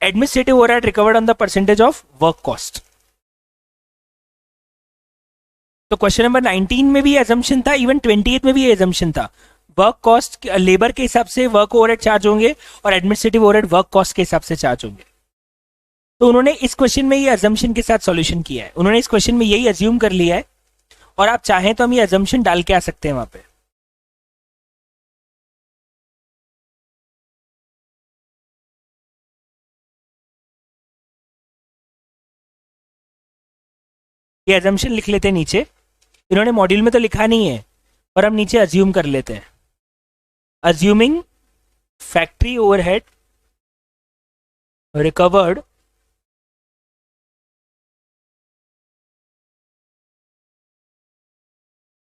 [SPEAKER 1] administrative overhead recovered on the percentage of work cost. तो क्वेश्चन नंबर 19 में भी अजम्पशन था, इवन 28 में भी ये अजम्पशन था। वर्क कॉस्ट लेबर के हिसाब से वर्क ओवरहेड चार्ज होंगे और एडमिनिस्ट्रेटिव ओवरहेड वर्क कॉस्ट के हिसाब से चार्ज होंगे। तो उन्होंने इस क्वेश्चन में ये अजम्पशन के साथ सॉल्यूशन किया है, उन्होंने इस क्वेश्चन में यही अज्यूम कर लिया है और आप चाहें तो हम ये अजम्पशन डाल के आ सकते हैं वहां पे। ये अजम्पशन लिख लेते हैं नीचे, इन्होंने मॉड्यूल में तो लिखा नहीं है और हम नीचे अज्यूम कर लेते हैं। Assuming factory overhead recovered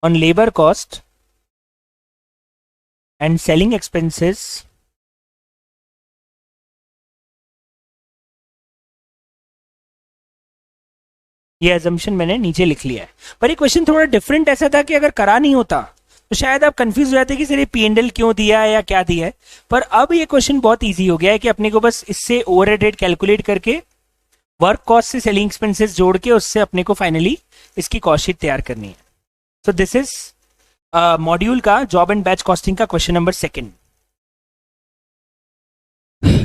[SPEAKER 1] on labor cost and selling expenses ये assumption मैंने नीचे लिख लिया है। पर ये क्वेश्चन थोड़ा डिफरेंट ऐसा था कि अगर करा नहीं होता तो शायद आप कंफ्यूज हो जाते कि सर ये P&L क्यों दिया है या क्या दिया है। पर अब ये क्वेश्चन बहुत इजी हो गया है कि अपने को बस इससे ओवरहेड रेट कैलकुलेट करके वर्क कॉस्ट से सेलिंग एक्सपेंसेस जोड़ के उससे अपने को फाइनली इसकी कॉस्ट शीट तैयार करनी है। सो दिस इज मॉड्यूल का जॉब एंड बैच कॉस्टिंग का क्वेश्चन नंबर 2।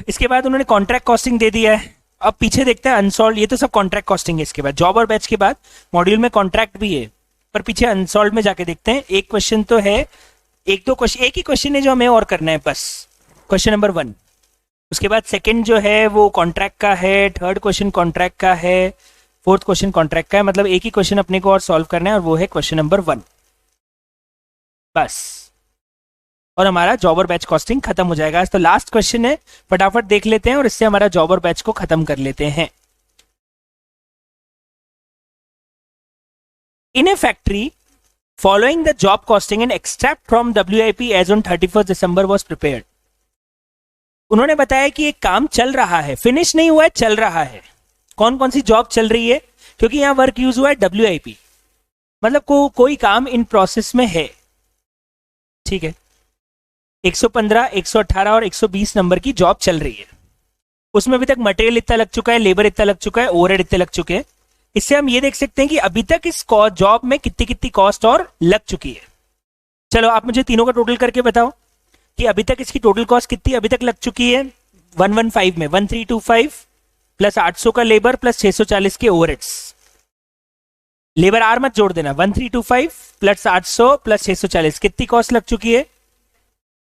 [SPEAKER 1] इसके बाद उन्होंने कॉन्ट्रैक्ट कॉस्टिंग दे दिया है। अब पीछे देखते हैं अनसॉल्व, ये तो सब कॉन्ट्रैक्ट कॉस्टिंग है। इसके बाद जॉब और बैच के बाद मॉड्यूल में कॉन्ट्रैक्ट भी है, पर पीछे अनसॉल्व में जाके देखते हैं। एक क्वेश्चन तो है, एक ही क्वेश्चन है जो हमें और करना है बस, क्वेश्चन नंबर 1। उसके बाद सेकंड जो है वो कॉन्ट्रैक्ट का है, थर्ड क्वेश्चन कॉन्ट्रैक्ट का है, फोर्थ क्वेश्चन कॉन्ट्रैक्ट का है। मतलब एक ही क्वेश्चन अपने को और सॉल्व करना है और वो है क्वेश्चन नंबर 1 बस, और हमारा जॉब और बैच कॉस्टिंग खत्म हो जाएगा। तो लास्ट क्वेश्चन है, फटाफट देख लेते हैं और इससे हमारा जॉब और बैच को खत्म कर लेते हैं। In a factory following the job costing and extract from WIP as on 31 December was prepared. उन्होंने बताया कि एक काम चल रहा है, फिनिश नहीं हुआ है, चल रहा है। कौन कौन सी जॉब चल रही है, क्योंकि यहां वर्क यूज हुआ है WIP, मतलब कोई काम इन प्रोसेस में है। ठीक है, 115, 118 और 120 नंबर की जॉब चल रही है। उसमें अभी तक मटेरियल इतना लग चुका है, लेबर इतना लग चुका है, ओवरहेड इतने लग चुके हैं। इससे हम ये देख सकते हैं कि अभी तक इस जॉब में कितनी कितनी कॉस्ट और लग चुकी है। चलो आप मुझे तीनों का टोटल करके बताओ कि अभी तक इसकी टोटल कॉस्ट कितनी अभी तक लग चुकी है। 115 में 1325 प्लस 800 का लेबर प्लस 640 के ओवरहेड्स। लेबर आर मत जोड़ देना, 1325 प्लस 800 प्लस 640 कितनी कॉस्ट लग चुकी है,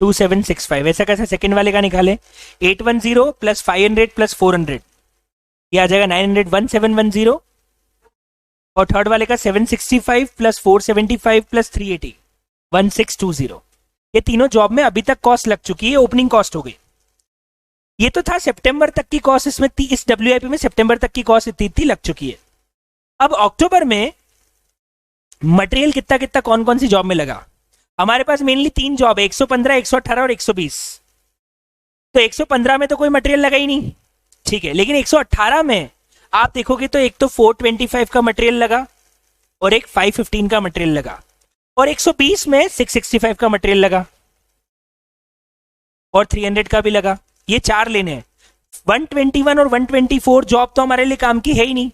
[SPEAKER 1] 2765। ऐसा कैसे सेकंड वाले का निकाले, 810 प्लस 500 प्लस 400 ये आ जाएगा 900, 1710। और थर्ड वाले का 765 प्लस 475 प्लस 380 1620। ये तीनों जॉब में अभी तक कॉस्ट लग चुकी है, ओपनिंग कॉस्ट हो गई। ये तो था सितंबर तक की कॉस्ट, इसमें इस WIP में सितंबर तक की कॉस्ट इतनी लग चुकी है। अब अक्टूबर में मटेरियल कितना कितना कौन कौन सी जॉब में लगा। हमारे पास मेनली 3 जॉब है, 115, 118 और 120। तो 115 में तो कोई मटेरियल लगा ही नहीं, ठीक है। लेकिन 118 में आप देखोगे तो एक तो 425 का मटेरियल लगा और एक 515 का मटेरियल लगा, और 120 में 665 का मटेरियल लगा और 300 का भी लगा। ये 4 लेने हैं। 121 और 124 जॉब तो हमारे लिए काम की है ही नहीं।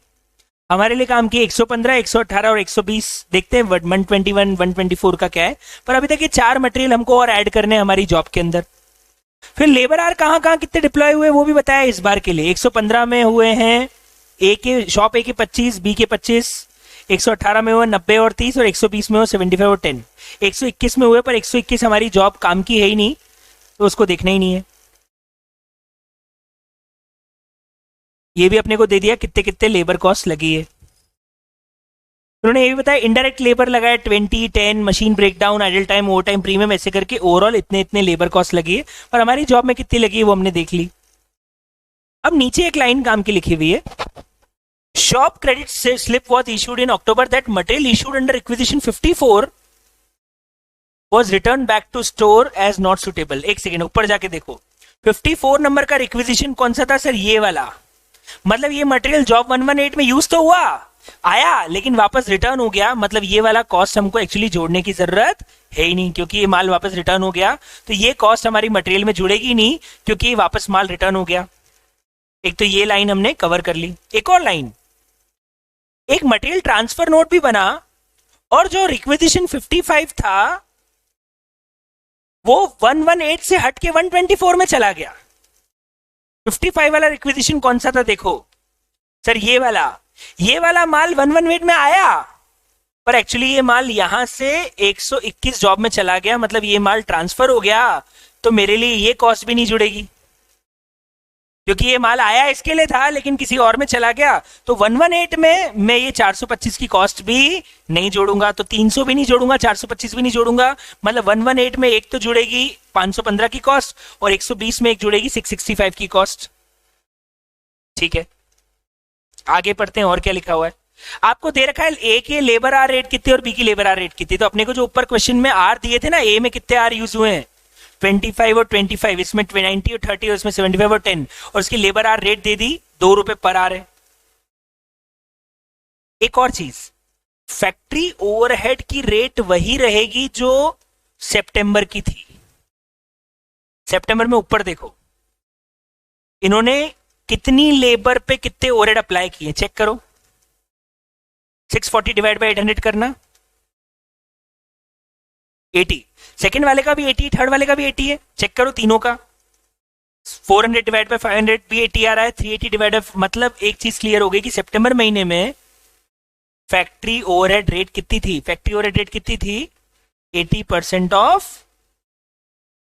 [SPEAKER 1] हमारे लिए काम की 115, 118 और 120। देखते हैं 121, 124 का क्या है। पर अभी तक ये 4 मटेरियल हमको और ऐड करने हैं हमारी जॉब के अंदर। फिर लेबर आर कहाँ कहाँ कितने डिप्लॉय हुए वो भी बताया इस बार के लिए। 115 में हुए हैं शॉप ए के 25, बी के 25, 118 में हुए 90 और 30, और 120 में हुए 75 और 10। 121 में हुए, पर 121 हमारी जॉब काम की है ही नहीं, तो उसको देखना ही नहीं है। ये भी अपने को दे दिया कितने कितने लेबर कॉस्ट लगी है। उन्होंने ये भी बताया इनडायरेक्ट लेबर लगाया 20, 10, machine breakdown, idle time, over time, premium, ऐसे करके ओवरऑल इतने इतने लेबर कॉस्ट लगी है। और हमारी जॉब में कितनी लगी है वो हमने देख ली। अब नीचे एक लाइन काम की लिखी हुई है, shop credit slip was issued in October that material issued under requisition 54 was return back to store as not suitable. एक सेकेंड ऊपर जाके देखो, 54 नंबर का रिक्विजिशन कौन सा था सर, ये वाला। मतलब ये मटेरियल जॉब 118 में यूज तो हुआ, आया लेकिन वापस रिटर्न हो गया, मतलब ये वाला कॉस्ट हमको एक्चुअली जोड़ने की जरूरत है ही नहीं, क्योंकि ये माल वापस रिटर्न हो गया, तो ये कॉस्ट हमारी मटेरियल में जुड़ेगी नहीं, क्योंकि ये वापस माल रिटर्न हो गया। एक तो ये लाइन हमने कवर कर ली। एक और लाइन, एक मटेरियल ट्रांसफर नोट भी बना और जो रिक्विजिशन 55 था वो 118 से हट के 124 में चला गया। 55 वाला रिक्विजिशन कौन सा था? देखो सर, ये वाला माल 118 में आया, पर एक्चुअली ये माल यहां से 121 जॉब में चला गया, मतलब ये माल ट्रांसफर हो गया, तो मेरे लिए ये कॉस्ट भी नहीं जुड़ेगी, क्योंकि ये माल आया इसके लिए था लेकिन किसी और में चला गया। तो 118 में मैं ये 425 की कॉस्ट भी नहीं जोड़ूंगा, तो 300 भी नहीं जोड़ूंगा, 425 भी नहीं जोड़ूंगा, मतलब 118 में एक तो जुड़ेगी 515 की कॉस्ट और 120 में एक जुड़ेगी 665 की कॉस्ट। ठीक है, आगे पढ़ते हैं और क्या लिखा हुआ है। आपको दे रखा है ए के लेबर आर रेट कितने और बी की लेबर आर रेट कितनी। तो अपने को जो ऊपर क्वेश्चन में आर दिए थे ना, ए में कितने आर यूज हुए हैं? 25 और 25, इसमें 90 और 30 और इसमें 75 और 10, और उसकी लेबर आर रेट दे दी 2 रुपए पर आर है। एक और चीज, फैक्ट्री ओवरहेड की रेट वही रहेगी जो सितंबर की थी। सितंबर में ऊपर देखो इन्होंने कितनी लेबर पे कितने ओवरहेड अप्लाई किए, चेक करो। 640 डिवाइड बाय 800 करना, 80। सेकंड वाले का भी 80, थर्ड वाले का भी 80 है, चेक करो तीनों का। 400 डिवाइड बाय 500 भी 80 आ रहा है, 380 डिवाइड बाय, मतलब एक चीज क्लियर हो गई कि सितंबर महीने में फैक्ट्री ओवरहेड रेट कितनी थी? फैक्ट्री ओवरहेड रेट कितनी थी? 80% ऑफ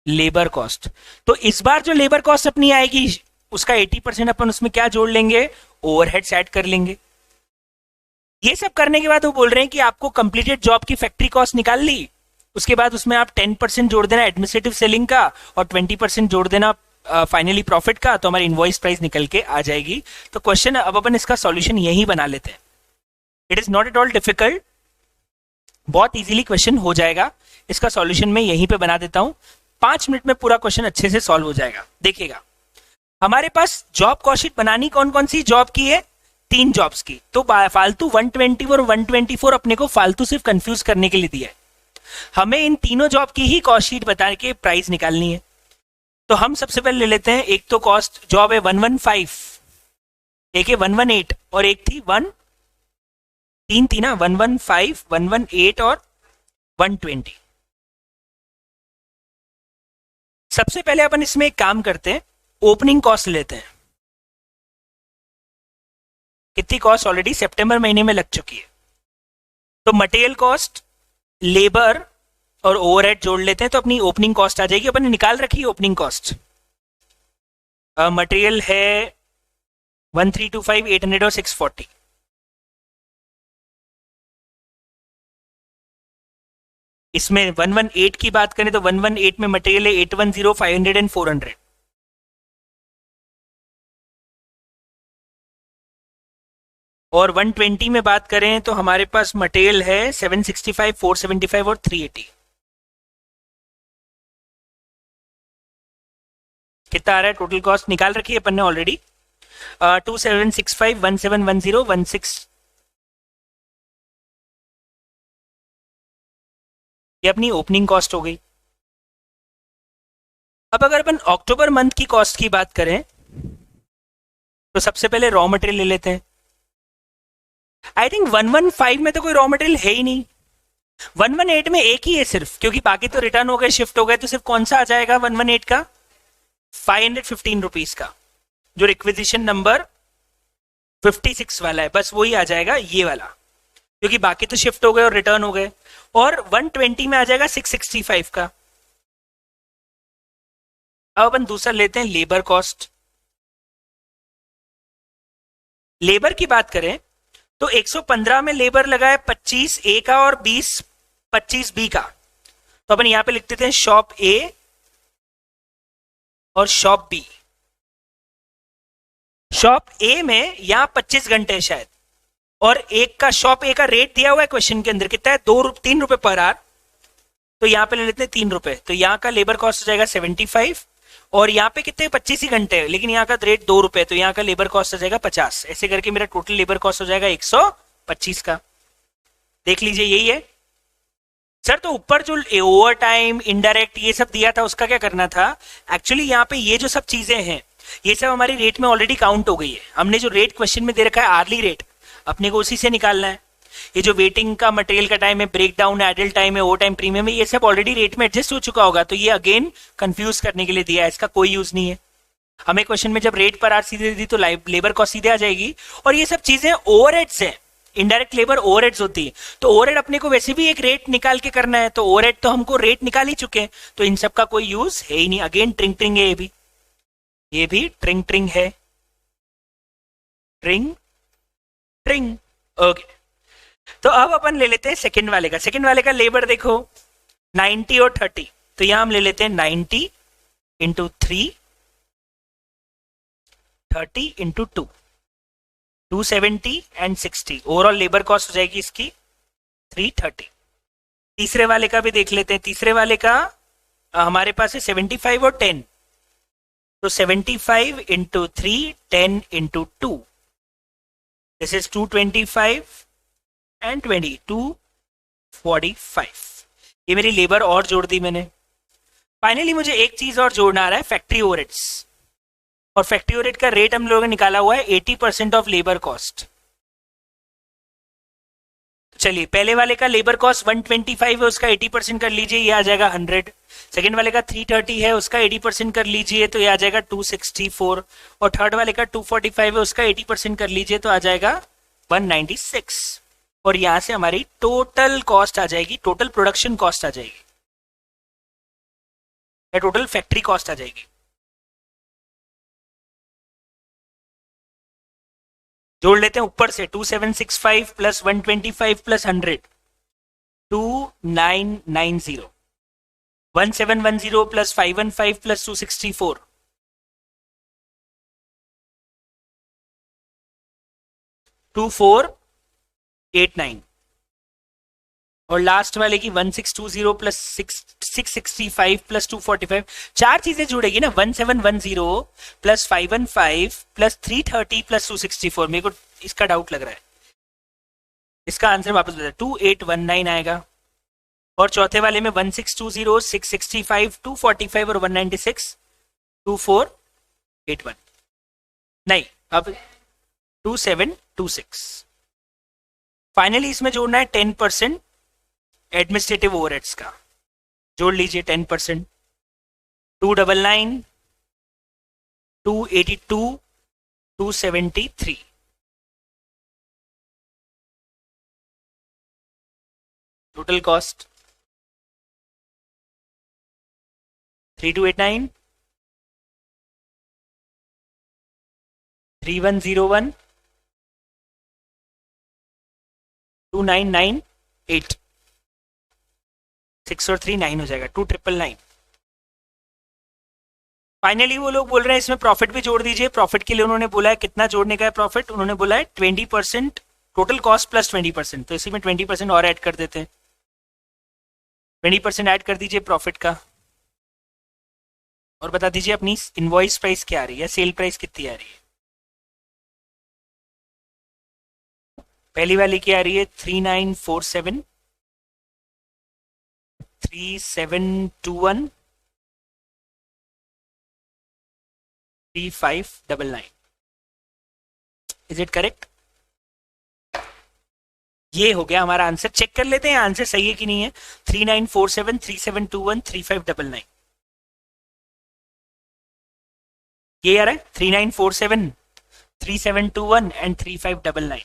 [SPEAKER 1] लेबर कॉस्ट। तो इस बार जो लेबर कॉस्ट अपनी आएगी उसका 80% अपन उसमें क्या जोड़ लेंगे? ओवरहेड्स ऐड कर लेंगे। ये सब करने के बाद वो बोल रहे हैं कि आपको कंप्लीटेड जॉब की फैक्ट्री कॉस्ट निकाल ली, उसके बाद उसमें आप 10% जोड़ देना एडमिनिस्ट्रेटिव सेलिंग का और 20% जोड़ देना फाइनली प्रॉफिट का, तो हमारी इनवॉइस प्राइस निकल के आ जाएगी। तो क्वेश्चन अब अपन इसका सॉल्यूशन यही बना लेते हैं। It is not at all difficult, बहुत इजीली क्वेश्चन हो जाएगा। इसका सॉल्यूशन मैं यहीं पे बना देता हूं, 5 मिनट में पूरा क्वेश्चन अच्छे से सॉल्व हो जाएगा। देखिएगा, हमारे पास जॉब कॉस्ट शीट बनानी कौन कौन सी जॉब की है? 3 जॉब्स की। तो फालतू 120 और 124 अपने को फालतू सिर्फ कंफ्यूज करने के लिए दिया है। हमें इन तीनों जॉब की ही कॉस्ट शीट बता के प्राइस निकालनी है। तो हम सबसे पहले ले लेते हैं, एक तो कॉस्ट जॉब है 115, एक है 118 और एक थी 3 थी ना, 115, 118 और 120। सबसे पहले अपन इसमें एक काम करते हैं, ओपनिंग कॉस्ट लेते हैं। कितनी कॉस्ट ऑलरेडी सितंबर महीने में लग चुकी है। तो मटेरियल कॉस्ट, लेबर और ओवरहेड जोड़ लेते हैं, तो अपनी ओपनिंग कॉस्ट आ जाएगी। अपन ने निकाल रखी है ओपनिंग कॉस्ट। मटेरियल है 1325, 800 और 640। इसमें 118 की बात करें तो 118 में मटेरियल है 810, 500 एंड 400। और 120 में बात करें तो हमारे पास मटेरियल है 765, 475 और 380। कितना आ रहा है टोटल कॉस्ट? निकाल रखी है अपन ने ऑलरेडी। 2765, 1710, 16। ये अपनी ओपनिंग कॉस्ट हो गई। अब अगर अपन अक्टूबर मंथ की कॉस्ट की बात करें तो सबसे पहले रॉ मटेरियल ले लेते हैं। आई थिंक 115 में तो कोई रॉ मटेरियल है ही नहीं, 118 में एक ही है सिर्फ, क्योंकि बाकी तो रिटर्न हो गए, शिफ्ट हो गए, तो सिर्फ कौन सा आ जाएगा 118 का? 515 रुपीज का, जो रिक्विजिशन नंबर 56 वाला है, बस वही आ जाएगा, ये वाला, क्योंकि बाकी तो शिफ्ट हो गए और रिटर्न हो गए। और 120 में आ जाएगा 665 का। अब अपन दूसरा लेते हैं लेबर कॉस्ट। लेबर की बात करें तो 115 में लेबर लगा है 25 ए का और 25 बी का। तो अपन यहां पे लिख देते हैं शॉप ए और शॉप बी। शॉप ए में यहां 25 घंटे है शायद, और एक का शॉप ए का रेट दिया हुआ है क्वेश्चन के अंदर, कितना है? 3 रुपए पर आवर। तो यहां पे ले लेते हैं 3 रुपए, तो यहां का लेबर कॉस्ट हो जाएगा 75, और यहाँ पे कितने 25 ही घंटे है, लेकिन यहाँ का रेट 2 रुपए, तो यहाँ का लेबर कॉस्ट हो जाएगा 50। ऐसे करके मेरा टोटल लेबर कॉस्ट हो जाएगा 120। 25 का, देख लीजिए यही है सर। तो ऊपर जो ओवर टाइम इनडायरेक्ट ये सब दिया था उसका क्या करना था, एक्चुअली यहाँ पे ये जो सब चीजें हैं ये सब हमारी रेट में ऑलरेडी काउंट हो गई है। हमने जो रेट क्वेश्चन में दे रखा है आर्ली रेट, अपने को उसी से निकालना है। ये जो वेटिंग का मटेरियल का टाइम है, ब्रेक डाउन है, आइडल टाइम है, ओवर टाइम प्रीमियम है, ये सब ऑलरेडी रेट में एडजस्ट हो चुका होगा। तो ये अगेन कंफ्यूज करने के लिए दिया है, इसका कोई यूज नहीं है। हमें क्वेश्चन में जब रेट पर आर सीधे दी तो लेबर कॉस्ट सीधे आ जाएगी। और ये सब चीजें ओवरहेड्स हैं, इनडायरेक्ट लेबर ओवरहेड्स होती है। तो ओवरहेड अपने को वैसे भी एक रेट निकाल के करना है, तो ओवरहेड तो हमको रेट निकाल ही चुके हैं, तो इन सब का कोई यूज है ही नहीं। अगेन ट्रिंग ट्रिंग है, ये भी ट्रिंग ट्रिंग है, ट्रिंग ट्रिंग। ओके, तो अब अपन ले लेते हैं सेकंड वाले का। सेकंड वाले का लेबर देखो 90 और 30, तो यहां हम ले लेते हैं 90 into 3, 30 into 2, 270 and 60। Overall labour cost हो जाएगी इसकी 330। तीसरे वाले का भी देख लेते हैं। तीसरे वाले का हमारे पास है 75 और 10, तो 75 into 3, 10 into 2, this is 225 and 20, 245। ये मेरी लेबर और जोड़ दी मैंने। फाइनली मुझे एक चीज और जोड़ना आ रहा है, फैक्ट्री ओवरहेड्स। और फैक्ट्री ओवरहेड का रेट हम लोगों ने निकाला हुआ है 80% ऑफ लेबर कॉस्ट। चलिए पहले वाले का लेबर कॉस्ट 125 है, उसका 80% कर लीजिए, ये आ जाएगा 100। सेकेंड वाले का 330 है, उसका 80% कर लीजिए तो ये आ जाएगा 264। और थर्ड वाले का 245 है, उसका 80% कर लीजिए तो आ जाएगा 196। और यहां से हमारी टोटल कॉस्ट आ जाएगी, टोटल प्रोडक्शन कॉस्ट आ जाएगी, या टोटल फैक्ट्री कॉस्ट आ जाएगी। जोड़ लेते हैं ऊपर से 2765 प्लस 125 प्लस 100, 2990, 1710 प्लस 515 प्लस 264, 2489। और लास्ट वाले की 1620 प्लस 665 प्लस 245। चार चीजें जुड़ेगी ना, 1710 प्लस 515 प्लस 330 प्लस 264। मेरे को इसका डाउट लग रहा है, इसका आंसर वापस बता, 2819 आएगा। और चौथे वाले में 1620, 665, 245 और 196, 2481 नहीं, अब 2726। फाइनली इसमें जोड़ना है 10% एडमिनिस्ट्रेटिव ओवरहेड्स का। जोड़ लीजिए 10%, 299, 282, 273। टोटल कॉस्ट 3289, 3101, 2998, 6 और 3 9 हो जाएगा, 2999। फाइनली वो लोग बोल रहे हैं इसमें प्रॉफिट भी जोड़ दीजिए। प्रॉफिट के लिए उन्होंने बोला है कितना जोड़ने का है प्रॉफिट, उन्होंने बोला है 20% टोटल कॉस्ट प्लस 20%, तो इसी में 20% और ऐड कर देते हैं। 20% ऐड कर दीजिए प्रॉफिट का, और बता दीजिए अपनी इनवॉइस प्राइस क्या आ रही है, सेल प्राइस कितनी आ रही है। पहली वाली की आ रही है 3947, 3721, 3599। Is it correct? ये हो गया हमारा आंसर। चेक कर लेते हैं आंसर सही है कि नहीं है। 3947, 3721, 3599 ये आ रहा है, 3947, 3721 एंड 3599।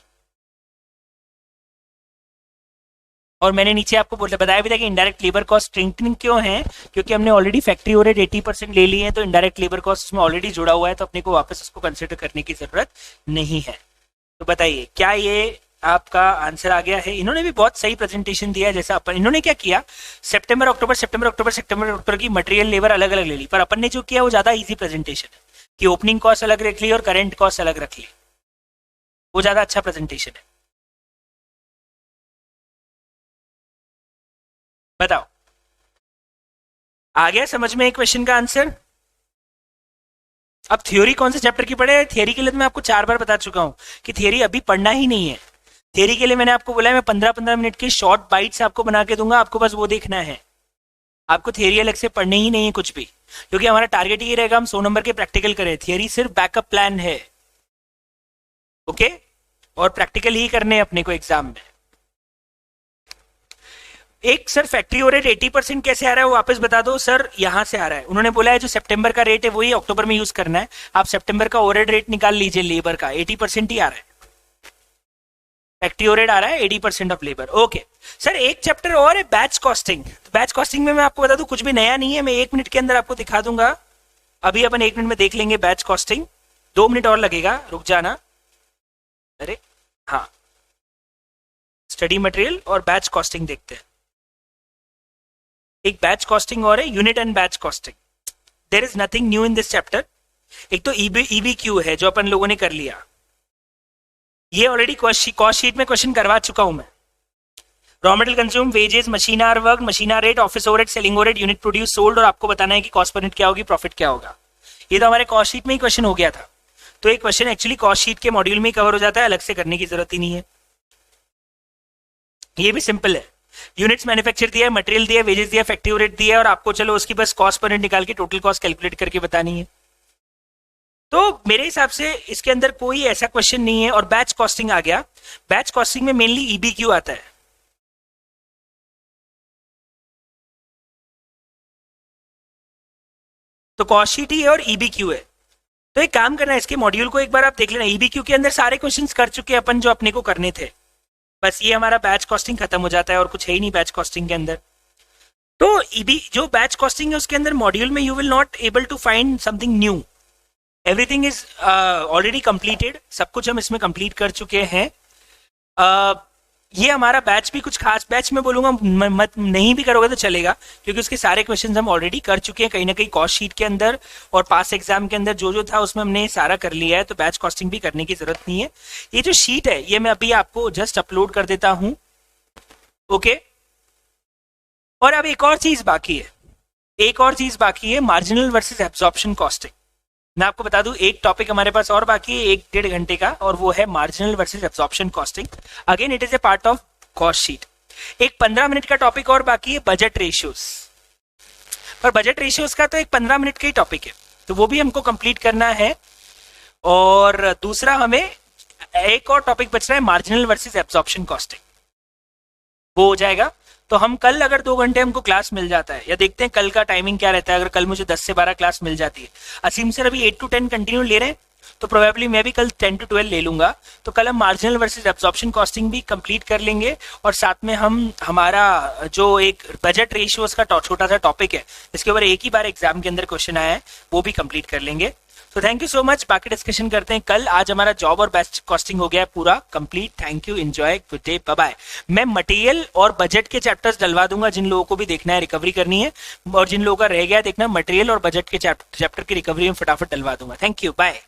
[SPEAKER 1] और मैंने नीचे आपको बताया भी था कि इनडायरेक्ट लेबर कॉस्ट स्ट्रेंथनिंग क्यों है, क्योंकि हमने ऑलरेडी फैक्ट्री ओवरहेड 80% ले ली है, तो इनडायरेक्ट लेबर कॉस्ट में ऑलरेडी जुड़ा हुआ है, तो अपने को वापस उसको कंसिडर करने की जरूरत नहीं है। तो बताइए क्या ये आपका आंसर आ गया है? इन्होंने भी बहुत सही प्रेजेंटेशन दिया है। जैसा अपन, इन्होंने क्या किया, सितंबर अक्टूबर की मटेरियल लेबर अलग अलग ले ली, पर अपन ने जो किया वो ज्यादा इजी प्रेजेंटेशन है कि ओपनिंग कॉस्ट अलग रख ली और करंट कॉस्ट अलग रख ली, वो ज्यादा अच्छा प्रेजेंटेशन है। बताओ आ गया समझ में एक क्वेश्चन का आंसर? अब थ्योरी कौन से चैप्टर की पढ़े? थ्योरी के लिए तो मैं आपको 4 बार बता चुका हूं कि थ्योरी अभी पढ़ना ही नहीं है। थियरी के लिए मैंने आपको बोला है मैं 15-15 मिनट के शॉर्ट बाइट्स आपको बना के दूंगा, आपको बस वो देखना है। आपको थियरी अलग से पढ़ने ही नहीं है कुछ भी, क्योंकि हमारा टारगेट ये रहेगा हम 100 नंबर के प्रैक्टिकल करें। थियरी सिर्फ बैकअप प्लान है, ओके? और प्रैक्टिकल ही करने हैं अपने को एग्जाम में। एक सर फैक्ट्री ओवरहेड 80% कैसे आ रहा है वो वापस बता दो। सर यहां से आ रहा है, उन्होंने बोला है जो सितंबर का रेट है वही अक्टूबर में यूज करना है। आप सितंबर का ओवरहेड रेट निकाल लीजिए, लेबर का 80% ही आ रहा है। फैक्ट्री ओवरहेड आ रहा है 80% ऑफ लेबर, ओके। सर एक चैप्टर और है बैच कॉस्टिंग। बैच कॉस्टिंग में मैं आपको बता दूं कुछ भी नया नहीं है, मैं 1 मिनट के अंदर आपको दिखा दूंगा। अभी अपन 1 मिनट में देख लेंगे बैच कॉस्टिंग, 2 मिनट और लगेगा, रुक जाना। अरे हाँ, स्टडी मटेरियल और बैच कॉस्टिंग देखते हैं। एक बैच कॉस्टिंग और है, unit and batch costing. There is nothing new in this chapter. एक तो ईबीक्यू है जो अपन लोगों ने कर लिया, ये ऑलरेडी कॉस्ट शीट में क्वेश्चन करवा चुका हूं मैं। Raw material consume, wages, machine our work, machine hour rate, office overhead, selling overhead, unit produce sold, और आपको बताना है कि कॉस्ट पर यूनिट क्या होगी, प्रॉफिट क्या होगा। ये तो हमारे कॉस्ट शीट में ही क्वेश्चन हो गया था, तो एक क्वेश्चन एक्चुअली कॉस्ट शीट के मॉड्यूल में कवर हो जाता है, अलग से करने की जरूरत ही नहीं है। ये भी सिंपल है, यूनिट्स मैन्युफैक्चर दिया है, मटेरियल दिया है, वेजेस दिया, फैक्ट्री ओवरहेड दिया है, और आपको चलो उसकी बस कॉस्ट पर यूनिट निकाल के टोटल कॉस्ट कैलकुलेट करके बतानी है। तो मेरे हिसाब से इसके अंदर कोई ऐसा क्वेश्चन नहीं है। और बैच कॉस्टिंग आ गया, बैच कॉस्टिंग में मेनली ईबीक्यू आता है। तो कॉस्ट शीट ही है और ईबीक्यू है। तो एक काम करना है, इसके मॉड्यूल को एक बार आप देख लेना। ईबीक्यू के अंदर सारे क्वेश्चंस कर चुके अपन जो अपने को करने थे, बस ये हमारा बैच कॉस्टिंग खत्म हो जाता है और कुछ है ही नहीं बैच कॉस्टिंग के अंदर। तो ईबी जो बैच कॉस्टिंग है उसके अंदर मॉड्यूल में you will not able to find something new, everything is already completed. सब कुछ हम इसमें कंप्लीट कर चुके हैं। ये हमारा बैच भी कुछ खास, बैच में बोलूंगा मत नहीं भी करोगे तो चलेगा, क्योंकि उसके सारे क्वेश्चंस हम ऑलरेडी कर चुके हैं कहीं ना कहीं कॉस्ट शीट के अंदर, और पास एग्जाम के अंदर जो जो था उसमें हमने सारा कर लिया है। तो बैच कॉस्टिंग भी करने की जरूरत नहीं है। ये जो शीट है ये मैं अभी आपको जस्ट अपलोड कर देता हूं, ओके। और अब एक और चीज बाकी है, एक और चीज बाकी है, मार्जिनल वर्सेस एब्जॉर्प्शन कॉस्टिंग। मैं आपको बता दूं एक टॉपिक हमारे पास और बाकी है 1-1.5 घंटे का, और वो है marginal versus absorption costing. Again it is a part of cost sheet. एक 15 मिनट का टॉपिक और बाकी है, बजट रेशियोज। पर बजट रेशियोज का तो एक 15 मिनट का ही टॉपिक है, तो वो भी हमको कंप्लीट करना है। और दूसरा हमें एक और टॉपिक बच रहा है, मार्जिनल वर्सेस एब्जॉर्प्शन कॉस्टिंग, वो हो जाएगा। तो हम कल अगर 2 घंटे हमको क्लास मिल जाता है, या देखते हैं कल का टाइमिंग क्या रहता है। अगर कल मुझे 10 से 12 क्लास मिल जाती है, असीम सर अभी 8 to 10 कंटिन्यू ले रहे हैं, तो प्रोबेबली मैं भी कल 10 to 12 ले लूंगा। तो कल हम मार्जिनल वर्सेस एब्जॉर्प्शन कॉस्टिंग भी कंप्लीट कर लेंगे, और साथ में हम हमारा जो एक बजट रेशियोज का छोटा सा टॉपिक है, इसके ऊपर एक ही बार एग्जाम के अंदर क्वेश्चन आया है, वो भी कंप्लीट कर लेंगे। तो थैंक यू सो मच, बाकी डिस्कशन करते हैं कल। आज हमारा जॉब और बेस्ट कॉस्टिंग हो गया है पूरा complete. Thank you, enjoy, good day, bye bye. मैं मटेरियल और बजट के चैप्टर्स डलवा दूंगा जिन लोगों को भी देखना है, रिकवरी करनी है, और जिन लोगों का रह गया देखना मटेरियल और बजट के चैप्टर की रिकवरी में फटाफट डलवा दूंगा। Thank you, bye.